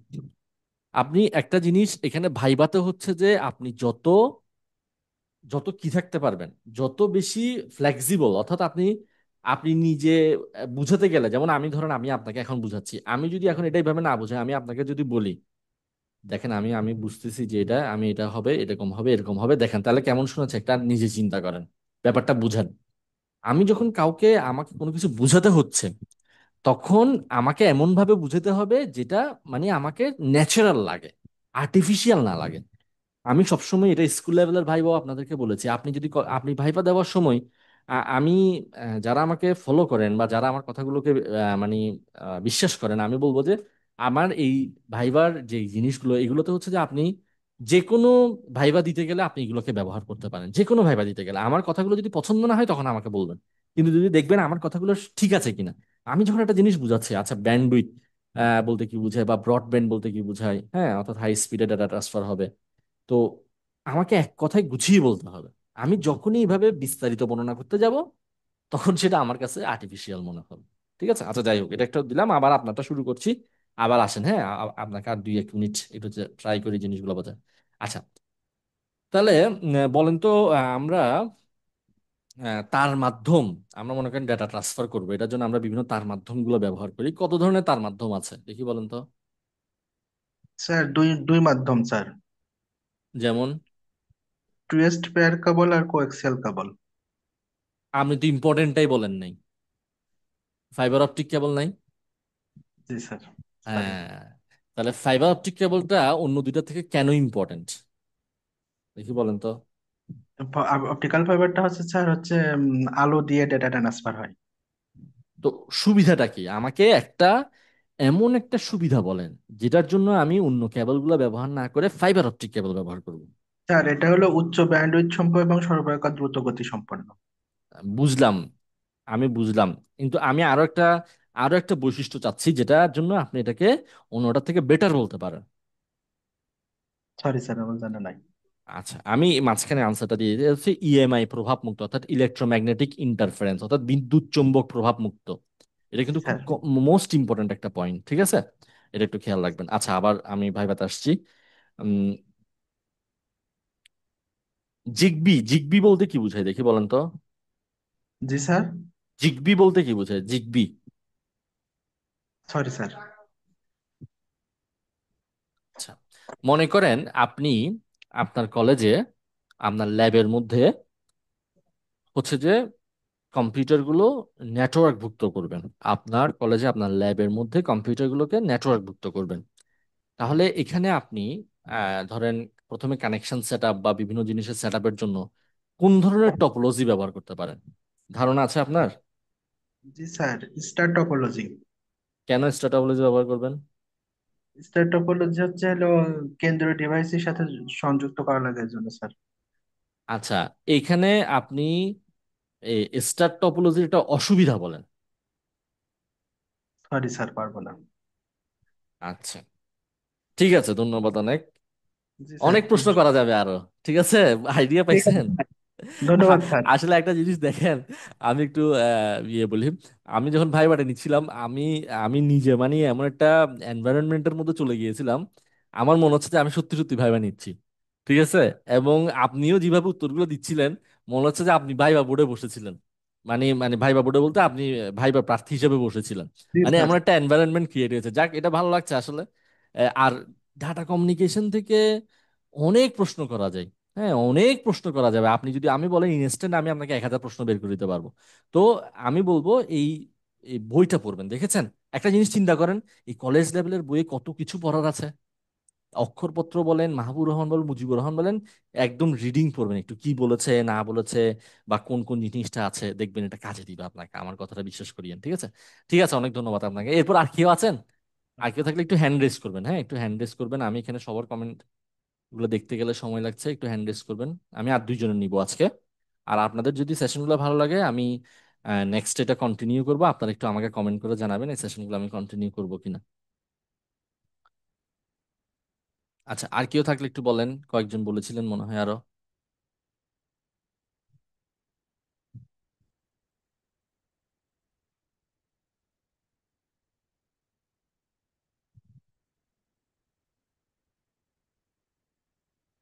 আপনি একটা জিনিস এখানে ভাইবাতে হচ্ছে যে আপনি যত যত কি থাকতে পারবেন, যত বেশি ফ্লেক্সিবল, অর্থাৎ আপনি আপনি নিজে বুঝাতে গেলে, যেমন আমি ধরেন আমি আপনাকে এখন বুঝাচ্ছি, আমি যদি এখন এটাই ভাবে না বুঝাই, আমি আপনাকে যদি বলি দেখেন আমি আমি বুঝতেছি যে এটা আমি এটা হবে এরকম হবে এরকম হবে, দেখেন তাহলে কেমন শোনাচ্ছে, একটা নিজে চিন্তা করেন, ব্যাপারটা বুঝেন। আমি যখন কাউকে আমাকে কোনো কিছু বুঝাতে হচ্ছে, তখন আমাকে এমন ভাবে বুঝাতে হবে যেটা মানে আমাকে ন্যাচারাল লাগে, আর্টিফিশিয়াল না লাগে। আমি সবসময় এটা স্কুল লেভেলের ভাইবাও আপনাদেরকে বলেছি, আপনি যদি আপনি ভাইবা দেওয়ার সময় আমি যারা আমাকে ফলো করেন বা যারা আমার কথাগুলোকে মানে বিশ্বাস করেন, আমি বলবো যে আমার এই ভাইবার যে জিনিসগুলো এগুলোতে হচ্ছে যে আপনি যে কোনো ভাইবা দিতে গেলে আপনি এগুলোকে ব্যবহার করতে পারেন, যে কোনো ভাইবা দিতে গেলে আমার কথাগুলো যদি পছন্দ না হয় তখন আমাকে বলবেন, কিন্তু যদি দেখবেন আমার কথাগুলো ঠিক আছে কিনা। আমি যখন একটা জিনিস বুঝাচ্ছি, আচ্ছা ব্যান্ডউইথ বলতে কি বোঝায় বা ব্রডব্যান্ড বলতে কি বোঝায়, হ্যাঁ, অর্থাৎ হাই স্পিডে ডাটা ট্রান্সফার হবে, তো আমাকে এক কথায় গুছিয়ে বলতে হবে। আমি যখনই এইভাবে বিস্তারিত বর্ণনা করতে যাব তখন সেটা আমার কাছে আর্টিফিশিয়াল মনে হবে। ঠিক আছে, আচ্ছা যাই হোক, এটা একটা দিলাম, আবার আপনারটা শুরু করছি। আবার আসেন, হ্যাঁ, আপনাকে আর 2-1 মিনিট একটু ট্রাই করি জিনিসগুলো বোঝার। আচ্ছা, তাহলে বলেন তো, আমরা তার মাধ্যম, আমরা মনে করেন ডেটা ট্রান্সফার করবো, এটার জন্য আমরা বিভিন্ন তার মাধ্যমগুলো ব্যবহার করি। কত ধরনের তার মাধ্যম আছে দেখি বলেন তো। স্যার দুই দুই মাধ্যম স্যার। যেমন? টুয়েস্ট পেয়ার কেবল আর কোএক্সিয়াল কেবল। আপনি তো ইম্পর্টেন্টটাই বলেন নাই, ফাইবার অপটিক কেবল নাই। জি স্যার। সরি। হ্যাঁ, তাহলে ফাইবার অপটিক কেবলটা অন্য দুইটা থেকে কেন ইম্পর্টেন্ট দেখি বলেন তো। অপটিক্যাল ফাইবারটা হচ্ছে স্যার হচ্ছে আলো দিয়ে ডেটা ট্রান্সফার হয়। তো সুবিধাটা কি আমাকে একটা এমন একটা সুবিধা বলেন যেটার জন্য আমি অন্য কেবলগুলো ব্যবহার না করে ফাইবার অপটিক কেবল ব্যবহার করব। স্যার এটা হলো উচ্চ ব্যান্ডউইথ সম্পন্ন এবং সর্বাপেক্ষা দ্রুত গতি সম্পন্ন। বুঝলাম, আমি বুঝলাম, কিন্তু আমি আরো একটা বৈশিষ্ট্য চাচ্ছি যেটার জন্য আপনি এটাকে অন্যটার থেকে বেটার বলতে পারেন। সরি স্যার, আমার জানা নাই। আচ্ছা, আমি মাঝখানে আনসারটা দিয়ে দিই, হচ্ছে ইএমআই প্রভাব মুক্ত, অর্থাৎ ইলেকট্রোম্যাগনেটিক ইন্টারফারেন্স, অর্থাৎ বিদ্যুৎ চৌম্বক প্রভাব মুক্ত। এটা জি কিন্তু খুব স্যার। মোস্ট ইম্পর্ট্যান্ট একটা পয়েন্ট, ঠিক আছে। এটা একটু খেয়াল রাখবেন। আচ্ছা, আবার আমি ভাইবাতে আসছি। উম, জিগবি জিগবি বলতে কি বোঝায় দেখি বলেন তো। জি স্যার। জিগবি বলতে কি বোঝায়, জিগবি? Sorry sir. আচ্ছা, মনে করেন আপনি আপনার কলেজে আপনার ল্যাবের মধ্যে হচ্ছে যে কম্পিউটারগুলো নেটওয়ার্কভুক্ত করবেন। আপনার কলেজে আপনার ল্যাবের মধ্যে কম্পিউটারগুলোকে নেটওয়ার্কভুক্ত করবেন। তাহলে এখানে আপনি ধরেন প্রথমে কানেকশন সেট আপ বা বিভিন্ন জিনিসের সেট আপের জন্য কোন ধরনের টপোলজি ব্যবহার করতে পারেন, ধারণা আছে আপনার? জি স্যার, স্টার টপোলজি। কেন স্টার টপোলজি ব্যবহার করবেন? স্টার টপোলজি হচ্ছে হলো কেন্দ্রীয় ডিভাইসের সাথে সংযুক্ত করা লাগে এর জন্য স্যার। আচ্ছা, এইখানে আপনি স্টার টপোলজির একটা অসুবিধা বলেন। সরি স্যার, পারবো না। আচ্ছা, ঠিক আছে, ধন্যবাদ অনেক। জি স্যার। অনেক প্রশ্ন করা যাবে আরো। ঠিক আছে, আইডিয়া ঠিক আছে পাইছেন? স্যার, ধন্যবাদ স্যার। আসলে একটা জিনিস দেখেন, আমি একটু ইয়ে বলি, আমি যখন ভাইবাটা নিচ্ছিলাম, আমি আমি নিজে মানে এমন একটা এনভায়রনমেন্টের মধ্যে চলে গিয়েছিলাম, আমার মনে হচ্ছে যে আমি সত্যি সত্যি ভাইবা নিচ্ছি। ঠিক আছে, এবং আপনিও যেভাবে উত্তরগুলো দিচ্ছিলেন, মনে হচ্ছে যে আপনি ভাইবা বোর্ডে বসেছিলেন। মানে মানে ভাইবা বোর্ডে বলতে আপনি ভাইবা প্রার্থী হিসেবে বসেছিলেন। জি মানে স্যার। এমন একটা এনভায়রনমেন্ট ক্রিয়েট হয়েছে, যাক এটা ভালো লাগছে আসলে। আর ডাটা কমিউনিকেশন থেকে অনেক প্রশ্ন করা যায়। হ্যাঁ, অনেক প্রশ্ন করা যাবে। আপনি যদি আমি বলেন ইনস্ট্যান্ট আমি আপনাকে 1,000 প্রশ্ন বের করে দিতে পারবো। তো আমি বলবো এই এই বইটা পড়বেন, দেখেছেন? একটা জিনিস চিন্তা করেন, এই কলেজ লেভেলের বইয়ে কত কিছু পড়ার আছে। অক্ষরপত্র বলেন, মাহবুব রহমান বলেন, মুজিবুর রহমান বলেন, একদম রিডিং পড়বেন একটু, কি বলেছে না বলেছে বা কোন কোন জিনিসটা আছে, দেখবেন এটা কাজে দিবে আপনাকে, আমার কথাটা বিশ্বাস করিয়েন। ঠিক আছে, ঠিক আছে, অনেক ধন্যবাদ আপনাকে। এরপর আর কেউ আছেন? আর কেউ থাকলে একটু হ্যান্ড রেজ করবেন, হ্যাঁ একটু হ্যান্ড রেজ করবেন, আমি এখানে সবার কমেন্ট গুলো দেখতে গেলে সময় লাগছে, একটু হ্যান্ড রেজ করবেন। আমি আর দুইজনের নিব আজকে। আর আপনাদের যদি সেশনগুলো ভালো লাগে, আমি নেক্সট এটা কন্টিনিউ করবো। আপনারা একটু আমাকে কমেন্ট করে জানাবেন এই সেশনগুলো আমি কন্টিনিউ করবো কিনা। আচ্ছা, আর কেউ থাকলে একটু বলেন, কয়েকজন বলেছিলেন মনে হয় আরো।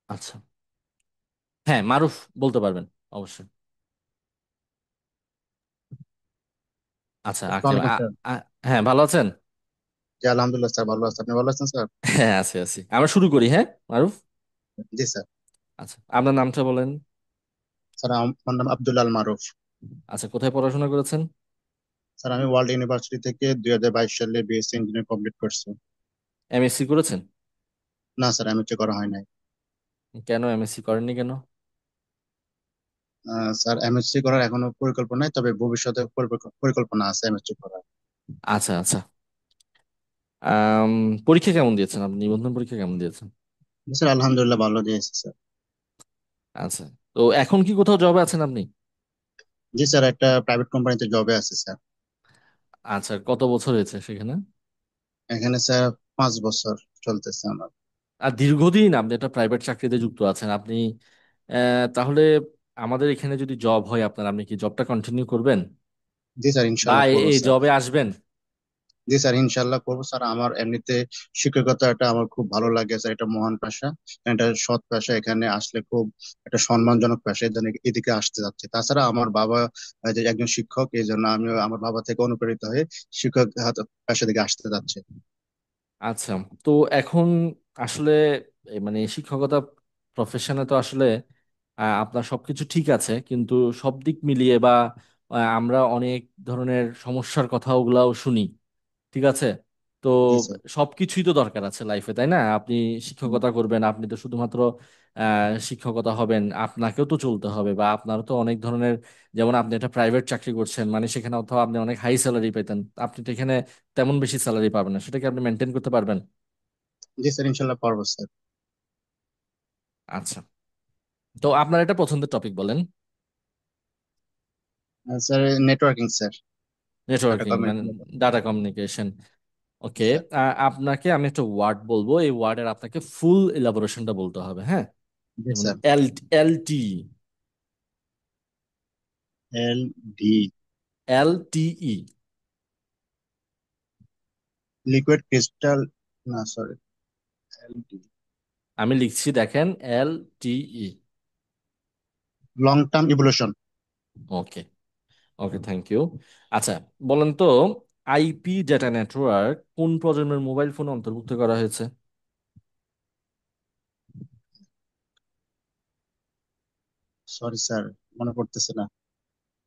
আচ্ছা, হ্যাঁ মারুফ বলতে পারবেন অবশ্যই। আচ্ছা, আর আসসালামু কেউ আলাইকুম স্যার। হ্যাঁ, ভালো আছেন? জি আলহামদুলিল্লাহ স্যার, ভালো আছেন? আপনি ভালো আছেন স্যার? হ্যাঁ, আছি আছি, আমরা শুরু করি, হ্যাঁ মারুফ। জি স্যার। আচ্ছা, আপনার নামটা বলেন। স্যার আমার নাম আব্দুল আল মারুফ। আচ্ছা, কোথায় পড়াশোনা করেছেন? স্যার আমি ওয়ার্ল্ড ইউনিভার্সিটি থেকে 2022 সালে বিএসসি ইঞ্জিনিয়ার কমপ্লিট করছি। এমএসসি করেছেন? না স্যার, এমএসসি করা হয় নাই। কেন এমএসসি করেননি কেন? স্যার এমএসসি করার এখনো পরিকল্পনা নাই, তবে ভবিষ্যতে পরিকল্পনা আছে এমএসসি করার। আচ্ছা আচ্ছা। আম, পরীক্ষা কেমন দিয়েছেন আপনি, নিবন্ধন পরীক্ষা কেমন দিয়েছেন? জি স্যার, আলহামদুলিল্লাহ ভালো দিয়েছি স্যার। আচ্ছা, তো এখন কি কোথাও জবে আছেন আপনি? জি স্যার, একটা প্রাইভেট কোম্পানিতে জবে আছে স্যার। আচ্ছা, কত বছর হয়েছে সেখানে? এখানে স্যার 5 বছর চলতেছে আমার। আর দীর্ঘদিন আপনি একটা প্রাইভেট চাকরিতে যুক্ত আছেন আপনি, তাহলে আমাদের এখানে যদি জব হয় আপনার, আপনি কি জবটা কন্টিনিউ করবেন জি স্যার, বা ইনশাল্লাহ করবো এই স্যার। জবে আসবেন? জি স্যার, ইনশাল্লাহ করবো স্যার। আমার এমনিতে শিক্ষকতাটা আমার খুব ভালো লাগে স্যার। এটা মহান পেশা, এটা সৎ পেশা। এখানে আসলে খুব একটা সম্মানজনক পেশা, এই জন্য এদিকে আসতে যাচ্ছে। তাছাড়া আমার বাবা যে একজন শিক্ষক, এই জন্য আমি আমার বাবা থেকে অনুপ্রাণিত হয়ে শিক্ষক পেশা দিকে আসতে যাচ্ছে। আচ্ছা, তো এখন আসলে মানে শিক্ষকতা প্রফেশনে তো আসলে আপনার সবকিছু ঠিক আছে, কিন্তু সব দিক মিলিয়ে বা আমরা অনেক ধরনের সমস্যার কথা ওগুলাও শুনি। ঠিক আছে, তো জি স্যার। সবকিছুই তো দরকার আছে লাইফে, তাই না? আপনি শিক্ষকতা করবেন, আপনি তো শুধুমাত্র শিক্ষকতা হবেন, আপনাকেও তো চলতে হবে, বা আপনারও তো অনেক ধরনের, যেমন আপনি একটা প্রাইভেট চাকরি করছেন, মানে সেখানে অথবা আপনি অনেক হাই স্যালারি পেতেন, আপনি তো এখানে তেমন বেশি স্যালারি পাবেন না, সেটাকে আপনি মেনটেন করতে পারবেন? জি স্যার, ইনশাল্লাহ পারবো স্যার। আচ্ছা, তো আপনার এটা পছন্দের টপিক বলেন। Sir networking sir. Data networking মানে communication. Data communication. Okay, sir. আপনাকে আমি একটা ওয়ার্ড বলবো, এই ওয়ার্ডের আপনাকে ফুল এলাবোরেশনটা বলতে হবে, হ্যাঁ? জি যেমন sir. LT, L D. LTE. Liquid crystal. না সরি, এল ডি। আমি লিখছি দেখেন, LTE. Long term evolution. Okay, okay, thank you. আচ্ছা, বলেন তো, আইপি ডেটা নেটওয়ার্ক কোন প্রজন্মের মোবাইল ফোনে অন্তর্ভুক্ত করা হয়েছে? সরি স্যার, মনে পড়তেছে না।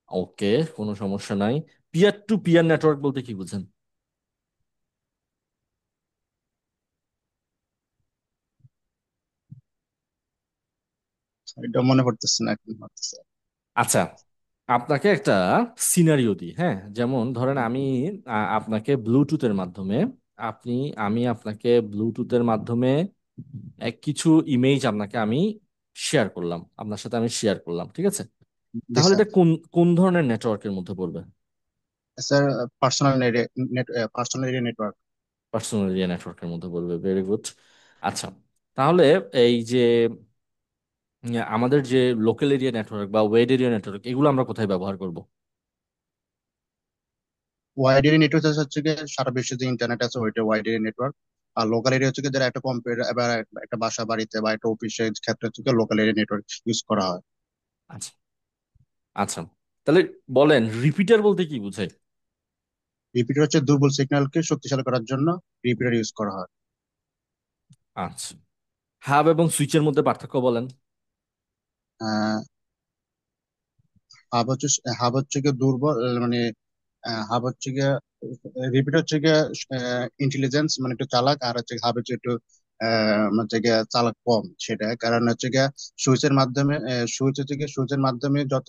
ওকে, কোনো সমস্যা নাই। পিয়ার টু পিয়ার নেটওয়ার্ক বলতে কি বুঝেন? এটা মনে পড়তেছে না এখন ভাবতেছে। আচ্ছা, আপনাকে একটা সিনারিও দিই, হ্যাঁ? যেমন ধরেন আমি আপনাকে ব্লুটুথের মাধ্যমে, আপনি আমি আপনাকে ব্লুটুথের মাধ্যমে কিছু ইমেজ আপনাকে আমি শেয়ার করলাম, আপনার সাথে আমি শেয়ার করলাম, ঠিক আছে? জি তাহলে স্যার। এটা কোন কোন ধরনের নেটওয়ার্কের মধ্যে পড়বে? Sir personal personal area network. Personal area নেটওয়ার্কের মধ্যে পড়বে, ভেরি গুড। আচ্ছা, তাহলে এই যে আমাদের যে লোকাল এরিয়া নেটওয়ার্ক বা ওয়েড এরিয়া নেটওয়ার্ক, এগুলো আমরা কোথায় ব্যবহার করব? ওয়াইড এরিয়া নেটওয়ার্ক হচ্ছে গিয়ে সারা বিশ্বে যে ইন্টারনেট আছে ওইটা ওয়াইড এরিয়া নেটওয়ার্ক। আর লোকাল এরিয়া হচ্ছে গিয়ে যারা একটা কম্পিউটার এবার একটা বাসা বাড়িতে বা একটা অফিসের ক্ষেত্রে হচ্ছে লোকাল এরিয়া নেটওয়ার্ক ইউজ করা হয়। আচ্ছা। আচ্ছা, তাহলে বলেন রিপিটার বলতে কি বুঝায়? রিপিটার হচ্ছে দুর্বল সিগন্যালকে শক্তিশালী করার জন্য রিপিটার ইউজ করা হয়। আচ্ছা, হাব এবং সুইচের মধ্যে পার্থক্য বলেন। আহ হাব হচ্ছে হাব হচ্ছে গিয়ে দুর্বল মানে হাব হচ্ছে গিয়ে রিপিট হচ্ছে গিয়ে ইন্টেলিজেন্স মানে একটু চালাক, আর হচ্ছে হাব হচ্ছে একটু হচ্ছে গিয়ে চালাক কম। সেটা কারণ হচ্ছে গিয়ে সুইচের মাধ্যমে সুইচ হচ্ছে গিয়ে সুইচের মাধ্যমে যত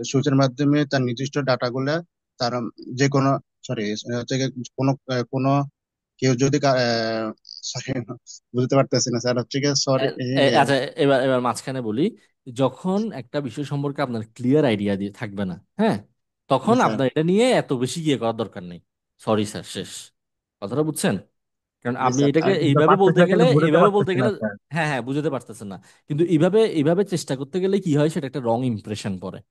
সুইচের মাধ্যমে তার নির্দিষ্ট ডাটাগুলা তার যে কোনো সরি হচ্ছে গিয়ে কোনো কোনো কেউ যদি সরি বুঝতে পারতেছি না স্যার হচ্ছে গিয়ে সরি। আচ্ছা, এবার এবার মাঝখানে বলি, যখন একটা বিষয় সম্পর্কে আপনার ক্লিয়ার আইডিয়া দিয়ে থাকবে না, হ্যাঁ, তখন জি স্যার। আপনার এটা নিয়ে এত বেশি গিয়ে করার দরকার নেই। সরি স্যার, শেষ। কথাটা বুঝছেন? কারণ জি আপনি স্যার, এটাকে আর কিন্তু এইভাবে বলতে পার্থক্যটা গেলে, কিন্তু বুঝতে এইভাবে বলতে পারতেছি না গেলে, স্যার। হ্যাঁ হ্যাঁ, বুঝতে পারতেছেন না। কিন্তু এইভাবে এইভাবে চেষ্টা করতে গেলে কি হয়, সেটা একটা রং ইমপ্রেশন পড়ে। জি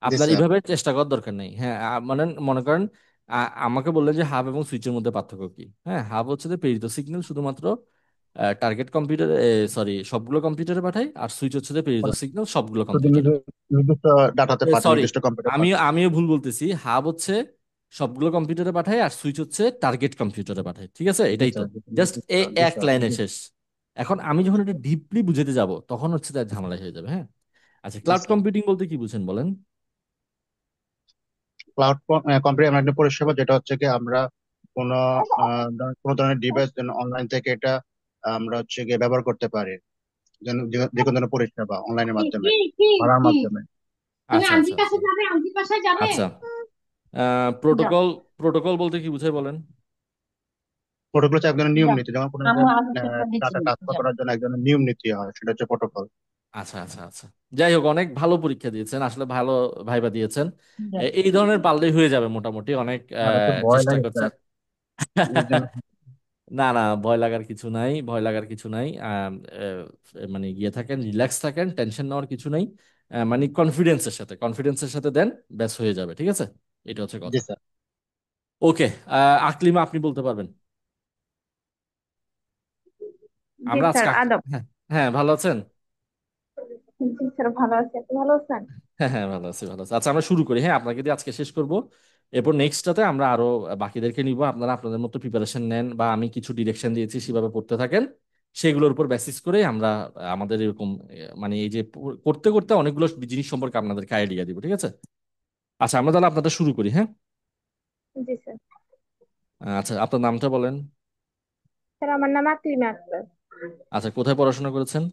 আপনার স্যার। এইভাবে চেষ্টা করার দরকার নেই, হ্যাঁ। মানে মনে করেন আমাকে বললেন যে হাব এবং সুইচের মধ্যে পার্থক্য কি? হ্যাঁ, হাব হচ্ছে যে প্রেরিত সিগন্যাল শুধুমাত্র টার্গেট কম্পিউটারে, সরি, সবগুলো কম্পিউটারে পাঠায়। আর সুইচ হচ্ছে যে প্রেরিত মানে সিগন্যাল সবগুলো শুধু কম্পিউটারে। নির্দিষ্ট ডাটাতে পাঠায়, সরি, নির্দিষ্ট কম্পিউটার আমিও পাঠায়। আমিও ভুল বলতেছি। হাব হচ্ছে সবগুলো কম্পিউটারে পাঠায়, আর সুইচ হচ্ছে টার্গেট কম্পিউটারে পাঠায়, ঠিক আছে? জি এটাই তো, স্যার, জাস্ট জি স্যার, জি এক স্যার। লাইনে শেষ। এখন আমি যখন এটা ডিপলি বুঝাতে যাব, তখন হচ্ছে তার ঝামেলা হয়ে যাবে, হ্যাঁ। আচ্ছা, জি ক্লাউড স্যার। কম্পিউটিং বলতে কি বুঝেন বলেন? ক্লাউড কম্পিউটিং এমন একটা পরিষেবা যেটা হচ্ছে কি আমরা কোনো কোনো ধরনের ডিভাইস যেন অনলাইন থেকে এটা আমরা হচ্ছে গিয়ে ব্যবহার করতে পারি, যেন যে কোনো ধরনের পরিষেবা অনলাইনের কি মাধ্যমে, কি কি ভাড়ার কি মাধ্যমে। তুমি আচ্ছা আচ্ছা আন্টির কাছে আচ্ছা। যাবে, আন্টির বাসায় যাবে। আচ্ছা, যাও, প্রোটোকল, প্রোটোকল বলতে কি বুঝায় বলেন? প্রোটোকল হচ্ছে এক ধরনের নিয়ম যাও, নীতি, যেমন কোনো আমু আগে পেপার দিচ্ছি, ডাটা ট্রান্সফার যাও। করার জন্য এক ধরনের নিয়ম নীতি হয়, সেটা হচ্ছে প্রোটোকল। আচ্ছা আচ্ছা আচ্ছা। যাই হোক, অনেক ভালো পরীক্ষা দিয়েছেন আসলে, ভালো ভাইবা দিয়েছেন। যাও। এই ধরনের পারলেই হয়ে যাবে মোটামুটি, অনেক আর একটু ভয় চেষ্টা লাগে করছেন। স্যার এর জন্য। না না, ভয় লাগার কিছু নাই, ভয় লাগার কিছু নাই। মানে গিয়ে থাকেন, রিল্যাক্স থাকেন, টেনশন নেওয়ার কিছু নাই। মানে কনফিডেন্সের সাথে, কনফিডেন্সের সাথে দেন, ব্যাস হয়ে যাবে, ঠিক আছে? এটা হচ্ছে জি কথা। স্যার। ওকে, আকলিমা আপনি বলতে পারবেন। জি আমরা আজকে স্যার, আদব। হ্যাঁ। হ্যাঁ, ভালো আছেন? জি স্যার, ভালো আছি, আপনি ভালো আছেন? হ্যাঁ হ্যাঁ, ভালো আছি, ভালো আছি। আচ্ছা, আমরা শুরু করি, হ্যাঁ। আপনাকে দিয়ে আজকে শেষ করব, এরপর নেক্সটটাতে আমরা আরো বাকিদেরকে নিব। আপনারা আপনাদের মতো প্রিপারেশন নেন, বা আমি কিছু ডিরেকশন দিয়েছি সেভাবে পড়তে থাকেন। সেগুলোর উপর বেসিস করে আমরা আমাদের এরকম মানে এই যে করতে করতে অনেকগুলো জিনিস সম্পর্কে আপনাদেরকে আইডিয়া দিব, ঠিক আছে? আচ্ছা, আমরা তাহলে আপনাদের শুরু করি, হ্যাঁ। জি স্যার। আচ্ছা, আপনার নামটা বলেন। স্যার, আমার নাম আকলিমা আক্তার। আচ্ছা, কোথায় পড়াশোনা করেছেন?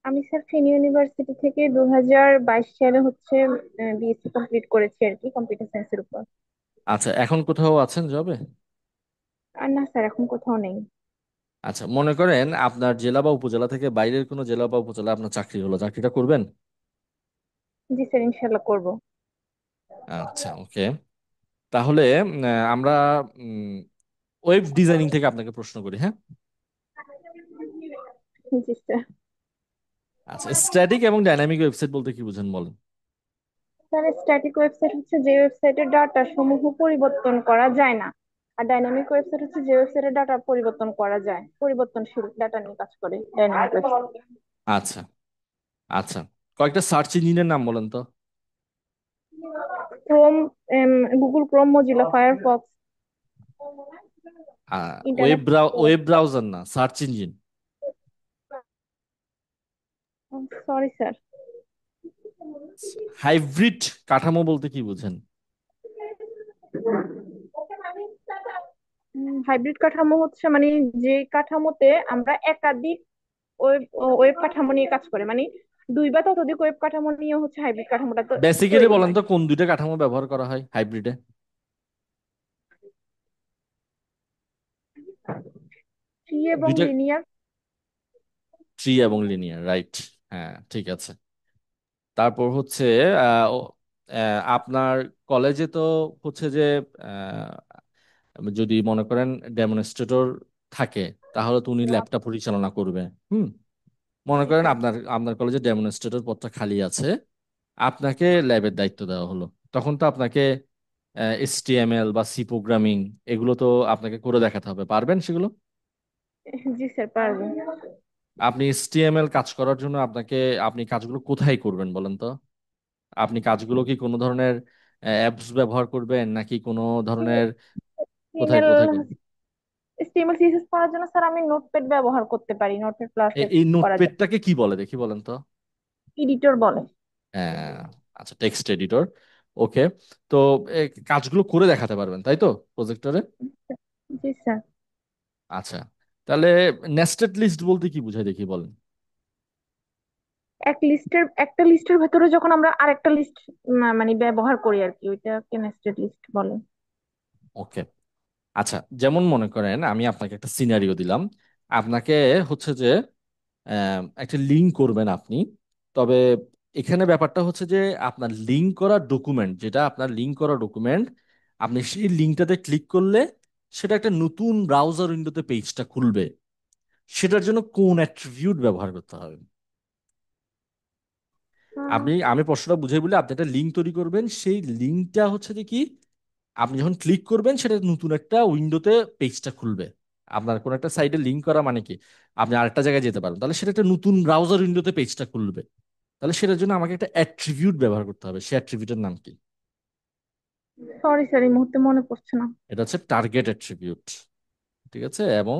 আমি স্যার ফিনি ইউনিভার্সিটি থেকে 2022 সালে হচ্ছে বিএসসি কমপ্লিট করেছি আর কি, কম্পিউটার সায়েন্সের উপর। আচ্ছা, এখন কোথাও আছেন জবে? আর না স্যার, এখন কোথাও নেই। আচ্ছা, মনে করেন আপনার জেলা বা উপজেলা থেকে বাইরের কোনো জেলা বা উপজেলা আপনার চাকরি হলো, চাকরিটা করবেন? জি স্যার, ইনশাল্লাহ করবো। আচ্ছা, ওকে। তাহলে আমরা ওয়েব ডিজাইনিং থেকে আপনাকে প্রশ্ন করি, হ্যাঁ। জি স্যার। আচ্ছা, স্ট্যাটিক এবং ডাইনামিক ওয়েবসাইট বলতে কি বুঝেন বলেন? স্যার, স্ট্যাটিক ওয়েবসাইট হচ্ছে যে ওয়েবসাইটের ডাটা সমূহ পরিবর্তন করা যায় না। আর ডাইনামিক ওয়েবসাইট হচ্ছে যে ওয়েবসাইটের ডাটা পরিবর্তন করা যায়, পরিবর্তনশীল ডাটা নিয়ে কাজ করে ডাইনামিক ওয়েবসাইট। আচ্ছা আচ্ছা, কয়েকটা সার্চ ইঞ্জিনের নাম বলেন তো। Chrome, Google Chrome, Mozilla Firefox, internet. Web browser না, search engine. Sorry sir. Hybrid কাঠামো বলতে কি বুঝেন? হাইব্রিড কাঠামো হচ্ছে মানে যে কাঠামোতে আমরা একাধিক ওয়েব ওয়েব কাঠামো নিয়ে কাজ করে, মানে দুই বা ততোধিক ওয়েব কাঠামো নিয়ে হচ্ছে হাইব্রিড কাঠামোটা তো বেসিক্যালি তৈরি বলেন হয়। তো কোন দুইটা কাঠামো ব্যবহার করা হয় হাইব্রিডে? ট্রি এবং দুইটা, লিনিয়ার। ট্রি এবং লিনিয়ার, রাইট। হ্যাঁ, ঠিক আছে। তারপর হচ্ছে আপনার কলেজে তো হচ্ছে যে যদি মনে করেন ডেমনস্ট্রেটর থাকে, তাহলে তো উনি ল্যাবটা পরিচালনা করবে। হুম। মনে করেন আপনার আপনার কলেজে ডেমনস্ট্রেটর পদটা খালি আছে, আপনাকে ল্যাবের দায়িত্ব দেওয়া হলো। তখন তো আপনাকে HTML বা সি প্রোগ্রামিং এগুলো তো আপনাকে করে দেখাতে হবে, পারবেন সেগুলো? জি স্যার, পারবো। আপনি HTML কাজ করার জন্য আপনি কাজগুলো কোথায় করবেন বলেন তো? আপনি কাজগুলো কি কোনো ধরনের অ্যাপস ব্যবহার করবেন, নাকি কোনো ধরনের কোথায় ইমেল কোথায় করবেন? স্টিমেল থিসিস করার জন্য স্যার আমি নোটপ্যাড ব্যবহার করতে পারি, নোটপ্যাড প্লাসে এই করা যায়। নোটপ্যাডটাকে কি বলে দেখি বলেন তো? এডিটর বলে। হ্যাঁ, আচ্ছা, টেক্সট এডিটর। ওকে। তো কাজগুলো করে দেখাতে পারবেন তাই তো প্রজেক্টরে? জি স্যার। আচ্ছা, তাহলে নেস্টেড লিস্ট বলতে কি বুঝায় দেখি বলেন। একটা লিস্টের ভেতরে যখন আমরা আরেকটা লিস্ট মানে ব্যবহার করি আর কি, ওইটাকে নেস্টেড লিস্ট বলে। ওকে। আচ্ছা, যেমন মনে করেন আমি আপনাকে একটা সিনারিও দিলাম। আপনাকে হচ্ছে যে একটা লিঙ্ক করবেন আপনি। তবে এখানে ব্যাপারটা হচ্ছে যে আপনার লিঙ্ক করা ডকুমেন্ট, যেটা আপনার লিঙ্ক করা ডকুমেন্ট, আপনি সেই লিঙ্কটাতে ক্লিক করলে সেটা একটা নতুন ব্রাউজার উইন্ডোতে পেজটা খুলবে। সেটার জন্য কোন অ্যাট্রিবিউট ব্যবহার করতে হবে? আমি প্রশ্নটা বুঝাই বলি, আপনি একটা লিঙ্ক তৈরি করবেন, সেই লিঙ্কটা হচ্ছে যে কি, আপনি যখন ক্লিক করবেন সেটা নতুন একটা উইন্ডোতে পেজটা খুলবে। আপনার কোন একটা সাইটে লিঙ্ক করা মানে কি, আপনি আরেকটা জায়গায় যেতে পারেন, তাহলে সেটা একটা নতুন ব্রাউজার উইন্ডোতে পেজটা খুলবে। তাহলে সেটার জন্য আমাকে একটা অ্যাট্রিবিউট ব্যবহার করতে হবে, সেই অ্যাট্রিবিউটের নাম কি? সরি স্যার, এই মুহূর্তে মনে পড়ছে না। এটা হচ্ছে টার্গেট অ্যাট্রিবিউট। ঠিক আছে? এবং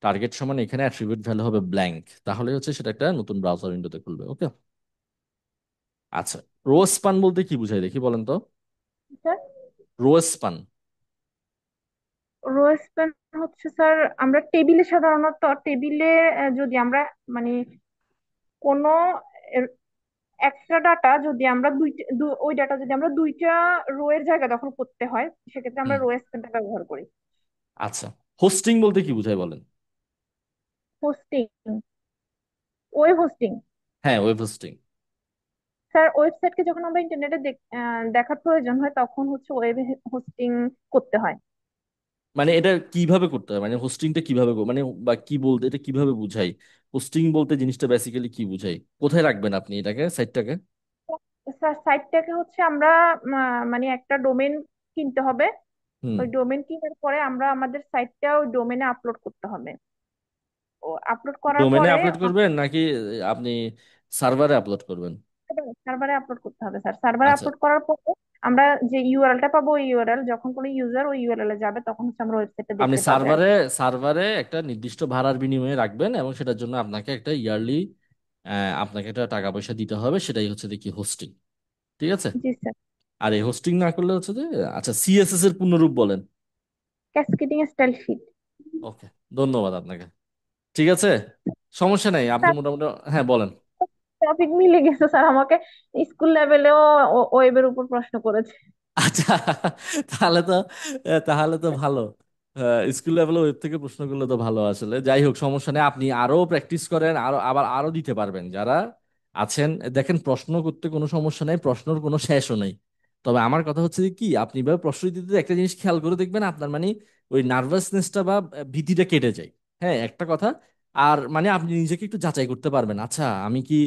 টার্গেট সমান এখানে অ্যাট্রিবিউট ভ্যালু হবে ব্ল্যাঙ্ক, তাহলে হচ্ছে সেটা একটা নতুন ব্রাউজার উইন্ডোতে খুলবে। ওকে। আচ্ছা, রো স্পান বলতে কি বুঝাই দেখি বলেন তো? Sir, row span. Row span হচ্ছে স্যার, আমরা টেবিলে সাধারণত টেবিলে যদি আমরা মানে কোনো একটা ডাটা যদি আমরা ওই ডাটা যদি আমরা দুইটা রো এর জায়গা দখল করতে হয়, সেক্ষেত্রে আমরা হুম। রো স্প্যানটা ব্যবহার করি। আচ্ছা, হোস্টিং বলতে কি বুঝাই বলেন? Hosting, web hosting. হ্যাঁ, ওয়েব হোস্টিং। স্যার, ওয়েবসাইটকে যখন আমরা ইন্টারনেটে দেখার প্রয়োজন হয় তখন হচ্ছে ওয়েব হোস্টিং করতে হয়। মানে এটা কিভাবে করতে হয়, মানে হোস্টিংটা কিভাবে মানে বা কি বলতে এটা কিভাবে বুঝাই? হোস্টিং বলতে জিনিসটা বেসিক্যালি কি বুঝাই? কোথায় রাখবেন আপনি এটাকে, সাইটটাকে? স্যার, সাইটটাকে হচ্ছে আমরা মানে একটা ডোমেন কিনতে হবে। হুম। ওই ডোমেন কেনার পরে আমরা আমাদের সাইটটা ওই ডোমেনে আপলোড করতে হবে। ও আপলোড করার ডোমেনে পরে আপলোড করবেন নাকি আপনি সার্ভারে আপলোড করবেন? সার্ভারে আপলোড করতে হবে স্যার। সার্ভারে আচ্ছা, আপলোড করার পরে আমরা যে ইউআরএলটা পাবো, ওই ইউআরএল যখন কোনো ইউজার ওই ইউআরএল এ যাবে তখন হচ্ছে আমরা ওয়েবসাইটটা আপনি দেখতে পাবে আর সার্ভারে কি। সার্ভারে একটা নির্দিষ্ট ভাড়ার বিনিময়ে রাখবেন, এবং সেটার জন্য আপনাকে একটা ইয়ারলি আপনাকে একটা টাকা পয়সা দিতে হবে, সেটাই হচ্ছে দেখি হোস্টিং। ঠিক আছে? জি স্যার। আর এই হোস্টিং না করলে হচ্ছে যে, আচ্ছা, সিএসএস এর পূর্ণরূপ বলেন। Cascading style sheet. ওকে, ধন্যবাদ আপনাকে। ঠিক আছে, সমস্যা নেই, আপনি মোটামুটি। হ্যাঁ, বলেন। টপিক মিলে গেছে স্যার, আমাকে স্কুল লেভেলেও ওয়েবের উপর প্রশ্ন করেছে। আচ্ছা, তাহলে তো তাহলে তো ভালো। স্কুল লেভেলে ওয়েব থেকে প্রশ্ন করলে তো ভালো। আসলে যাই হোক, সমস্যা নেই, আপনি আরো প্র্যাকটিস করেন, আরো আবার আরো দিতে পারবেন যারা আছেন। দেখেন, প্রশ্ন করতে কোনো সমস্যা নেই, প্রশ্নের কোনো শেষও নেই। তবে আমার কথা হচ্ছে যে কি, আপনি এবার প্রশ্ন দিতে দিতে একটা জিনিস খেয়াল করে দেখবেন, আপনার মানে ওই নার্ভাসনেসটা বা ভীতিটা কেটে যায়। হ্যাঁ, একটা কথা। আর মানে আপনি নিজেকে একটু যাচাই করতে পারবেন, আচ্ছা আমি কি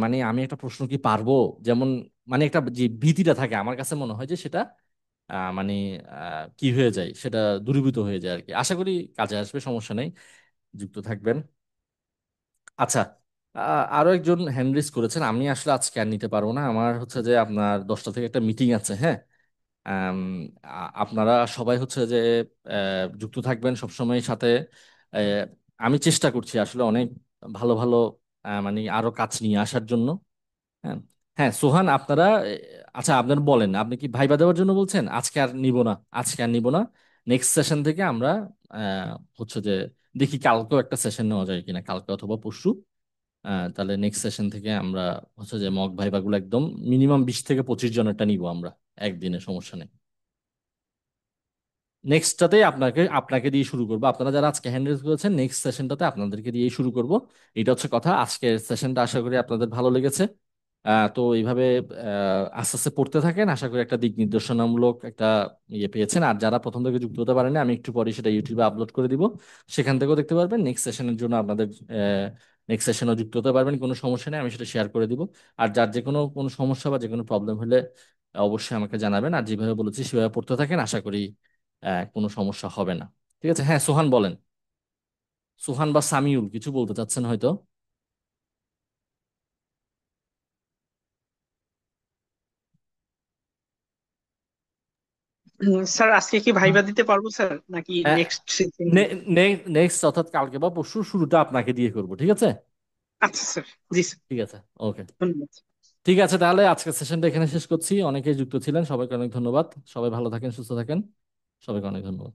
মানে আমি একটা প্রশ্ন কি পারবো, যেমন মানে একটা যে ভীতিটা থাকে, আমার কাছে মনে হয় যে সেটা মানে কি হয়ে যায়, সেটা দূরীভূত হয়ে যায় আর কি। আশা করি কাজে আসবে, সমস্যা নেই, যুক্ত থাকবেন। আচ্ছা, আরো একজন হ্যান্ড রেজ করেছেন, আমি আসলে আজকে আর নিতে পারবো না, আমার হচ্ছে যে আপনার 10টা থেকে একটা মিটিং আছে। হ্যাঁ। আম, আপনারা সবাই হচ্ছে যে যুক্ত থাকবেন সবসময় সাথে। আহ, আমি চেষ্টা করছি আসলে অনেক ভালো ভালো মানে আরো কাজ নিয়ে আসার জন্য। হ্যাঁ। হ্যাঁ সোহান, আপনারা আচ্ছা আপনার বলেন, আপনি কি ভাইবা দেওয়ার জন্য বলছেন? আজকে আর নিব না, আজকে আর নিব না। নেক্সট সেশন থেকে আমরা হচ্ছে যে দেখি কালকেও একটা সেশন নেওয়া যায় কিনা, কালকে অথবা পরশু। তাহলে নেক্সট সেশন থেকে আমরা হচ্ছে যে মক ভাইবাগুলো একদম মিনিমাম 20 থেকে 25 জনেরটা নিব আমরা একদিনে, সমস্যা নেই। নেক্সটটাতে আপনাকে আপনাকে দিয়ে শুরু করবো, আপনারা যারা আজকে হ্যান্ড রেজ করেছেন নেক্সট সেশনটাতে আপনাদেরকে দিয়ে শুরু করব। এটা হচ্ছে কথা। আজকের সেশনটা আশা করি আপনাদের ভালো লেগেছে। তো এইভাবে আস্তে আস্তে পড়তে থাকেন, আশা করি একটা দিক নির্দেশনামূলক একটা ইয়ে পেয়েছেন। আর যারা প্রথম থেকে যুক্ত হতে পারেনি, আমি একটু পরে সেটা ইউটিউবে আপলোড করে দিব, সেখান থেকেও দেখতে পারবেন। নেক্সট সেশনের জন্য আপনাদের নেক্সট সেশনও যুক্ত হতে পারবেন, কোনো সমস্যা নেই, আমি সেটা শেয়ার করে দিব। আর যার যে কোনো কোনো সমস্যা বা যে কোনো প্রবলেম হলে অবশ্যই আমাকে জানাবেন। আর যেভাবে বলেছি সেভাবে পড়তে থাকেন, আশা করি কোনো সমস্যা হবে না। ঠিক আছে, হ্যাঁ সোহান বলেন। সোহান বা সামিউল কিছু বলতে চাচ্ছেন হয়তো। স্যার আজকে কি ভাইবা দিতে পারবো স্যার, নাকি নেক্সট সেশন? নেক্সট অর্থাৎ কালকে বা পরশু শুরুটা আপনাকে দিয়ে করব, ঠিক আছে? আচ্ছা স্যার। জি স্যার। ঠিক আছে, ওকে। ধন্যবাদ। ঠিক আছে, তাহলে আজকের সেশনটা এখানে শেষ করছি। অনেকেই যুক্ত ছিলেন, সবাইকে অনেক ধন্যবাদ। সবাই ভালো থাকেন, সুস্থ থাকেন, সবাইকে অনেক ধন্যবাদ।